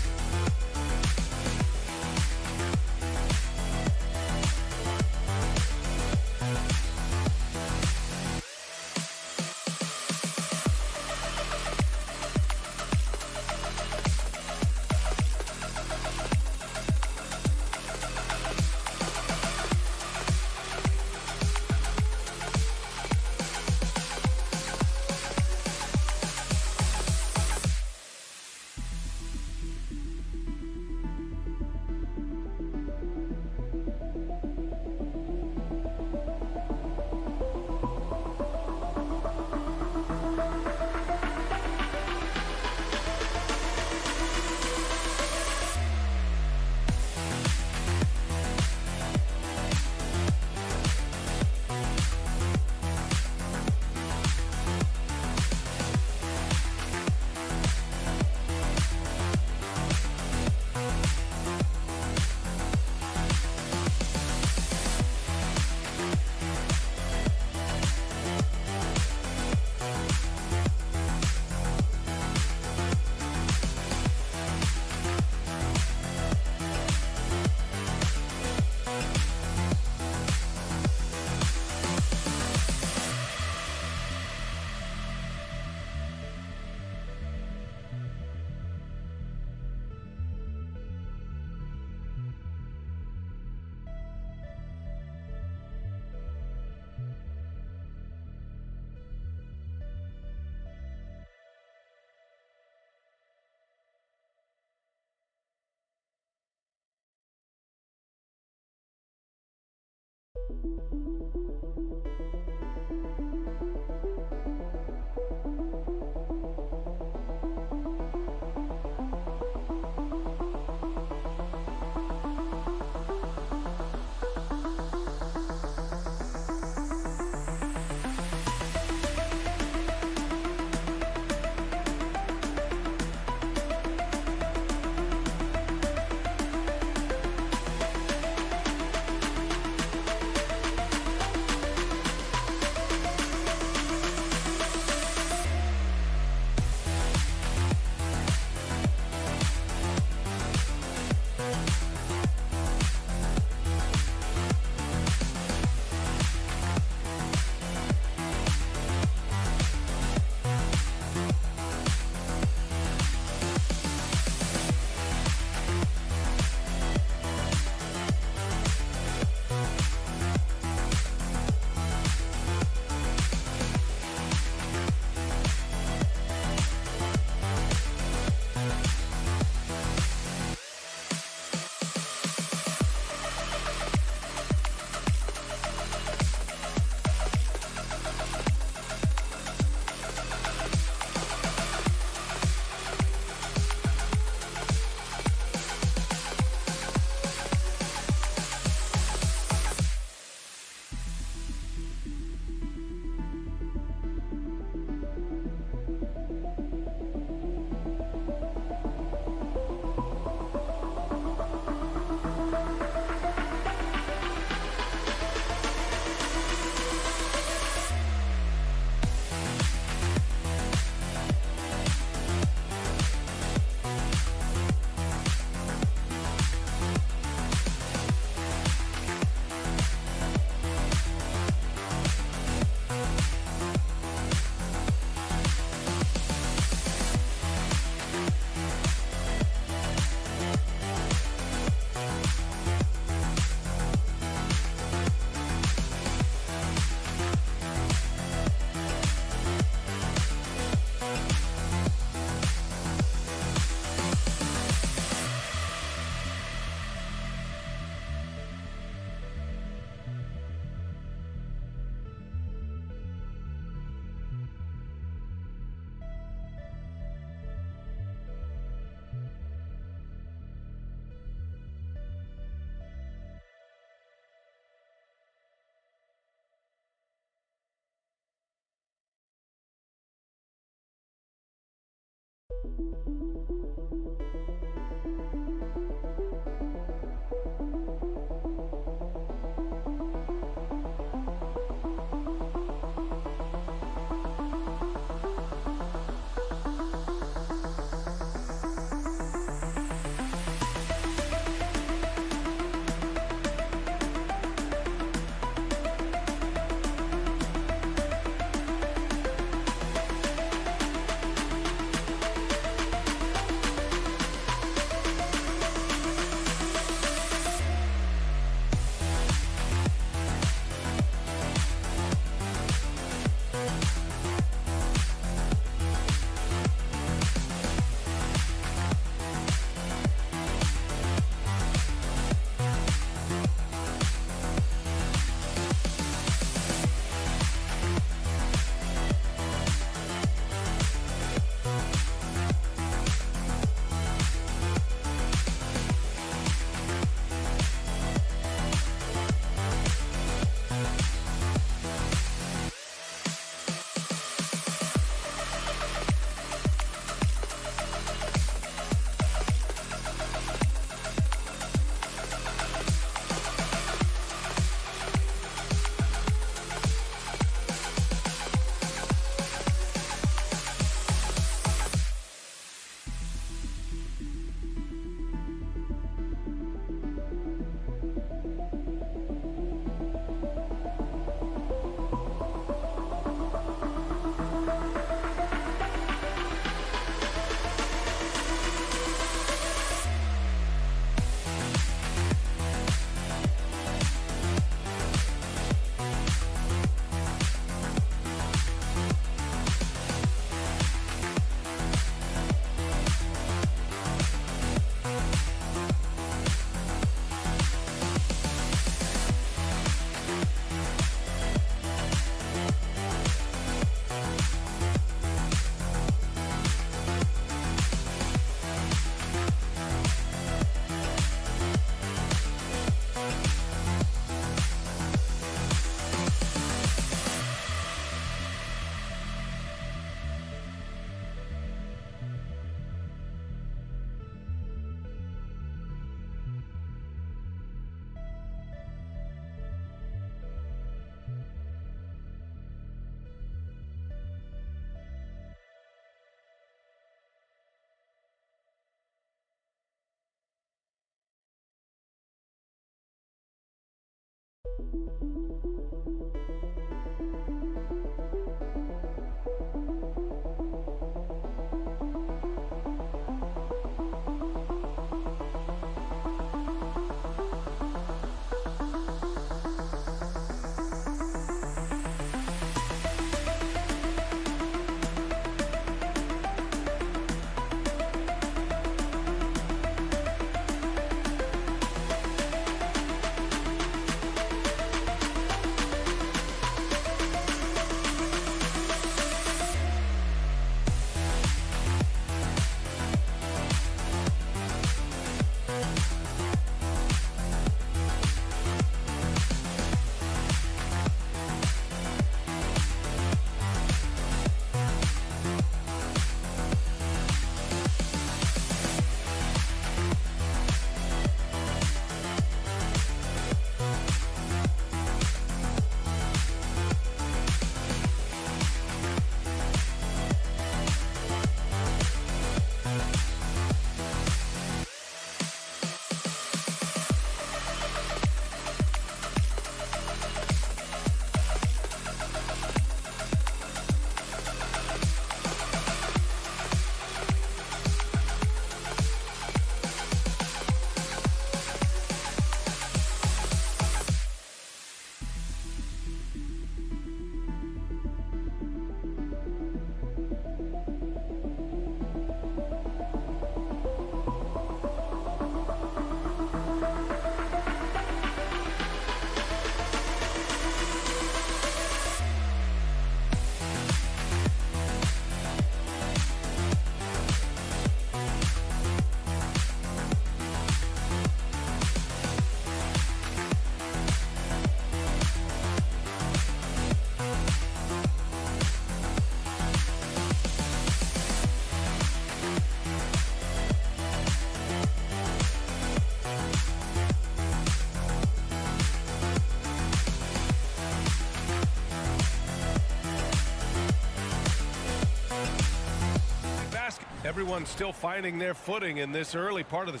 Everyone's still finding their footing in this early part of the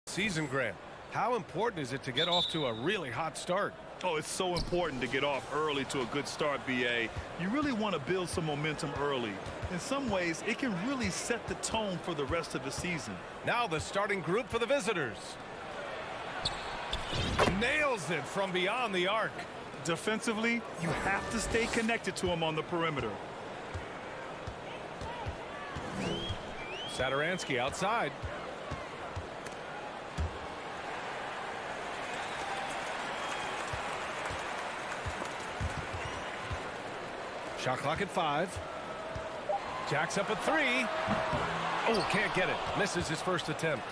season, Grant. How important is it to get off to a really hot start? Oh, it's so important to get off early to a good start, BA. You really want to build some momentum early. In some ways, it can really set the tone for the rest of the season. Now the starting group for the visitors. Nails it from beyond the arc. Defensively, you have to stay connected to him on the perimeter. Satoransky outside. Shot clock at 5. Jacks up at 3. Oh, can't get it. Misses his first attempt.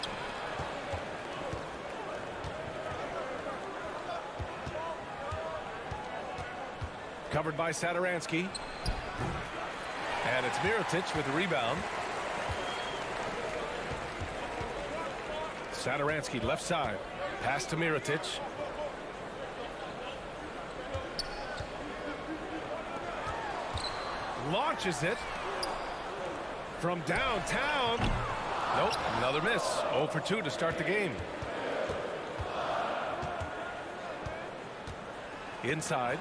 Covered by Satoransky. And it's Mirotic with the rebound. Satoransky left side. Pass to Mirotic. Launches it from downtown. Nope, another miss. 0 for 2 to start the game. Inside.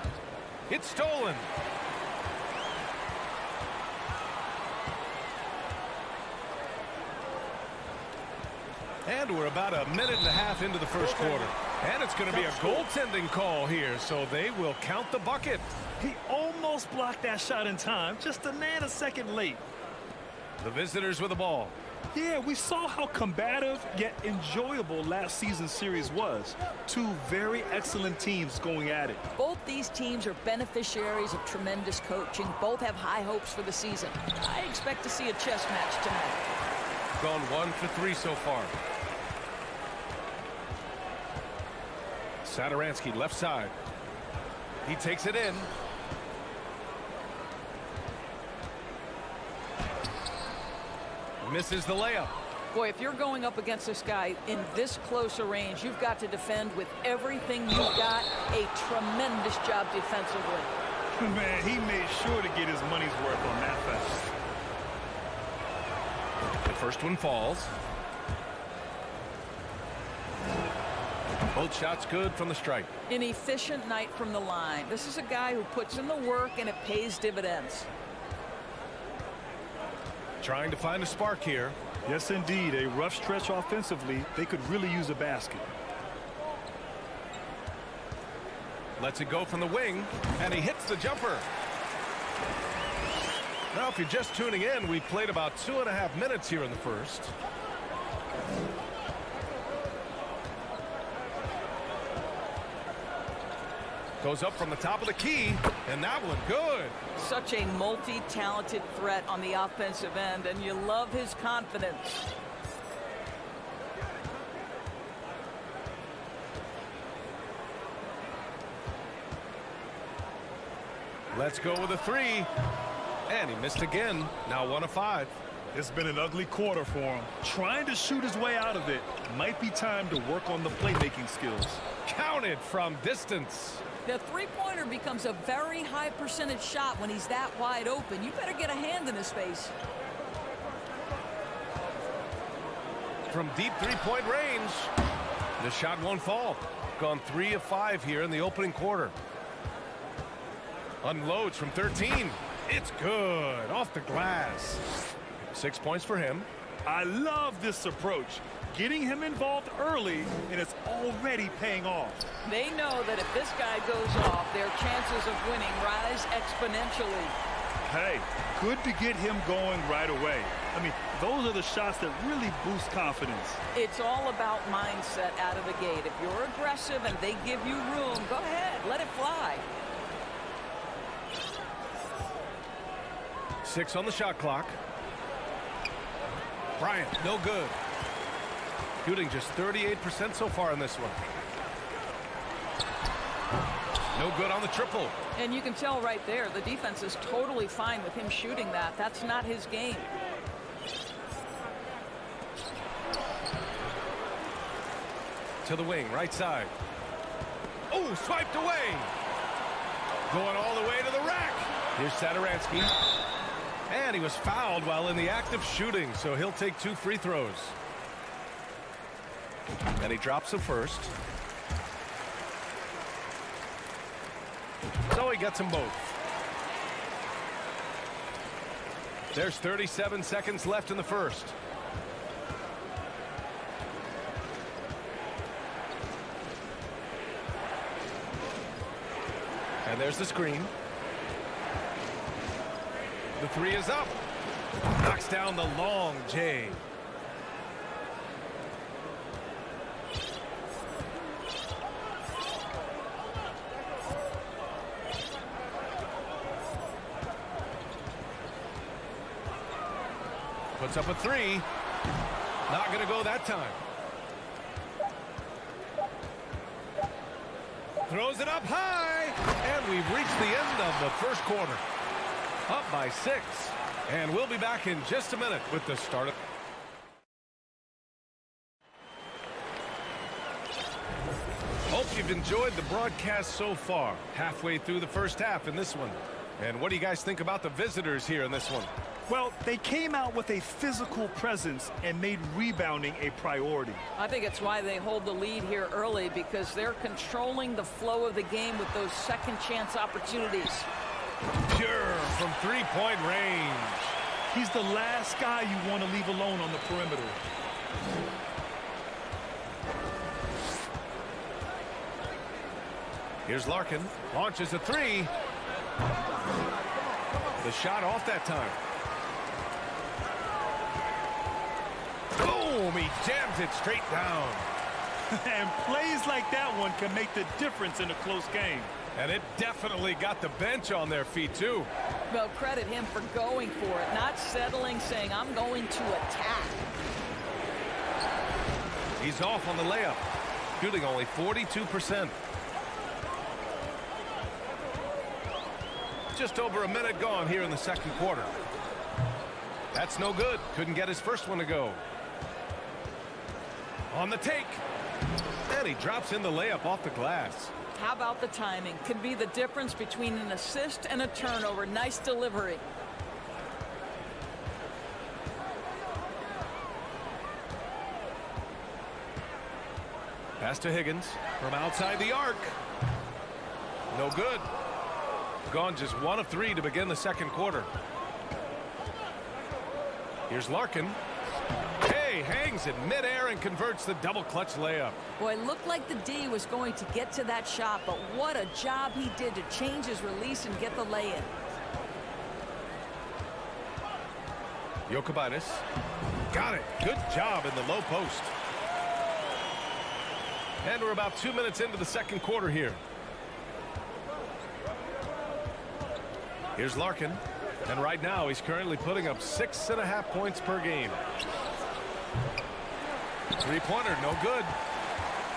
It's stolen. And we're about a minute and a half into the first quarter. And it's going to be a goaltending call here, so they will count the bucket. He almost blocked that shot in time, just a nanosecond late. The visitors with the ball. Yeah, we saw how combative yet enjoyable last season's series was. Two very excellent teams going at it. Both these teams are beneficiaries of tremendous coaching. Both have high hopes for the season. I expect to see a chess match tonight. Gone 1 for 3 so far. Satoransky left side. He takes it in. Misses the layup. Boy, if you're going up against this guy in this close a range, you've got to defend with everything you've got. A tremendous job defensively. Man, he made sure to get his money's worth on that foul. First one falls. Both shots good from the stripe. An efficient night from the line. This is a guy who puts in the work and it pays dividends. Trying to find a spark here. Yes, indeed. A rough stretch offensively. They could really use a basket. Lets it go from the wing, and he hits the jumper. Now, if you're just tuning in, we played about 2.5 minutes here in the first. Goes up from the top of the key, and that one good. Such a multi-talented threat on the offensive end, and you love his confidence. Let's go with a three. And he missed again. Now 1 of 5. It's been an ugly quarter for him. Trying to shoot his way out of it. Might be time to work on the playmaking skills. Counted from distance. The three-pointer becomes a very high percentage shot when he's that wide open. You better get a hand in his face. From deep three-point range. The shot won't fall. Gone 3 of 5 here in the opening quarter. Unloads from 13. It's good. Off the glass. 6 points for him. I love this approach. Getting him involved early, and it's already paying off. They know that if this guy goes off, their chances of winning rise exponentially. Hey, good to get him going right away. I mean, those are the shots that really boost confidence. It's all about mindset out of the gate. If you're aggressive and they give you room, go ahead, let it fly. 6 on the shot clock. Bryant, no good. Shooting just 38% so far in this one. No good on the triple. And you can tell right there, the defense is totally fine with him shooting that. That's not his game. To the wing, right side. Oh, swiped away. Going all the way to the rack. Here's Satoransky. And he was fouled while in the act of shooting, so he'll take 2 free throws. And he drops the first. So he gets them both. There's 37 seconds left in the first. And there's the screen. The 3 is up. Knocks down the long J. Puts up a 3. Not going to go that time. Throws it up high. And we've reached the end of the first quarter. Up by 6. And we'll be back in just a minute with the start of... Hope you've enjoyed the broadcast so far. Halfway through the first half in this one. And what do you guys think about the visitors here in this one? Well, they came out with a physical presence and made rebounding a priority. I think it's why they hold the lead here early, because they're controlling the flow of the game with those second chance opportunities. Pure from three-point range. He's the last guy you want to leave alone on the perimeter. Here's Larkin. Launches a 3. The shot off that time. Boom! He jams it straight down. And plays like that one can make the difference in a close game. And it definitely got the bench on their feet, too. Well, credit him for going for it, not settling, saying, I'm going to attack. He's off on the layup, shooting only 42%. Just over a minute gone here in the second quarter. That's no good. Couldn't get his first one to go. On the take. And he drops in the layup off the glass. How about the timing? Could be the difference between an assist and a turnover. Nice delivery. Pass to Higgins from outside the arc. No good. Gone just 1 of 3 to begin the second quarter. Here's Larkin. Hey, hangs in midair and converts the double clutch layup. Boy, it looked like the D was going to get to that shot, but what a job he did to change his release and get the lay-in. Jokic. Got it. Good job in the low post. And we're about 2 minutes into the second quarter here. Here's Larkin. And right now he's currently putting up 6.5 points per game. Three-pointer, no good.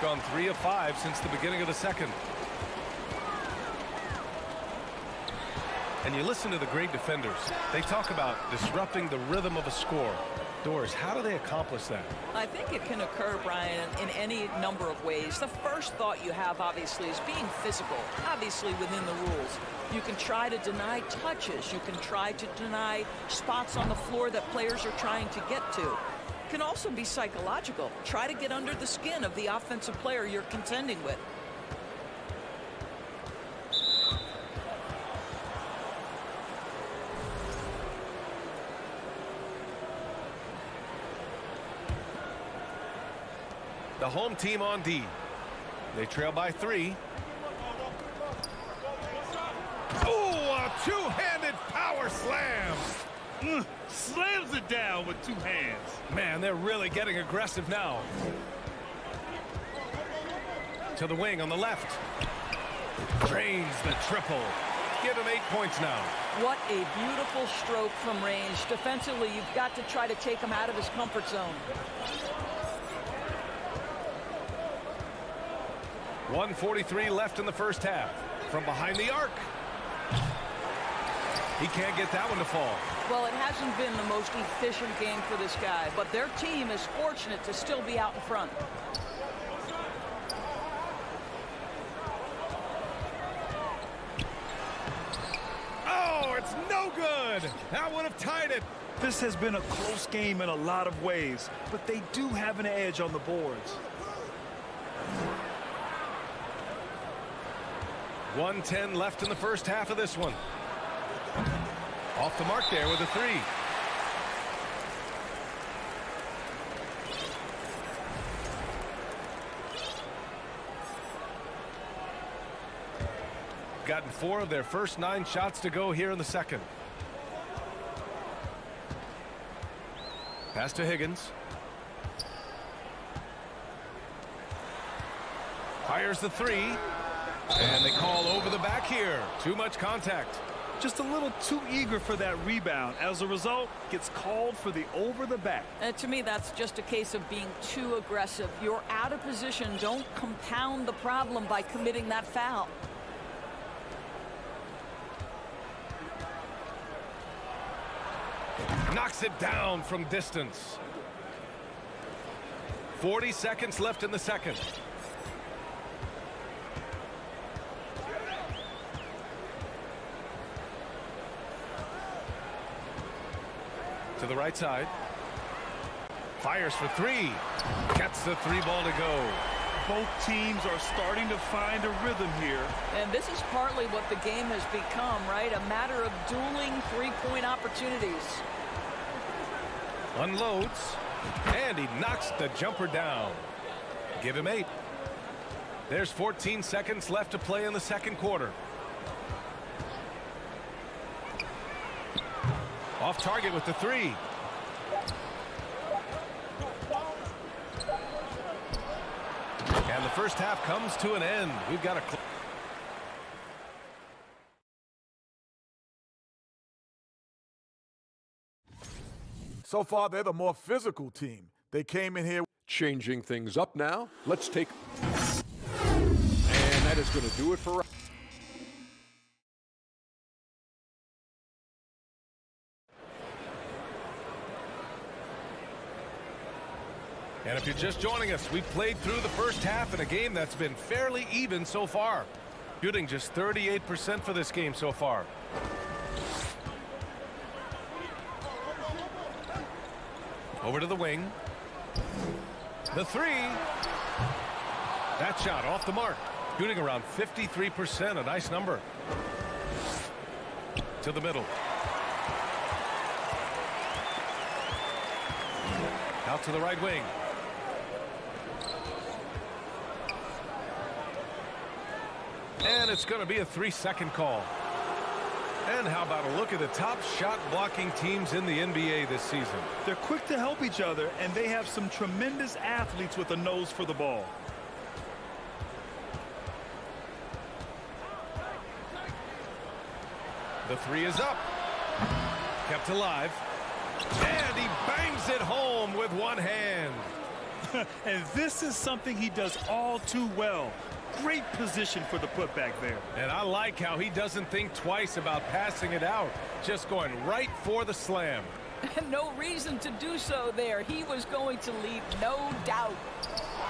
Gone 3 of 5 since the beginning of the second. And you listen to the great defenders. They talk about disrupting the rhythm of a score. Doris, how do they accomplish that? I think it can occur, Brian, in any number of ways. The first thought you have, obviously, is being physical, obviously within the rules. You can try to deny touches. You can try to deny spots on the floor that players are trying to get to. It can also be psychological. Try to get under the skin of the offensive player you're contending with. The home team on D. They trail by 3. Oh, a two-handed power slam. Slams it down with 2 hands. Man, they're really getting aggressive now. To the wing on the left. Drains the triple. Give him 8 points now. What a beautiful stroke from range. Defensively, you've got to try to take him out of his comfort zone. 1:43 left in the first half. From behind the arc. He can't get that one to fall. Well, it hasn't been the most efficient game for this guy, but their team is fortunate to still be out in front. Oh, it's no good. That would have tied it. This has been a close game in a lot of ways, but they do have an edge on the boards. 1:10 left in the first half of this one. Off the mark there with a 3. Gotten 4 of their first 9 shots to go here in the second. Pass to Higgins. Fires the 3. And they call over the back here. Too much contact. Just a little too eager for that rebound. As a result, gets called for the over the back. And to me, that's just a case of being too aggressive. You're out of position. Don't compound the problem by committing that foul. Knocks it down from distance. 40 seconds left in the second. To the right side. Fires for 3. Gets the 3 ball to go. Both teams are starting to find a rhythm here. And this is partly what the game has become, right? A matter of dueling 3-point opportunities. Unloads. And he knocks the jumper down. Give him 8. There's 14 seconds left to play in the second quarter. Off target with the 3. And the first half comes to an end. We've got a... So far, they're the more physical team. They came in here. Changing things up now. Let's take... And that is going to do it for... And if you're just joining us, we've played through the first half in a game that's been fairly even so far. Shooting just 38% for this game so far. Over to the wing. The 3. That shot off the mark. Shooting around 53%, a nice number. To the middle. Out to the right wing. And it's going to be a 3-second call. And how about a look at the top shot blocking teams in the NBA this season? They're quick to help each other, and they have some tremendous athletes with a nose for the ball. The three is up. Kept alive. And he bangs it home with one hand. And this is something he does all too well. Great position for the putback there. And I like how he doesn't think twice about passing it out. Just going right for the slam. No reason to do so there. He was going to leave no doubt.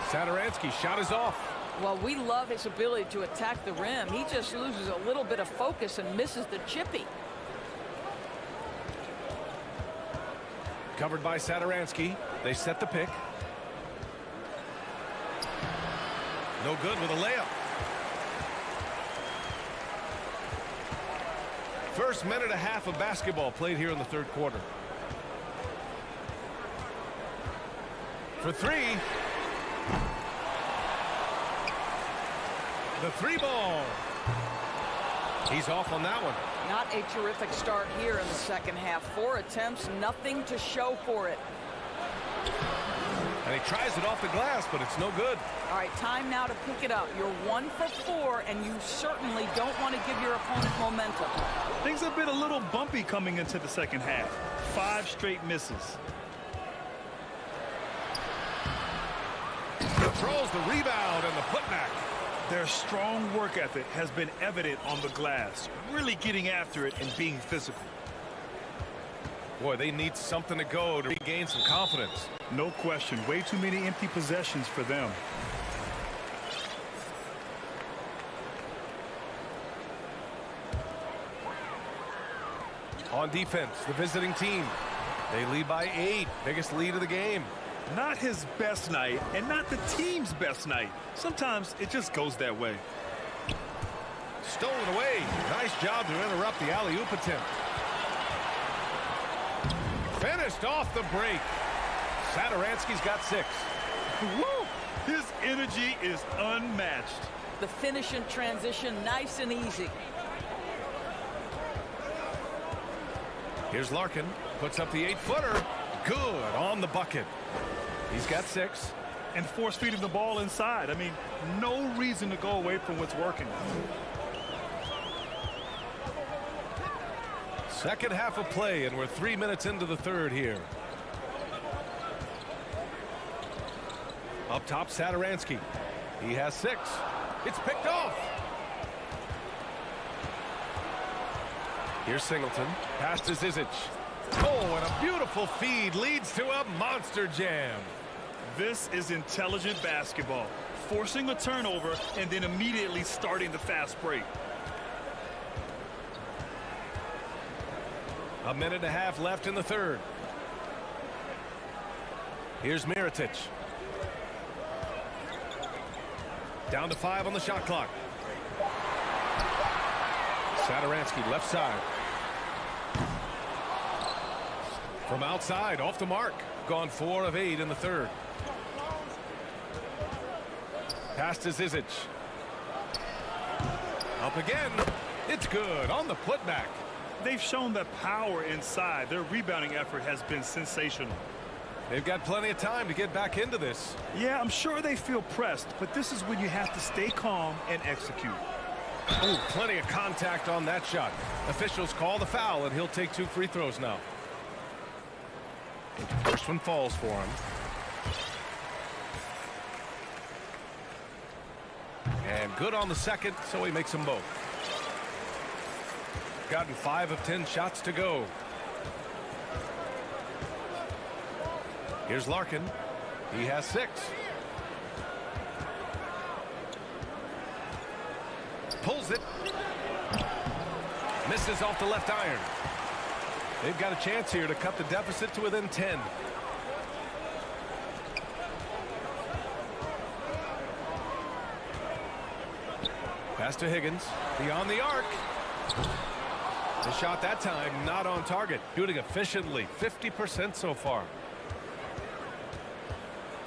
Satoransky's shot is off. Well, we love his ability to attack the rim. He just loses a little bit of focus and misses the chippy. Covered by Satoransky. They set the pick. No good with a layup. First minute and a half of basketball played here in the third quarter. For three. The three ball. He's off on that one. Not a terrific start here in the second half. 4 attempts, nothing to show for it. And he tries it off the glass, but it's no good. All right, time now to pick it up. You're 1 for 4, and you certainly don't want to give your opponent momentum. Things have been a little bumpy coming into the second half. 5 straight misses. Controls the rebound and the putback. Their strong work ethic has been evident on the glass, really getting after it and being physical. Boy, they need something to go to regain some confidence. No question. Way too many empty possessions for them. On defense, the visiting team. They lead by 8. Biggest lead of the game. Not his best night, and not the team's best night. Sometimes it just goes that way. Stolen away. Nice job to interrupt the alley-oop attempt. Finished off the break. Satoransky's got 6. Woo! His energy is unmatched. The finish in transition, nice and easy. Here's Larkin. Puts up the 8-footer. Good on the bucket. He's got 6. And force feeding the ball inside. I mean, no reason to go away from what's working. Second half of play, and we're 3 minutes into the third here. Up top, Satoransky. He has 6. It's picked off. Here's Singleton. Pass to Zizic. Oh, and a beautiful feed leads to a monster jam. This is intelligent basketball. Forcing a turnover and then immediately starting the fast break. A minute and a half left in the third. Here's Mirotic. Down to 5 on the shot clock. Satoransky left side. From outside, off the mark. Gone 4 of 8 in the third. Pass to Zizic. Up again. It's good on the putback. They've shown that power inside. Their rebounding effort has been sensational. They've got plenty of time to get back into this. Yeah, I'm sure they feel pressed, but this is when you have to stay calm and execute. Oh, plenty of contact on that shot. Officials call the foul, and he'll take 2 free throws now. First one falls for him. And good on the second, so he makes them both. Gotten 5 of 10 shots to go. Here's Larkin. He has 6. Pulls it. Misses off the left iron. They've got a chance here to cut the deficit to within 10. Pass to Higgins. Beyond the arc. The shot that time not on target. Shooting efficiently. 50% so far.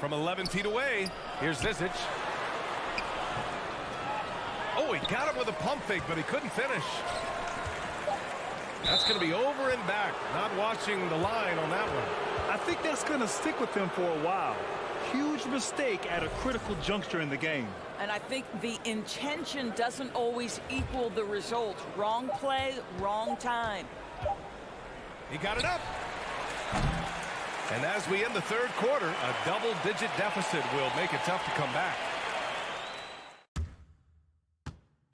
From 11 feet away, here's Zizic. Oh, he got him with a pump fake, but he couldn't finish. That's going to be over and back. Not watching the line on that one. I think that's going to stick with them for a while. Huge mistake at a critical juncture in the game. And I think the intention doesn't always equal the result. Wrong play, wrong time. He got it up. And as we end the third quarter, a double-digit deficit will make it tough to come back.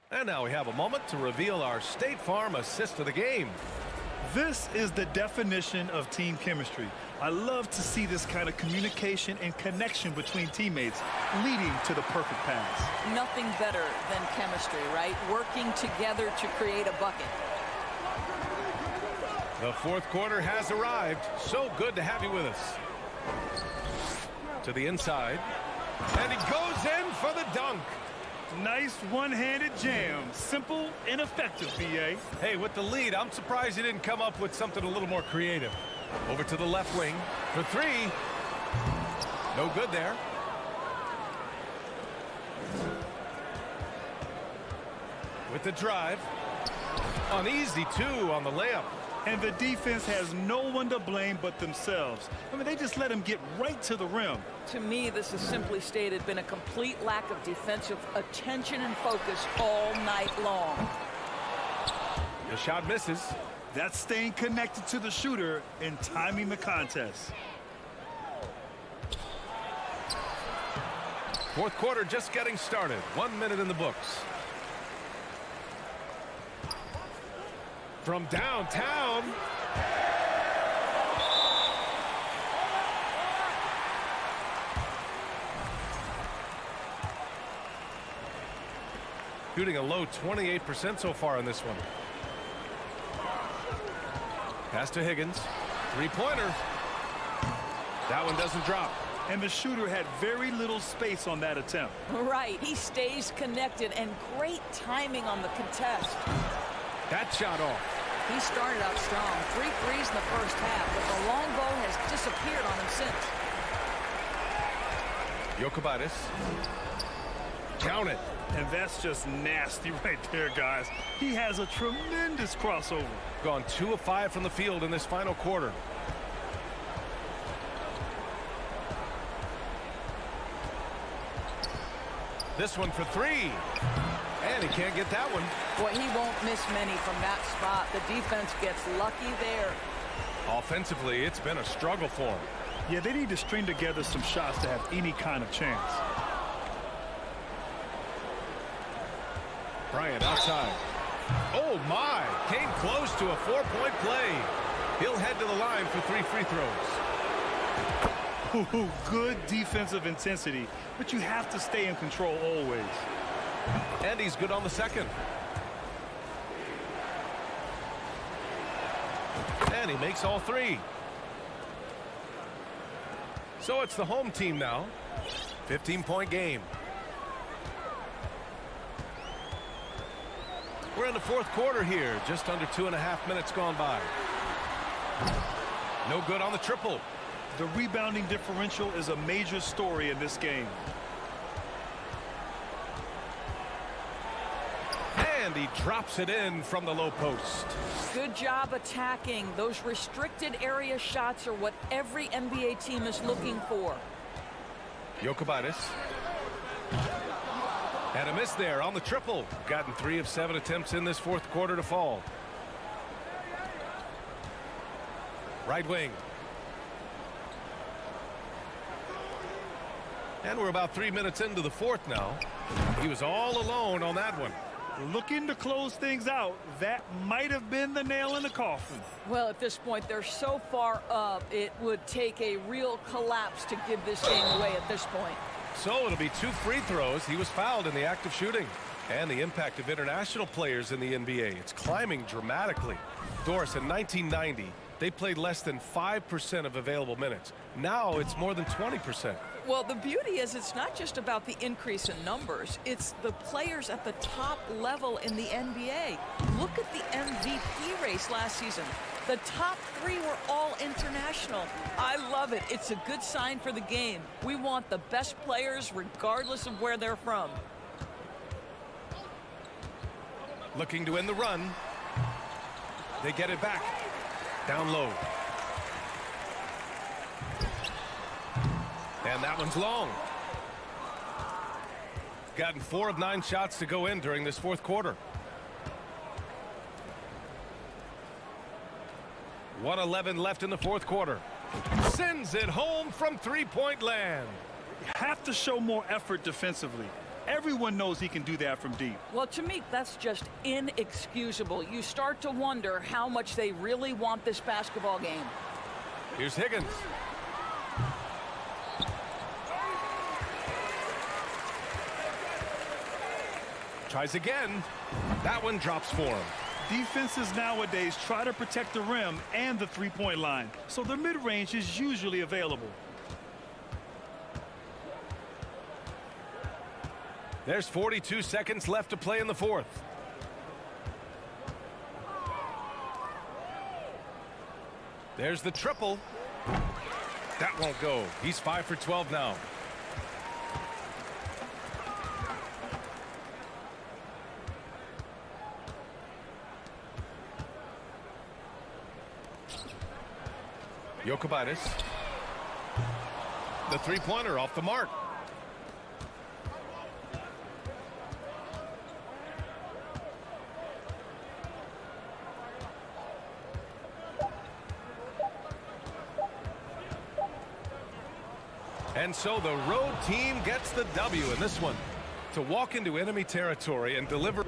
And now we have a moment to reveal our State Farm assist of the game. This is the definition of team chemistry. I love to see this kind of communication and connection between teammates leading to the perfect pass. Nothing better than chemistry, right? Working together to create a bucket. The fourth quarter has arrived. So good to have you with us. To the inside. And he goes in for the dunk. Nice one-handed jam. Simple and effective, B.A. Hey, with the lead, I'm surprised he didn't come up with something a little more creative. Over to the left wing for three. No good there. With the drive. An easy two on the layup. And the defense has no one to blame but themselves. I mean, they just let him get right to the rim. To me, this has simply stated been a complete lack of defensive attention and focus all night long. The shot misses. That's staying connected to the shooter and timing the contest. Fourth quarter just getting started. 1 minute in the books. From downtown. Shooting a low 28% so far in this one. Pass to Higgins. Three-pointer. That one doesn't drop. And the shooter had very little space on that attempt. Right. He stays connected and great timing on the contest. That shot off. He started out strong. 3 threes in the first half, but the long bow has disappeared on him since. Jokibatis. Count it. And that's just nasty right there, guys. He has a tremendous crossover. Gone 2 of 5 from the field in this final quarter. This one for three. And he can't get that one. Boy, he won't miss many from that spot. The defense gets lucky there. Offensively, it's been a struggle for him. Yeah, they need to string together some shots to have any kind of chance. Bryant outside. Oh, my. Came close to a 4-point play. He'll head to the line for 3 free throws. Ooh, good defensive intensity, but you have to stay in control always. And he's good on the second. And he makes all 3. So it's the home team now. 15-point game. We're in the fourth quarter here. Just under 2.5 minutes gone by. No good on the triple. The rebounding differential is a major story in this game. And he drops it in from the low post. Good job attacking. Those restricted area shots are what every NBA team is looking for. Jokibatis. And a miss there on the triple. Gotten 3 of 7 attempts in this fourth quarter to fall. Right wing. And we're about 3 minutes into the fourth now. He was all alone on that one. Looking to close things out. That might have been the nail in the coffin. Well, at this point, they're so far up, it would take a real collapse to give this game away at this point. So it'll be 2 free throws. He was fouled in the act of shooting. And the impact of international players in the NBA. It's climbing dramatically. Doris, in 1990, they played less than 5% of available minutes. Now it's more than 20%. Well, the beauty is it's not just about the increase in numbers. It's the players at the top level in the NBA. Look at the MVP race last season. The top 3 were all international. I love it. It's a good sign for the game. We want the best players regardless of where they're from. Looking to end the run. They get it back. Down low. And that one's long. Gotten 4 of 9 shots to go in during this fourth quarter. 1:11 left in the fourth quarter. Sends it home from three-point land. You have to show more effort defensively. Everyone knows he can do that from deep. Well, to me, that's just inexcusable. You start to wonder how much they really want this basketball game. Here's Higgins. Tries again. That one drops for him. Defenses nowadays try to protect the rim and the three-point line, so the mid-range is usually available. There's 42 seconds left to play in the fourth. There's the triple. That won't go. He's 5 for 12 now. Jokic. The three-pointer off the mark. And so the road team gets the W in this one. To walk into enemy territory and deliver